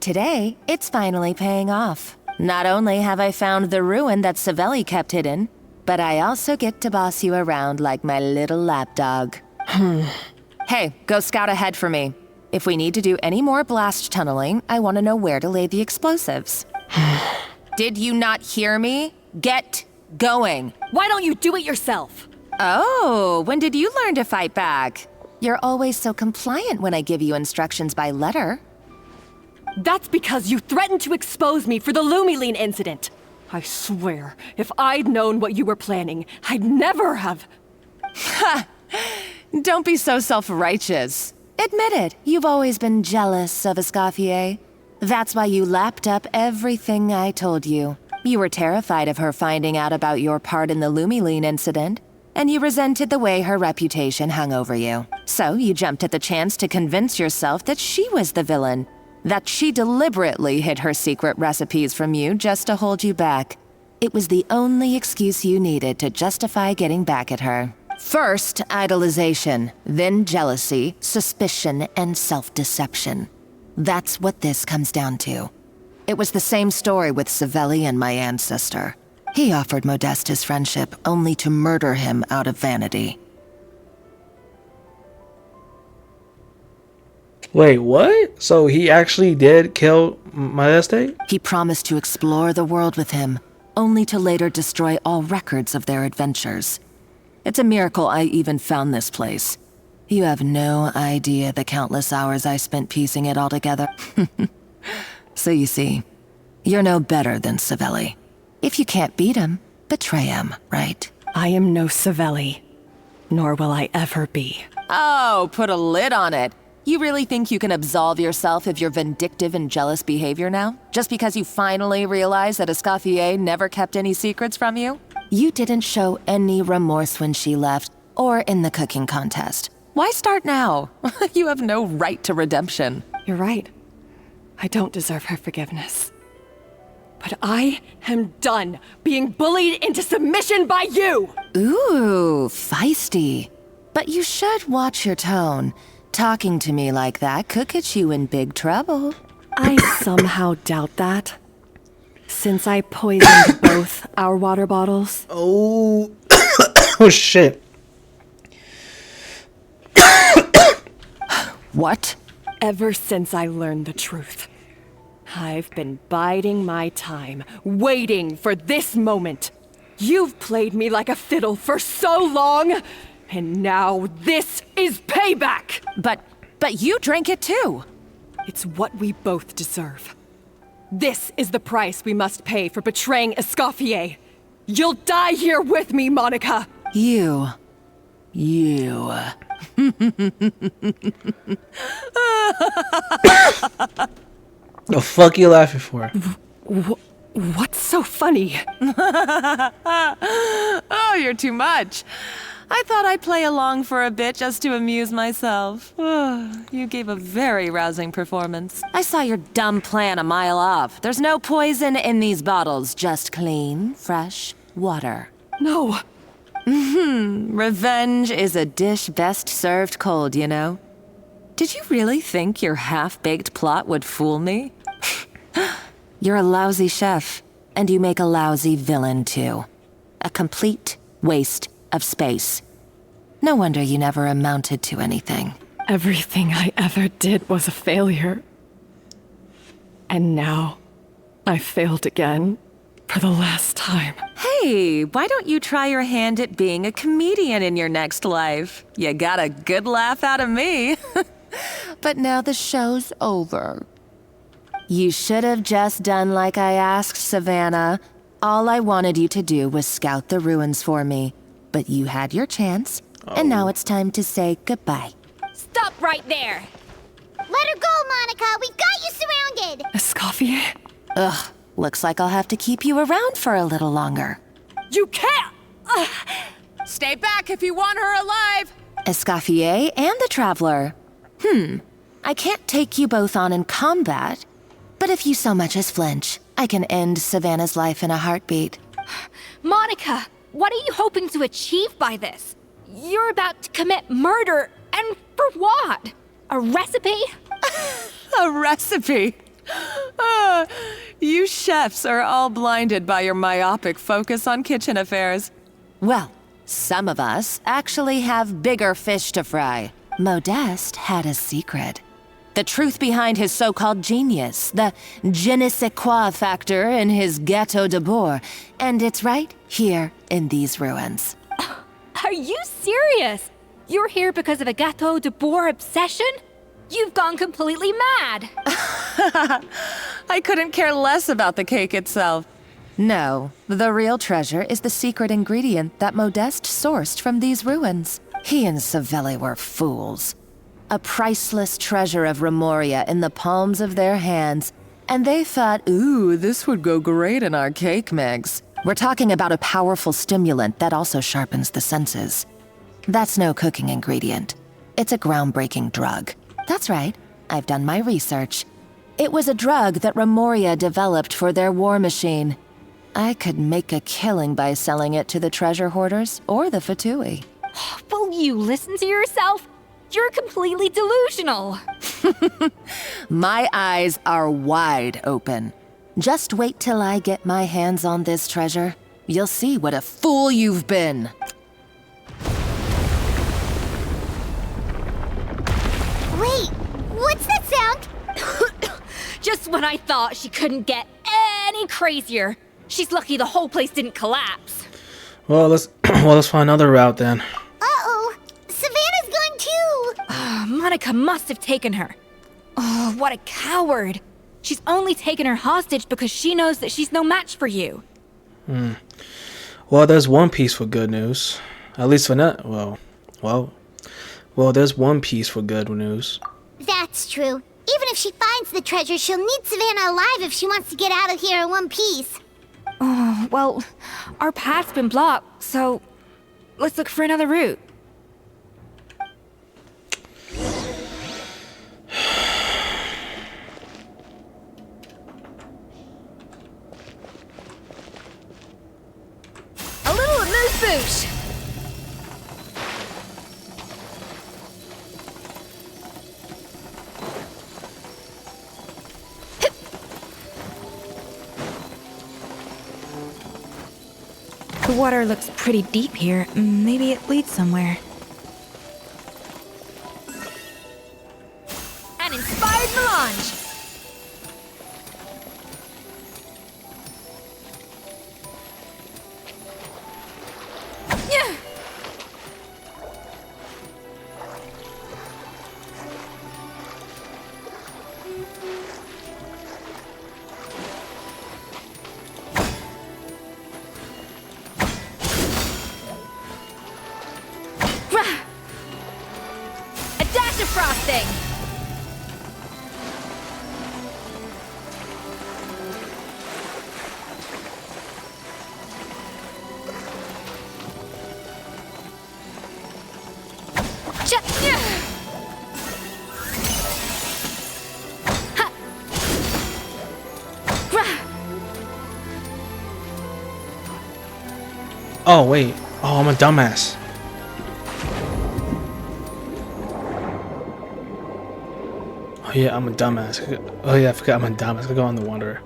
S19: Today, it's finally paying off. Not only have I found the ruin that Savelli kept hidden, but I also get to boss you around like my little lapdog. Hey, go scout ahead for me. If we need to do any more blast tunneling, I want to know where to lay the explosives. Did you not hear me? Get going.
S2: Why don't you do it yourself?
S19: Oh, when did you learn to fight back? You're always so compliant when I give you instructions by letter.
S2: That's because you threatened to expose me for the Lumiline incident. I swear, if I'd known what you were planning, I'd never have...
S19: Ha! Don't be so self-righteous. Admit it, you've always been jealous of Escoffier. That's why you lapped up everything I told you. You were terrified of her finding out about your part in the Lumiline incident, and you resented the way her reputation hung over you. So you jumped at the chance to convince yourself that she was the villain, that she deliberately hid her secret recipes from you just to hold you back. It was the only excuse you needed to justify getting back at her. First, idolization, then jealousy, suspicion, and self-deception. That's what this comes down to. It was the same story with Savelli and my ancestor. He offered Modeste his friendship only to murder him out of vanity.
S1: Wait, what? So he actually did kill Modeste?
S19: He promised to explore the world with him, only to later destroy all records of their adventures. It's a miracle I even found this place. You have no idea the countless hours I spent piecing it all together. So you see, you're no better than Savelli. If you can't beat him, betray him, right?
S9: I am no Savelli, nor will I ever be.
S19: Oh, put a lid on it. You really think you can absolve yourself of your vindictive and jealous behavior now? Just because you finally realized that Escoffier never kept any secrets from you? You didn't show any remorse when she left, or in the cooking contest. Why start now? You have no right to redemption.
S9: You're right. I don't deserve her forgiveness.
S2: But I am done being bullied into submission by you!
S19: Ooh, feisty. But you should watch your tone. Talking to me like that could get you in big trouble.
S9: I somehow doubt that.
S17: Since I poisoned both our water bottles.
S1: Oh, oh shit.
S17: What? Ever since I learned the truth, I've been biding my time, waiting for this moment. You've played me like a fiddle for so long, and now this is payback!
S19: But you drank it too.
S17: It's what we both deserve. This is the price we must pay for betraying Escoffier. You'll die here with me, Monica!
S19: You.
S1: The fuck you laughing for?
S17: What's so funny?
S19: Oh, you're too much. I thought I'd play along for a bit just to amuse myself. You gave a very rousing performance. I saw your dumb plan a mile off. There's no poison in these bottles, just clean, fresh water.
S17: No.
S19: Revenge is a dish best served cold, you know? Did you really think your half-baked plot would fool me? You're a lousy chef, and you make a lousy villain, too. A complete waste of space. No wonder you never amounted to anything.
S17: Everything I ever did was a failure. And now, I failed again, for the last time.
S19: Hey, why don't you try your hand at being a comedian in your next life? You got a good laugh out of me. But now the show's over. You should have just done like I asked, Savannah. All I wanted you to do was scout the ruins for me. But you had your chance, and now it's time to say goodbye.
S3: Stop right there!
S6: Let her go, Monica! We've got you surrounded!
S17: Escoffier?
S19: Ugh, looks like I'll have to keep you around for a little longer.
S17: You can't!
S19: Stay back if you want her alive! Escoffier and the Traveler. I can't take you both on in combat, but if you so much as flinch, I can end Savannah's life in a heartbeat.
S3: Monica, what are you hoping to achieve by this? You're about to commit murder, and for what? A recipe?
S19: A recipe? You chefs are all blinded by your myopic focus on kitchen affairs. Well, some of us actually have bigger fish to fry. Modeste had a secret. The truth behind his so-called genius, the je ne sais quoi factor in his Gâteau de Bourg, and it's right here in these ruins.
S3: Are you serious? You're here because of a Gâteau de Bourg obsession? You've gone completely mad.
S19: I couldn't care less about the cake itself. No, the real treasure is the secret ingredient that Modeste sourced from these ruins. He and Savelli were fools. A priceless treasure of Remoria in the palms of their hands, and they thought, ooh, this would go great in our cake mix. We're talking about a powerful stimulant that also sharpens the senses. That's no cooking ingredient. It's a groundbreaking drug. That's right, I've done my research. It was a drug that Remoria developed for their war machine. I could make a killing by selling it to the treasure hoarders or the Fatui.
S3: Will you listen to yourself? You're completely delusional.
S19: My eyes are wide open. Just wait till I get my hands on this treasure. You'll see what a fool you've been.
S6: Wait, what's that sound?
S3: Just when I thought she couldn't get any crazier. She's lucky the whole place didn't collapse.
S1: Well, let's find another route then.
S6: Uh-oh, Savannah's gone too!
S3: Monica must have taken her. Oh, what a coward. She's only taken her hostage because she knows that she's no match for you.
S1: Well, there's one piece for good news. At least for that. Well, there's one piece for good news.
S6: That's true. Even if she finds the treasure, she'll need Savannah alive if she wants to get out of here in one piece.
S3: Oh, well, our path's been blocked, so let's look for another route. A little amuse-bouche!
S8: The water looks pretty deep here. Maybe it leads somewhere.
S2: An inspired melange! Yeah! A dash of frosting!
S1: Oh wait. Oh, I'm a dumbass. Oh yeah, I'm a dumbass. Oh yeah, I forgot I'm a dumbass. I go on the Wanderer.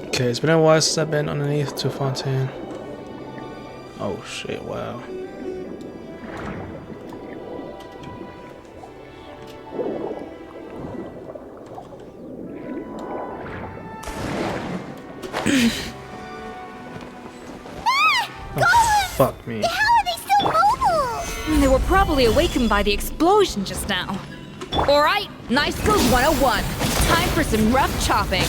S1: Okay, it's been a while since I've been underneath to Fontaine. Oh shit, wow. Oh, fuck me.
S6: How are they still mobile?
S8: They were probably awakened by the explosion just now.
S2: Alright, Knife Skills 101. Time for some rough chopping.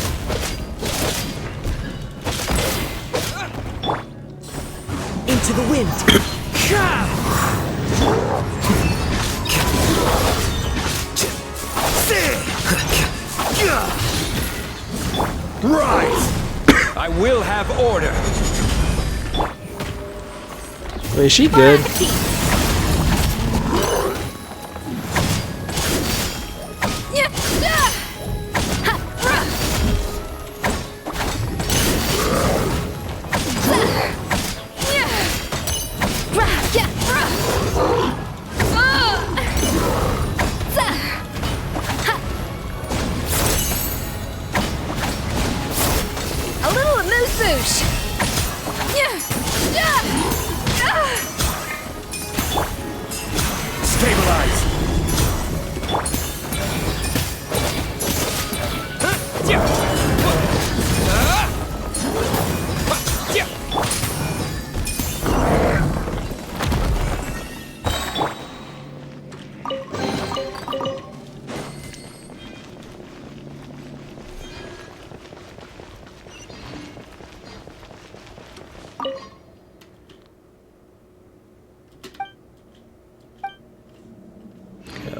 S20: Into the wind.
S21: Rise! I will have order.
S1: Wait, is she good?
S2: A little amuse-bouche.
S21: Stabilize.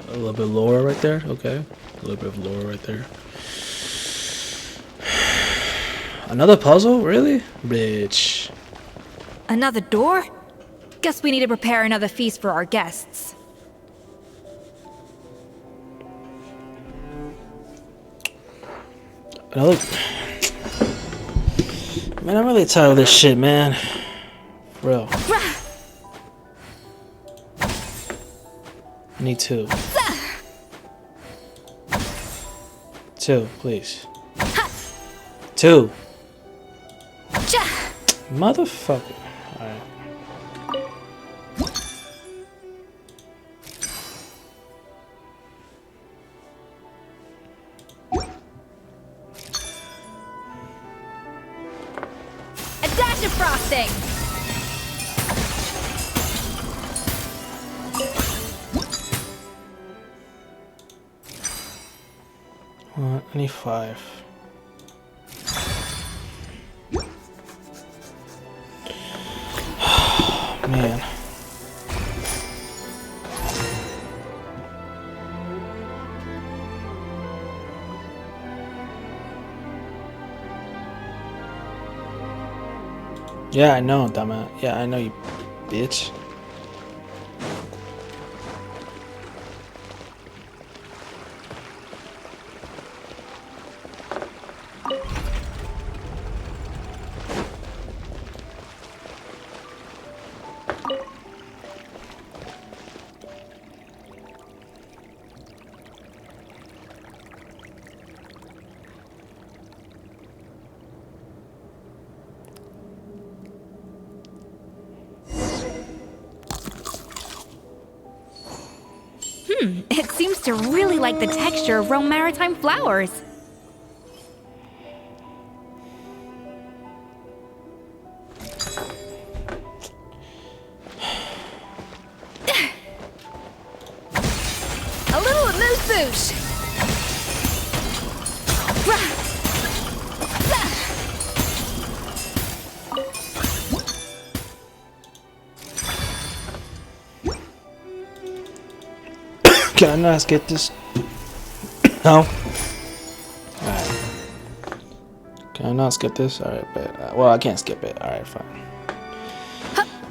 S1: A little bit lower right there. Okay. A little bit of lower right there. Another puzzle? Really? Bitch.
S8: Another door? Guess we need to prepare another feast for our guests.
S1: Another... Man, I'm really tired of this shit, man. For real. I need two. Two, please. Two. Motherfucker. Alright.
S2: A dash of frosting.
S1: 25. Man. Yeah, I know, dumbass. Yeah, I know, you bitch.
S8: It seems to really like the texture of raw maritime flowers.
S2: A little amuse-bouche.
S1: Can I not skip this? No? Alright. Can I not skip this? Alright, but well, I can't skip it. Alright, fine.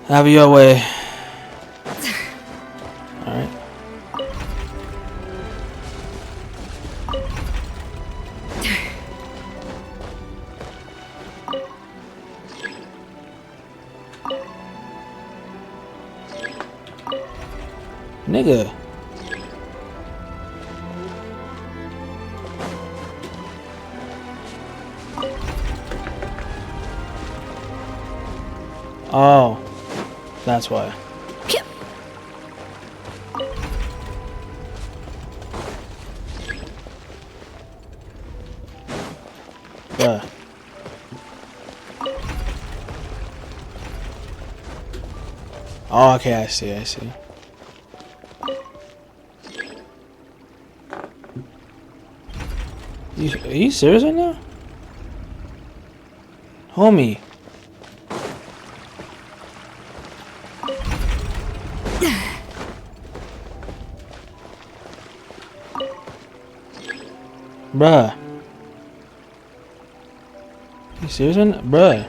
S1: Have your way. Alright. Nigga. Oh, that's why. Bruh. Oh, okay, I see, I see. Are you serious right now? Homie. Bruh. You serious right now? Bruh.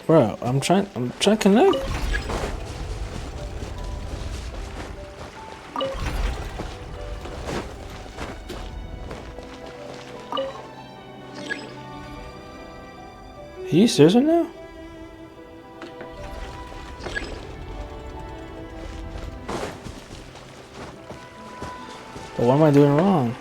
S1: Bro, I'm trying to connect. Are you serious right now? But what am I doing wrong?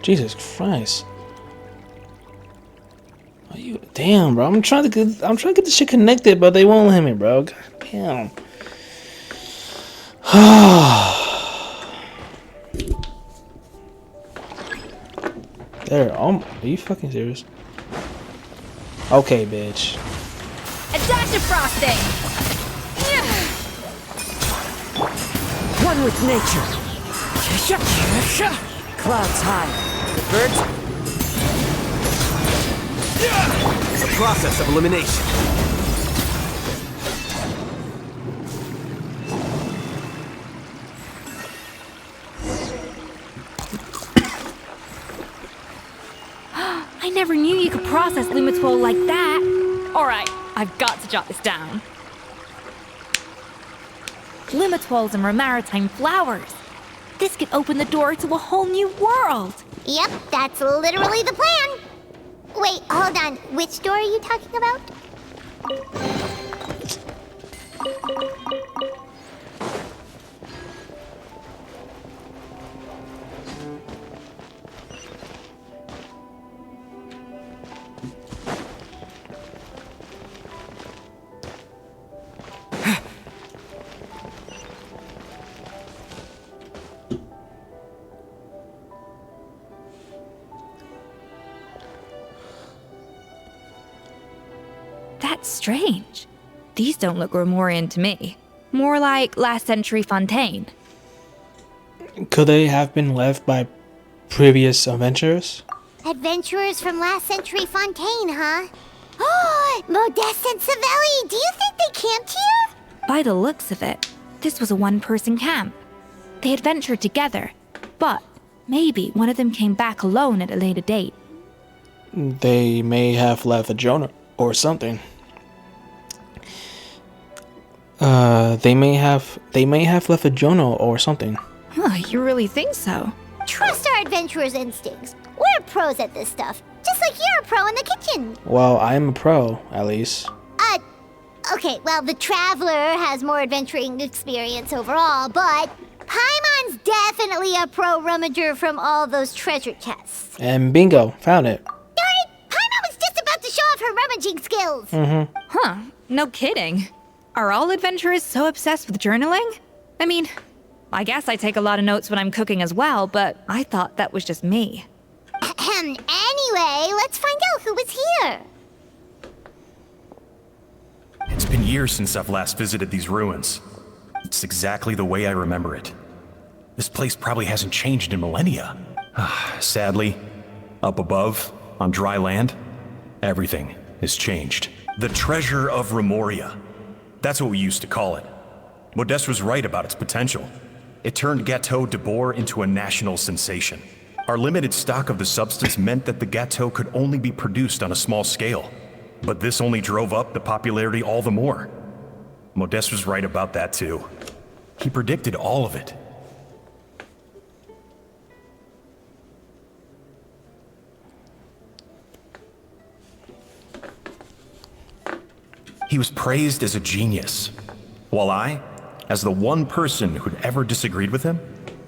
S1: Jesus Christ. Are you damn, bro? I'm trying to get this shit connected, but they won't let me, bro. God damn. There, are you fucking serious? Okay, bitch.
S2: A dash of frosting.
S20: One with nature. Clouds high. The birds. It's a process of elimination.
S8: I never knew you could process Lumitwol like that. Alright, I've got to jot this down. Lumitwols and maritime flowers. This could open the door to a whole new world.
S6: Yep, that's literally the plan. Wait, hold on. Which door are you talking about?
S8: That's strange. These don't look Romorian to me. More like last century Fontaine.
S1: Could they have been left by previous adventurers?
S6: Adventurers from last century Fontaine, huh? Oh, Modeste and Savelli, do you think they camped here?
S8: By the looks of it, this was a one-person camp. They adventured together, but maybe one of them came back alone at a later date.
S1: They may have left a journal or something. They may have left a journal or something.
S8: Huh, you really think so?
S6: Trust our adventurers' instincts. We're pros at this stuff, just like you're a pro in the kitchen.
S1: Well, I am a pro, at least.
S6: Okay, well, the Traveler has more adventuring experience overall, but Paimon's definitely a pro rummager from all those treasure chests.
S1: And bingo, found it.
S6: Darn it! Paimon was just about to show off her rummaging skills.
S8: Huh, no kidding. Are all adventurers so obsessed with journaling? I mean, I guess I take a lot of notes when I'm cooking as well, but I thought that was just me.
S6: Anyway, let's find out who was here.
S5: It's been years since I've last visited these ruins. It's exactly the way I remember it. This place probably hasn't changed in millennia. Sadly, up above, on dry land, everything has changed. The treasure of Remoria. That's what we used to call it. Modeste was right about its potential. It turned Gâteau de Bourg into a national sensation. Our limited stock of the substance meant that the gâteau could only be produced on a small scale. But this only drove up the popularity all the more. Modeste was right about that too. He predicted all of it. He was praised as a genius, while I, as the one person who'd ever disagreed with him,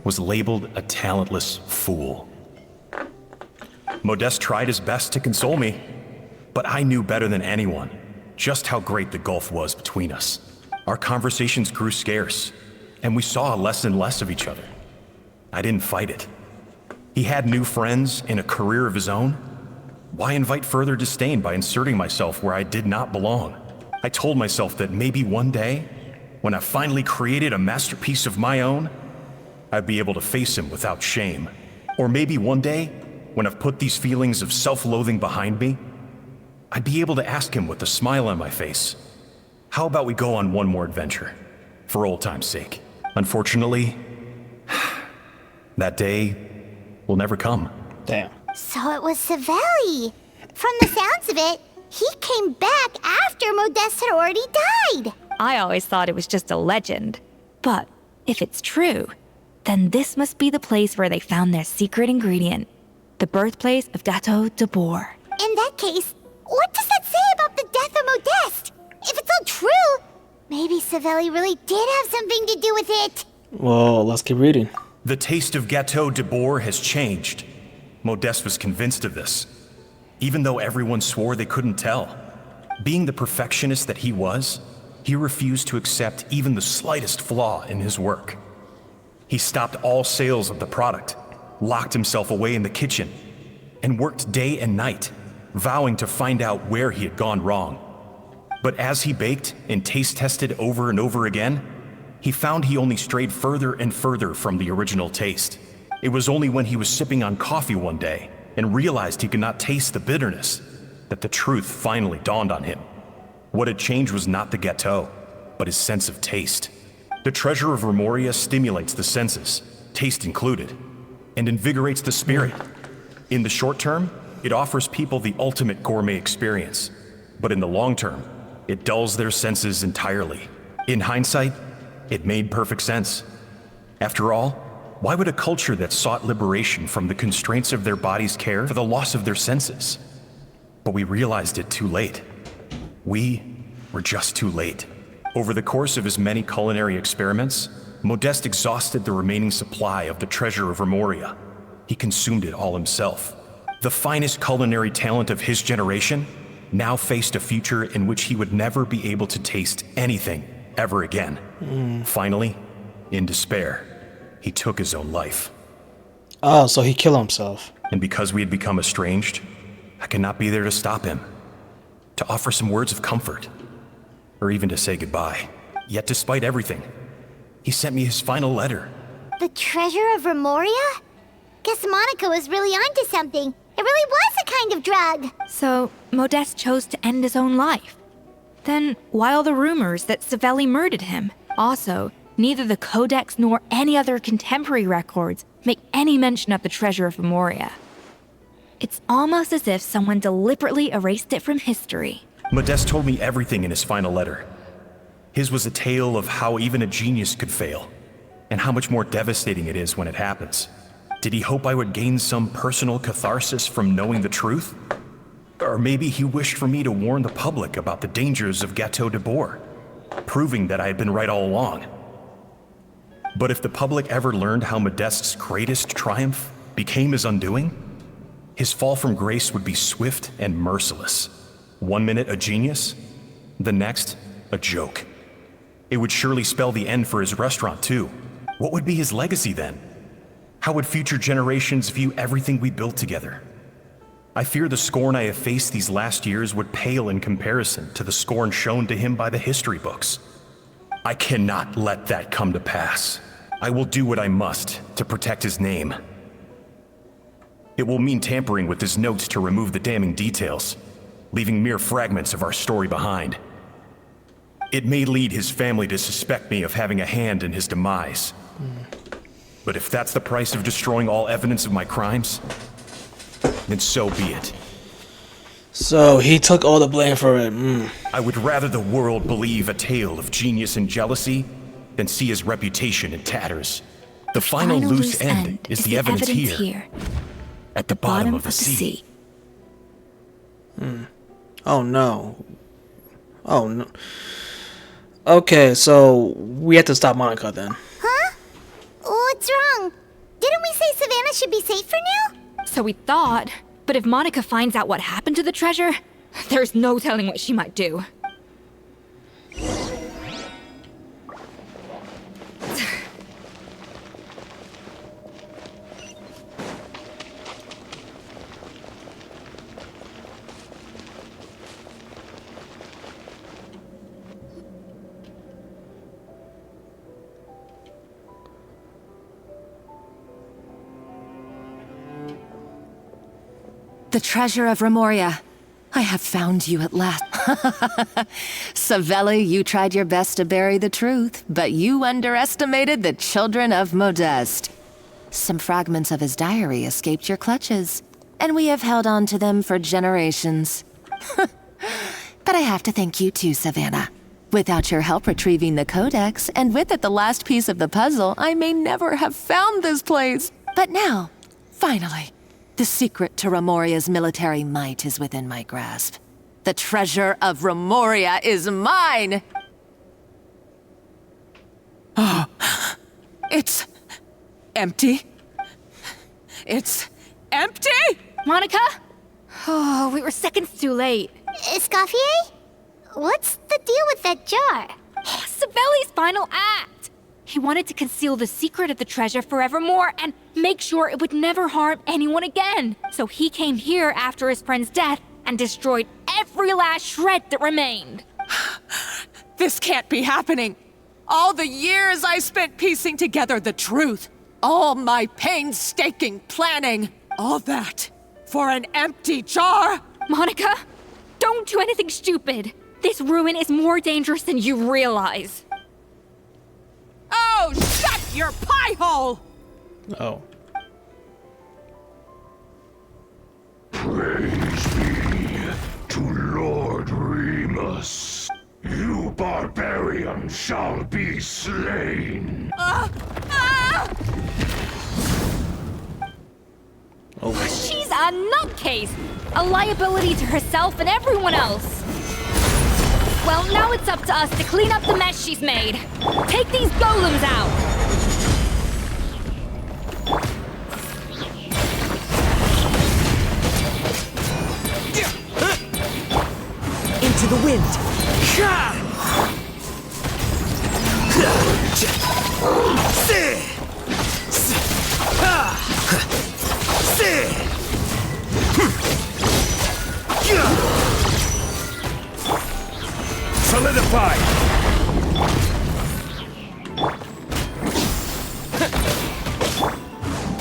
S5: was labeled a talentless fool. Modeste tried his best to console me, but I knew better than anyone just how great the gulf was between us. Our conversations grew scarce, and we saw less and less of each other. I didn't fight it. He had new friends and a career of his own. Why invite further disdain by inserting myself where I did not belong? I told myself that maybe one day, when I finally created a masterpiece of my own, I'd be able to face him without shame. Or maybe one day, when I've put these feelings of self-loathing behind me, I'd be able to ask him with a smile on my face, how about we go on one more adventure, for old time's sake? Unfortunately, that day will never come.
S1: Damn.
S6: So it was Savelli. From the sounds of it, he came back after Modeste had already died.
S8: I always thought it was just a legend. But if it's true, then this must be the place where they found their secret ingredient. The birthplace of Gâteau de Bourg.
S6: In that case, what does that say about the death of Modeste? If it's all true, maybe Savelli really did have something to do with it.
S1: Well, let's keep reading.
S5: The taste of Gâteau de Bourg has changed. Modeste was convinced of this, even though everyone swore they couldn't tell. Being the perfectionist that he was, he refused to accept even the slightest flaw in his work. He stopped all sales of the product, locked himself away in the kitchen, and worked day and night, vowing to find out where he had gone wrong. But as he baked and taste tested over and over again, he found he only strayed further and further from the original taste. It was only when he was sipping on coffee one day and realized he could not taste the bitterness that the truth finally dawned on him. What had changed was not the gâteau, but his sense of taste. The treasure of Remoria stimulates the senses, taste included, and invigorates the spirit. In the short term, it offers people the ultimate gourmet experience, but in the long term, it dulls their senses entirely. In hindsight, it made perfect sense. After all, why would a culture that sought liberation from the constraints of their bodies care for the loss of their senses? but we realized it too late. We were just too late. Over the course of his many culinary experiments, Modeste exhausted the remaining supply of the treasure of Remoria. He consumed it all himself. The finest culinary talent of his generation now faced a future in which he would never be able to taste anything ever again. Finally, in despair, he took his own life.
S1: Oh, so he killed himself.
S5: And because we had become estranged, I could not be there to stop him, to offer some words of comfort, or even to say goodbye. Yet despite everything, he sent me his final letter.
S6: The treasure of Remoria? Guess Monica was really onto something. It really was a kind of drug.
S8: So, Modeste chose to end his own life. Then, why all the rumors that Savelli murdered him? Also, neither the Codex nor any other contemporary records make any mention of the treasure of Remoria. It's almost as if someone deliberately erased it from history.
S5: Modeste told me everything in his final letter. His was a tale of how even a genius could fail, and how much more devastating it is when it happens. Did he hope I would gain some personal catharsis from knowing the truth? Or maybe he wished for me to warn the public about the dangers of Gateau de Bourg, proving that I had been right all along. But if the public ever learned how Modeste's greatest triumph became his undoing, his fall from grace would be swift and merciless. 1 minute a genius, the next a joke. It would surely spell the end for his restaurant too. What would be his legacy then? How would future generations view everything we built together? I fear the scorn I have faced these last years would pale in comparison to the scorn shown to him by the history books. I cannot let that come to pass. I will do what I must to protect his name. It will mean tampering with his notes to remove the damning details, leaving mere fragments of our story behind. It may lead his family to suspect me of having a hand in his demise. But if that's the price of destroying all evidence of my crimes, then so be it.
S1: So he took all the blame for it.
S5: I would rather the world believe a tale of genius and jealousy than see his reputation in tatters. The final loose end is the evidence here, at the bottom of the sea.
S1: Oh no. Oh no. Okay, so we have to stop Monica then.
S6: Huh? What's wrong? Didn't we say Savannah should be safe for now?
S8: So we thought, but if Monica finds out what happened to the treasure, there's no telling what she might do.
S19: The treasure of Remoria. I have found you at last. Savelli, you tried your best to bury the truth, but you underestimated the children of Modeste. Some fragments of his diary escaped your clutches, and we have held on to them for generations. But I have to thank you too, Savannah. Without your help retrieving the Codex, and with it the last piece of the puzzle, I may never have found this place. But now, finally, the secret to Remoria's military might is within my grasp. The treasure of Remoria is mine! Oh, it's empty. It's empty?
S8: Monica? Oh, we were seconds too late.
S6: Escoffier? What's the deal with that jar?
S8: Savelli's final act! He wanted to conceal the secret of the treasure forevermore and make sure it would never harm anyone again. So he came here after his friend's death and destroyed every last shred that remained.
S19: This can't be happening. All the years I spent piecing together the truth, all my painstaking planning, all that for an empty jar?
S8: Monica, don't do anything stupid. This ruin is more dangerous than you realize.
S19: Oh, shut your pie hole!
S1: Oh.
S13: Praise be to Lord Remus. You barbarian shall be slain.
S8: She's a nutcase! A liability to herself and everyone else. Well, now it's up to us to clean up the mess she's made. Take these golems out!
S20: Into the wind.
S21: Solidify!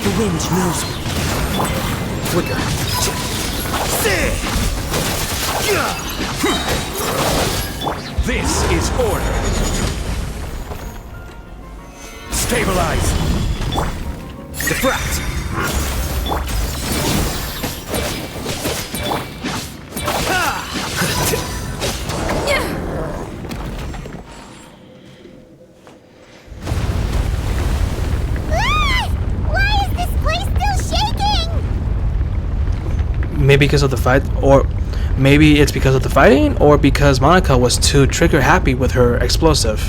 S20: The wind knows me. Flicker.
S21: This is order. Stabilize.
S20: Defract.
S1: Maybe because of the fight, or maybe it's because of the fighting, or because Monica was too trigger happy with her explosive.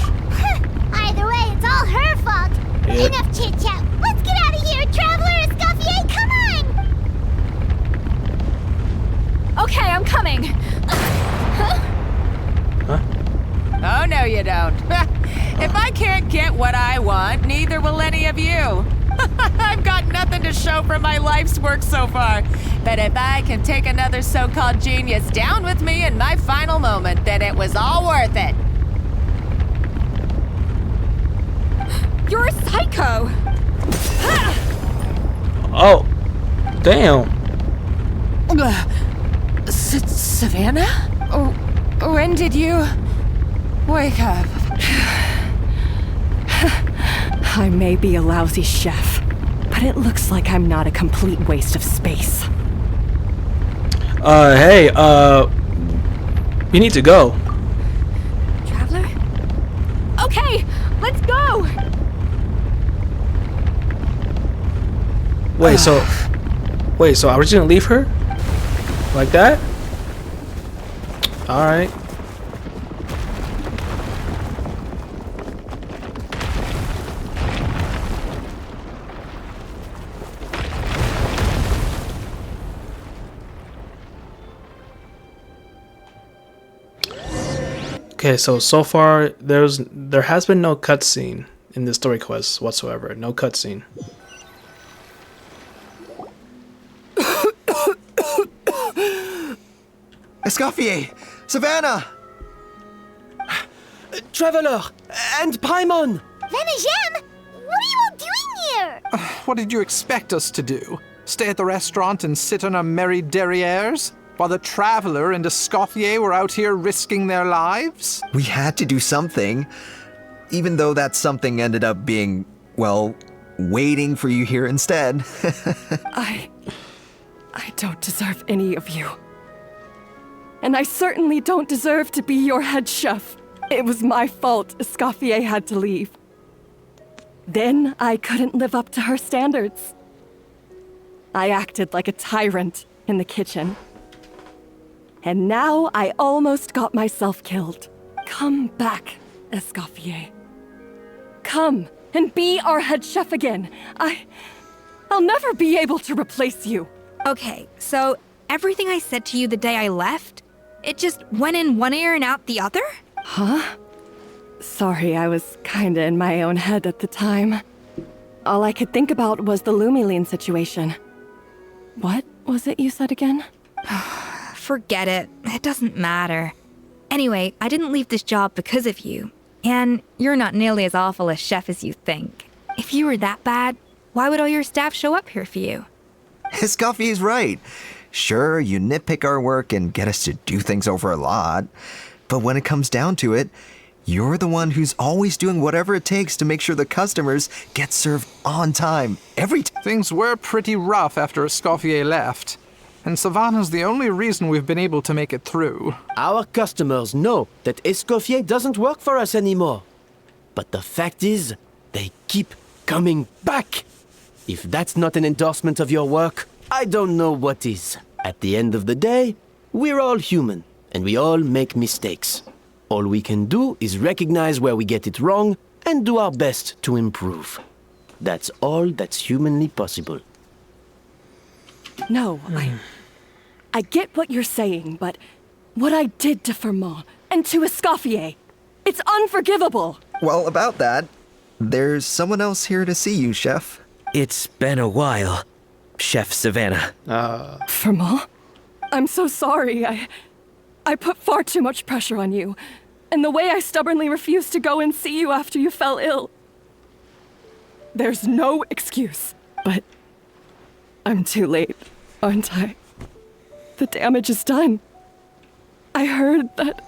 S6: Either way, it's all her fault.
S1: Yep.
S6: Enough chit chat. Let's get out of here, Traveler Escoffier. Come on.
S8: Okay, I'm coming.
S19: Oh, no, you don't. If I can't get what I want, neither will any of you. I've got nothing to show for my life's work so far. But if I can take another so-called genius down with me in my final moment, then it was all worth it.
S8: You're a psycho!
S1: Oh, damn.
S19: Savannah? When did you wake up?
S17: I may be a lousy chef, but it looks like I'm not a complete waste of space.
S1: Hey, we need to go.
S8: Traveler? Okay, let's go!
S1: Wait, so I was gonna leave her? Like that? Alright. Okay, so far there has been no cutscene in this story quest whatsoever. No cutscene.
S15: Escoffier! Savannah!
S20: Traveler! And Paimon!
S6: Venejem! What are you all doing here?
S14: What did you expect us to do? Stay at the restaurant and sit on our merry derrieres? While the Traveler and Escoffier were out here risking their lives?
S15: We had to do something. Even though that something ended up being, well, waiting for you here instead.
S17: I don't deserve any of you. And I certainly don't deserve to be your head chef. It was my fault Escoffier had to leave. Then I couldn't live up to her standards. I acted like a tyrant in the kitchen. And now I almost got myself killed. Come back, Escoffier. Come and be our head chef again. I'll never be able to replace you.
S8: Okay, so everything I said to you the day I left, it just went in one ear and out the other?
S17: Huh? Sorry, I was kinda in my own head at the time. All I could think about was the Lumiline situation. What was it you said again?
S8: Forget it. It doesn't matter. Anyway, I didn't leave this job because of you. And you're not nearly as awful a chef as you think. If you were that bad, why would all your staff show up here for you?
S15: Escoffier's right. Sure, you nitpick our work and get us to do things over a lot. But when it comes down to it, you're the one who's always doing whatever it takes to make sure the customers get served on time, every time.
S14: Things were pretty rough after Escoffier left. And Savannah's the only reason we've been able to make it through.
S11: Our customers know that Escoffier doesn't work for us anymore. But the fact is, they keep coming back. If that's not an endorsement of your work, I don't know what is. At the end of the day, we're all human, and we all make mistakes. All we can do is recognize where we get it wrong and do our best to improve. That's all that's humanly possible.
S17: No, I get what you're saying, but what I did to Firmin and to Escoffier, it's unforgivable.
S15: Well, about that, there's someone else here to see you, Chef.
S18: It's been a while, Chef Savannah.
S17: Firmin? I'm so sorry. I put far too much pressure on you. And the way I stubbornly refused to go and see you after you fell ill. There's no excuse, but I'm too late, aren't I? The damage is done. I heard that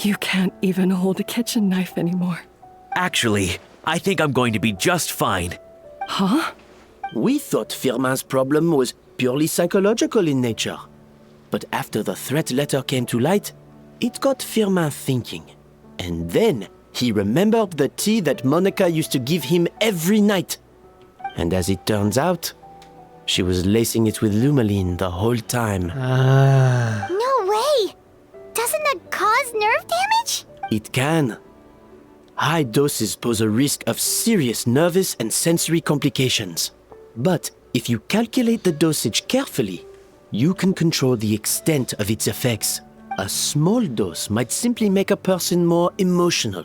S17: you can't even hold a kitchen knife anymore.
S18: Actually, I think I'm going to be just fine.
S17: Huh?
S11: We thought Firmin's problem was purely psychological in nature. But after the threat letter came to light, it got Firmin thinking. And then he remembered the tea that Monica used to give him every night. And as it turns out, she was lacing it with Lumaline the whole time.
S6: No way! Doesn't that cause nerve damage?
S11: It can. High doses pose a risk of serious nervous and sensory complications. But if you calculate the dosage carefully, you can control the extent of its effects. A small dose might simply make a person more emotional,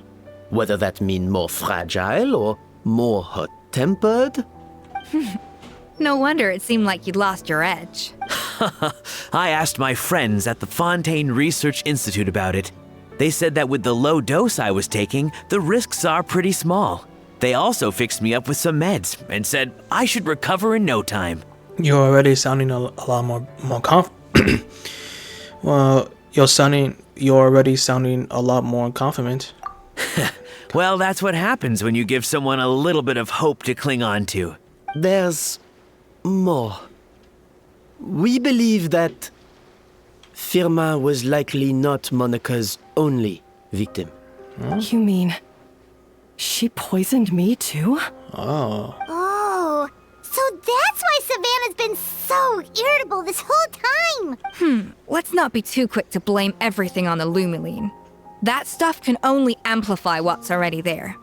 S11: whether that means more fragile or more hot-tempered.
S8: No wonder it seemed like you'd lost your edge.
S18: I asked my friends at the Fontaine Research Institute about it. They said that with the low dose I was taking, the risks are pretty small. They also fixed me up with some meds and said I should recover in no time.
S1: You're already sounding a lot more confident. Well, you're already sounding a lot more confident.
S18: Well, that's what happens when you give someone a little bit of hope to cling on to.
S11: There's more. We believe that Firmin was likely not Monica's only victim.
S17: You mean she poisoned me too?
S6: Oh, so that's why Savannah's been so irritable this whole time.
S8: Let's not be too quick to blame everything on the Lumaline. That stuff can only amplify what's already there.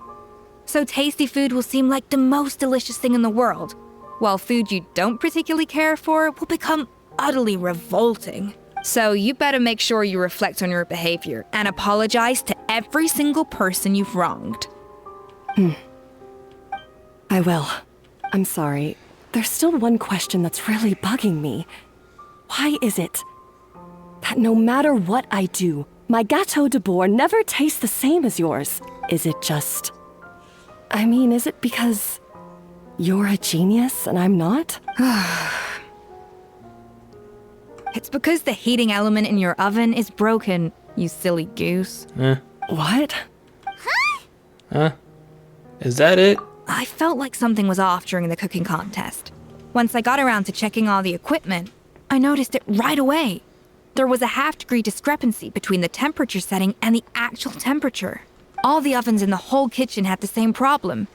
S8: So tasty food will seem like the most delicious thing in the world, while food you don't particularly care for will become utterly revolting. So you better make sure you reflect on your behavior and apologize to every single person you've wronged.
S17: I will. I'm sorry. There's still one question that's really bugging me. Why is it that no matter what I do, my Gâteau de Bourg never tastes the same as yours? Is it just... is it because you're a genius and I'm not?
S8: It's because the heating element in your oven is broken, you silly goose.
S17: What?
S1: Huh? Is that it?
S8: I felt like something was off during the cooking contest. Once I got around to checking all the equipment, I noticed it right away. There was a half-degree discrepancy between the temperature setting and the actual temperature. All the ovens in the whole kitchen had the same problem,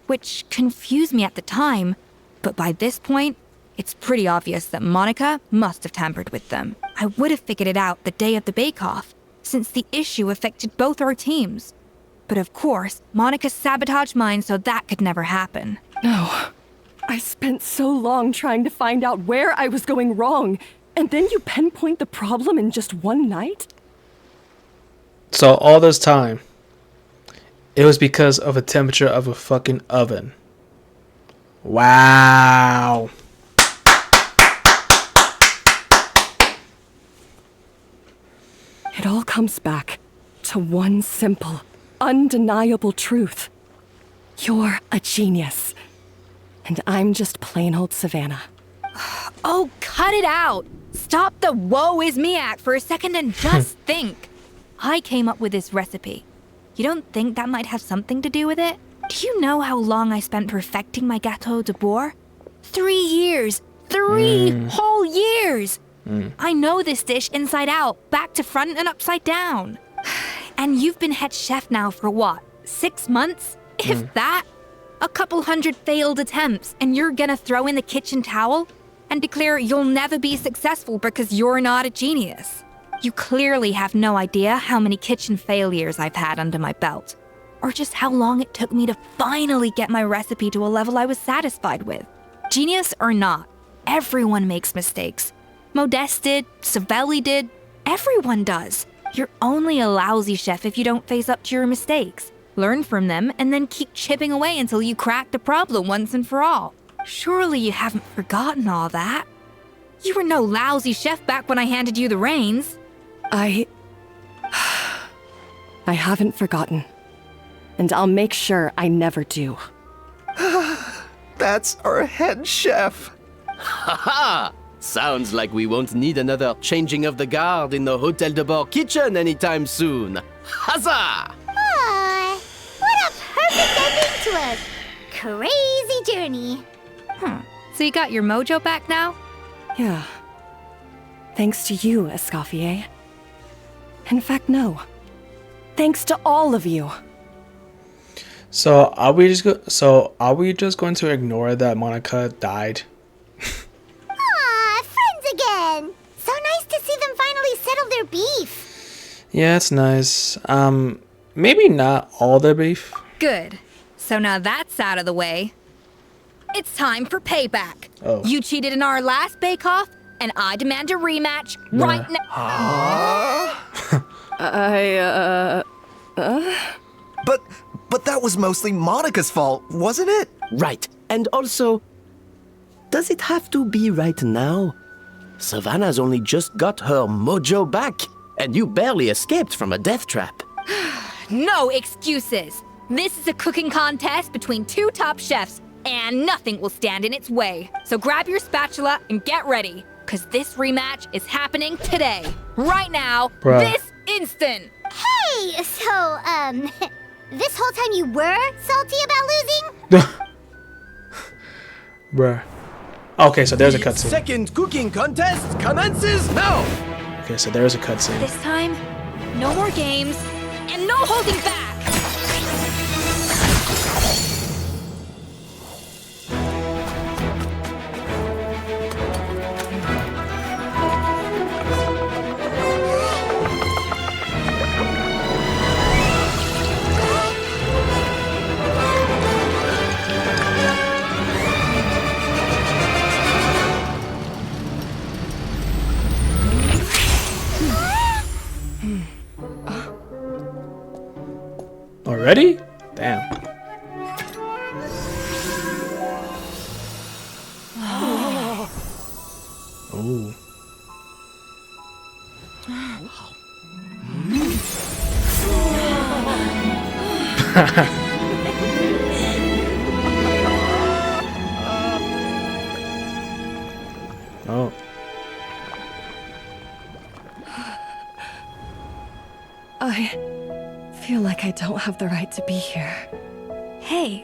S8: which confused me at the time, but by this point, it's pretty obvious that Monica must have tampered with them. I would have figured it out the day of the bake-off, since the issue affected both our teams. But of course, Monica sabotaged mine so that could never happen.
S17: No. I spent so long trying to find out where I was going wrong, and then you pinpoint the problem in just one night?
S1: So all this time, it was because of the temperature of a fucking oven. Wow.
S17: It all comes back to one simple, undeniable truth. You're a genius. And I'm just plain old Savannah.
S8: Oh, cut it out! Stop the woe is me act for a second and just think. I came up with this recipe. You don't think that might have something to do with it? Do you know how long I spent perfecting my Gâteau de Bourg? 3 years! 3 whole years! I know this dish inside out, back to front and upside down. And you've been head chef now for what, 6 months? If that? A couple hundred failed attempts, and you're gonna throw in the kitchen towel? and declare you'll never be successful because you're not a genius. You clearly have no idea how many kitchen failures I've had under my belt, or just how long it took me to finally get my recipe to a level I was satisfied with. Genius or not, everyone makes mistakes. Modeste did, Savelli did, everyone does. You're only a lousy chef if you don't face up to your mistakes, learn from them, and then keep chipping away until you crack the problem once and for all. Surely you haven't forgotten all that. You were no lousy chef back when I handed you the reins.
S17: I haven't forgotten. And I'll make sure I never do.
S15: That's our head chef.
S11: Haha! Sounds like we won't need another changing of the guard in the Hotel de Bord kitchen anytime soon. Huzzah!
S6: What a perfect ending to a crazy journey.
S8: So you got your mojo back now?
S17: Yeah. Thanks to you, Escoffier. In fact, no. Thanks to all of you.
S1: So are we just going to ignore that Monica died?
S6: Aw, friends again. So nice to see them finally settle their beef.
S1: Yeah, it's nice. Maybe not all their beef.
S8: Good. So now that's out of the way. It's time for payback.
S1: Oh.
S8: You cheated in our last bake-off, and I demand a rematch right now.
S15: But that was mostly Monica's fault, wasn't it?
S11: Right. And also, does it have to be right now? Savannah's only just got her mojo back, and you barely escaped from a death trap.
S8: No excuses. This is a cooking contest between two top chefs, and nothing will stand in its way. So grab your spatula and get ready, because this rematch is happening today. Right now,
S1: Bruh.
S8: this instant.
S6: Hey, so, this whole time you were salty about losing?
S1: Bruh. Okay, so there's a cutscene.
S11: Second cooking contest commences now!
S1: Okay, so there's a cutscene.
S8: This time, no more games, and no holding back.
S1: Already? Damn. Ooh. Oh.
S17: I feel like I don't have the right to be here.
S8: Hey,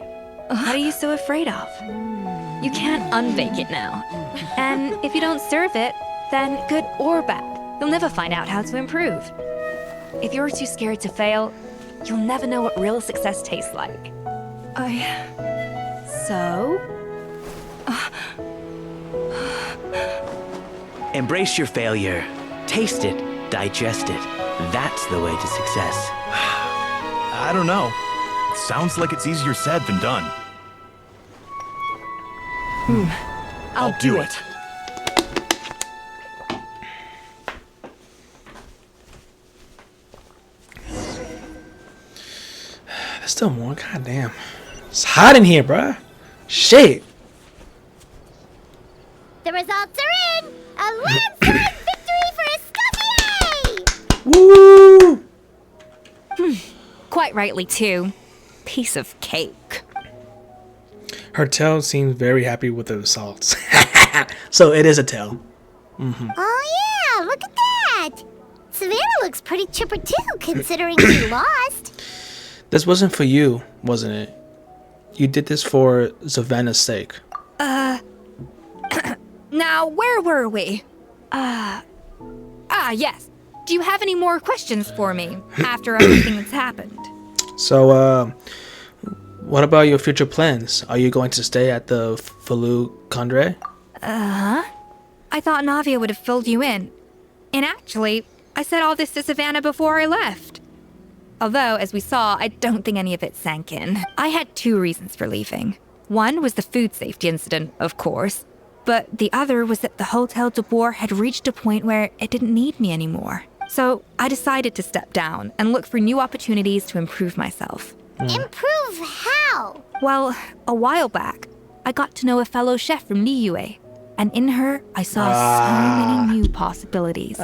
S8: what are you so afraid of? You can't unbake it now. And if you don't serve it, then good or bad, you'll never find out how to improve. If you're too scared to fail, you'll never know what real success tastes like. So?
S18: Embrace your failure. Taste it. Digest it. That's the way to success.
S5: I don't know. It sounds like it's easier said than done.
S17: I'll do it.
S1: There's still more. God damn. It's hot in here, bruh. Shit.
S6: The results are in! A landslide victory for Escoffier!
S1: Woo!
S8: Quite rightly, too. Piece of cake.
S1: Her tail seems very happy with the results. So it is a tail. Mm-hmm.
S6: Oh yeah, look at that! Savannah looks pretty chipper too, considering she lost.
S1: This wasn't for you, wasn't it? You did this for Savannah's sake.
S8: Now, where were we? Yes. Do you have any more questions for me after everything that's happened?
S1: So, what about your future plans? Are you going to stay at the Falou Condre?
S8: I thought Navia would have filled you in. And actually, I said all this to Savannah before I left. Although, as we saw, I don't think any of it sank in. I had 2 reasons for leaving. One was the food safety incident, of course. But the other was that the Hotel de Boer had reached a point where it didn't need me anymore. So I decided to step down and look for new opportunities to improve myself.
S6: Improve how?
S8: Well, a while back, I got to know a fellow chef from Liyue. And in her, I saw so many new possibilities.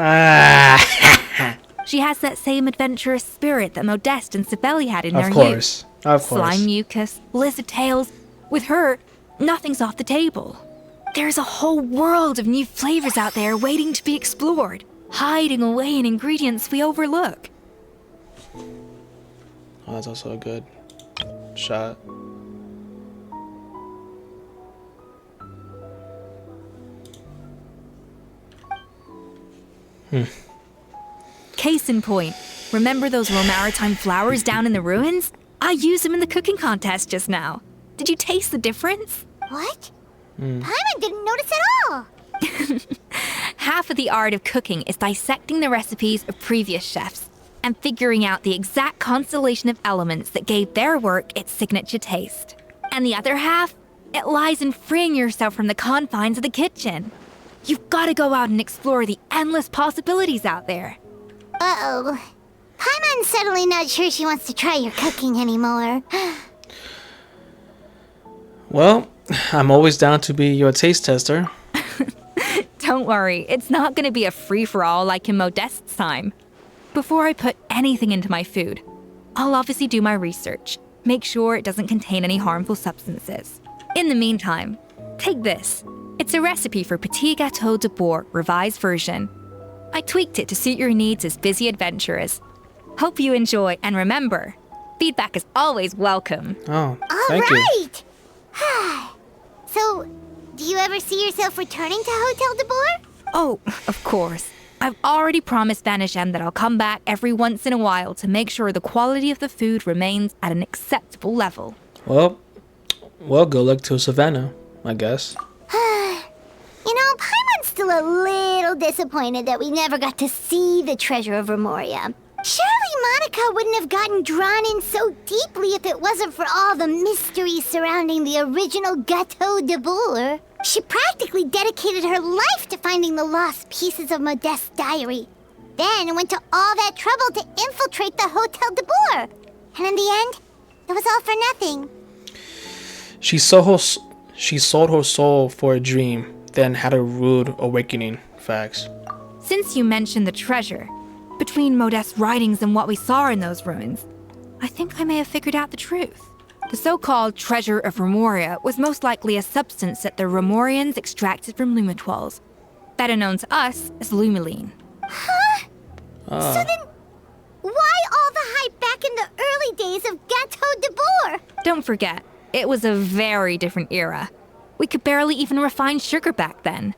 S8: She has that same adventurous spirit that Modeste and Sibeli had in their youth.
S1: Of course.
S8: Slime mucus, lizard tails. With her, nothing's off the table. There's a whole world of new flavors out there waiting to be explored, hiding away in ingredients we overlook.
S1: Oh, that's also a good shot.
S8: Case in point, remember those Romaritime flowers down in the ruins? I used them in the cooking contest just now. Did you taste the difference?
S6: What? Paimon didn't notice at all.
S8: Half of the art of cooking is dissecting the recipes of previous chefs and figuring out the exact constellation of elements that gave their work its signature taste. And the other half, it lies in freeing yourself from the confines of the kitchen. You've got to go out and explore the endless possibilities out there.
S6: Uh-oh. Paimon's suddenly not sure she wants to try your cooking anymore.
S1: Well, I'm always down to be your taste tester.
S8: Don't worry, it's not going to be a free-for-all like in Modeste's time. Before I put anything into my food, I'll obviously do my research, make sure it doesn't contain any harmful substances. In the meantime, take this. It's a recipe for Petit Gâteau de Boer revised version. I tweaked it to suit your needs as busy adventurers. Hope you enjoy, and remember, feedback is always welcome.
S1: Oh, thank you.
S6: Alright! So, do you ever see yourself returning to Hotel de Boer?
S8: Oh, of course. I've already promised Vanishem that I'll come back every once in a while to make sure the quality of the food remains at an acceptable level.
S1: Well, good luck to Savannah, I guess.
S6: You know, Paimon's still a little disappointed that we never got to see the treasure of Remoria. Surely Monica wouldn't have gotten drawn in so deeply if it wasn't for all the mystery surrounding the original Gâteau de Boer. She practically dedicated her life to finding the lost pieces of Modeste's diary. Then went to all that trouble to infiltrate the Hotel de Boer. And in the end, it was all for nothing.
S1: She sold her soul for a dream, then had a rude awakening. Facts.
S8: Since you mentioned the treasure, between Modeste's writings and what we saw in those ruins, I think I may have figured out the truth. The so-called treasure of Remoria was most likely a substance that the Remorians extracted from Lumitoiles, better known to us as Lumiline.
S6: Huh? So then, why all the hype back in the early days of Gâteau de Boer?
S8: Don't forget, it was a very different era. We could barely even refine sugar back then,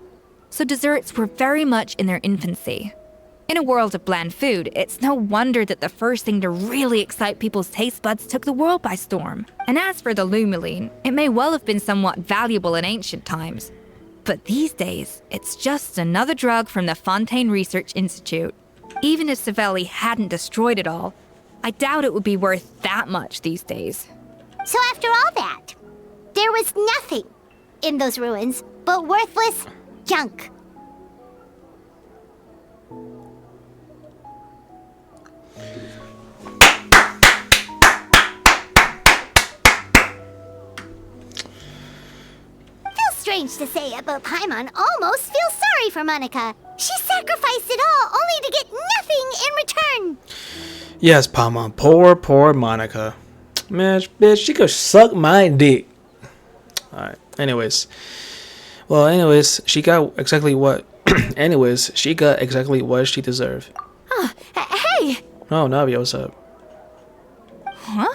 S8: so desserts were very much in their infancy. In a world of bland food, it's no wonder that the first thing to really excite people's taste buds took the world by storm. And as for the Lumiline, it may well have been somewhat valuable in ancient times. But these days, it's just another drug from the Fontaine Research Institute. Even if Savelli hadn't destroyed it all, I doubt it would be worth that much these days.
S6: So after all that, there was nothing in those ruins but worthless junk. Strange to say it, but Paimon almost feels sorry for Monica. She sacrificed it all only to get nothing in return.
S1: Yes, Paimon. Poor Monica. Man, bitch, she could suck my dick. Alright, anyways, she got exactly what... she got exactly what she deserved.
S4: Hey!
S1: Oh, Navia, what's up?
S4: Huh?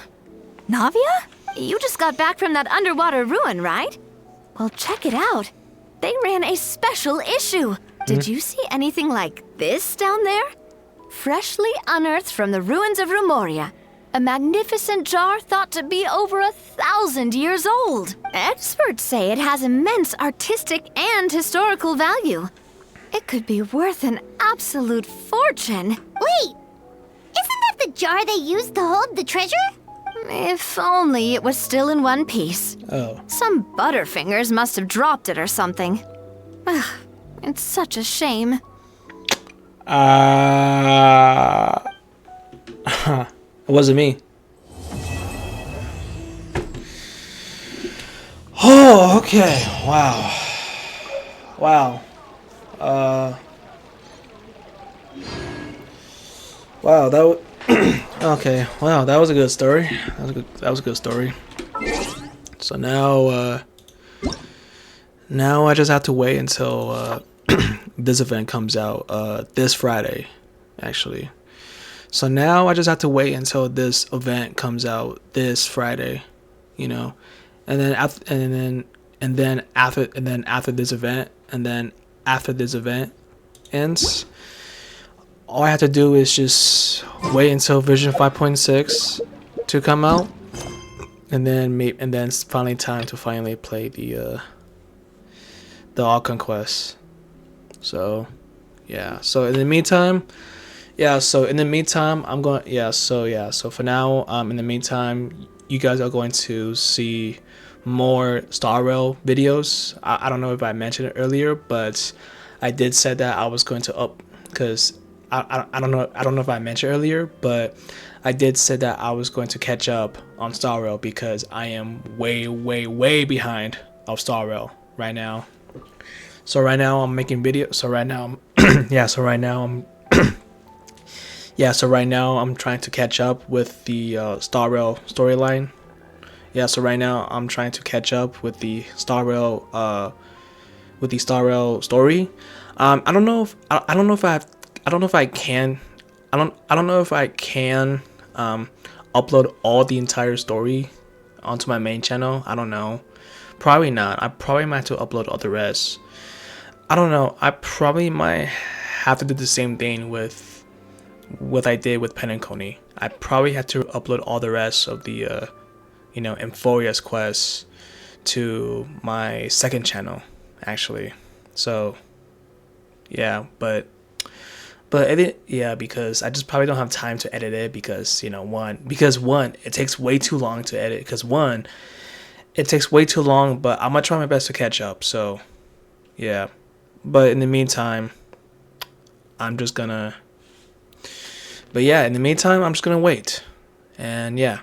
S4: Navia? You just got back from that underwater ruin, right? Well, check it out. They ran a special issue. Did you see anything like this down there? Freshly unearthed from the ruins of Remoria. A magnificent jar thought to be over 1,000 years old. Experts say it has immense artistic and historical value. It could be worth an absolute fortune.
S6: Wait! Isn't that the jar they used to hold the treasure?
S4: If only it was still in one piece.
S1: Oh.
S4: Some butterfingers must have dropped it or something. Ugh, it's such a shame.
S1: It wasn't me. Oh, okay. Wow. Wow. Wow, okay. Wow, that was a good story. That was a good story. So now I just have to wait until this event comes out this Friday, actually. So now I just have to wait until this event comes out this Friday, you know. And then after this event ends, all I have to do is just wait until version 5.6 to come out, and then it's finally time to finally play the All Conquest. So yeah. So in the meantime, So for now, in the meantime, you guys are going to see more Star Rail videos. I don't know if I mentioned it earlier, but I did say that I was going to because I don't know if I mentioned earlier, but I did say that I was going to catch up on Star Rail because I am way behind of Star Rail right now. So right now I'm making videos. So right now I'm trying to catch up with the Star Rail storyline. So right now I'm trying to catch up with the Star Rail story. I don't know if I can upload all the entire story onto my main channel. I don't know. Probably not. I probably might have to upload all the rest. I don't know. I probably might have to do the same thing with what I did with Pen and Coney. I probably had to upload all the rest of the Euphoria's quest to my second channel, actually. So yeah, but because I just probably don't have time to edit it because one, it takes way too long to edit it takes way too long, but I'm gonna try my best to catch up. So yeah, but in the meantime I'm just gonna wait, and yeah.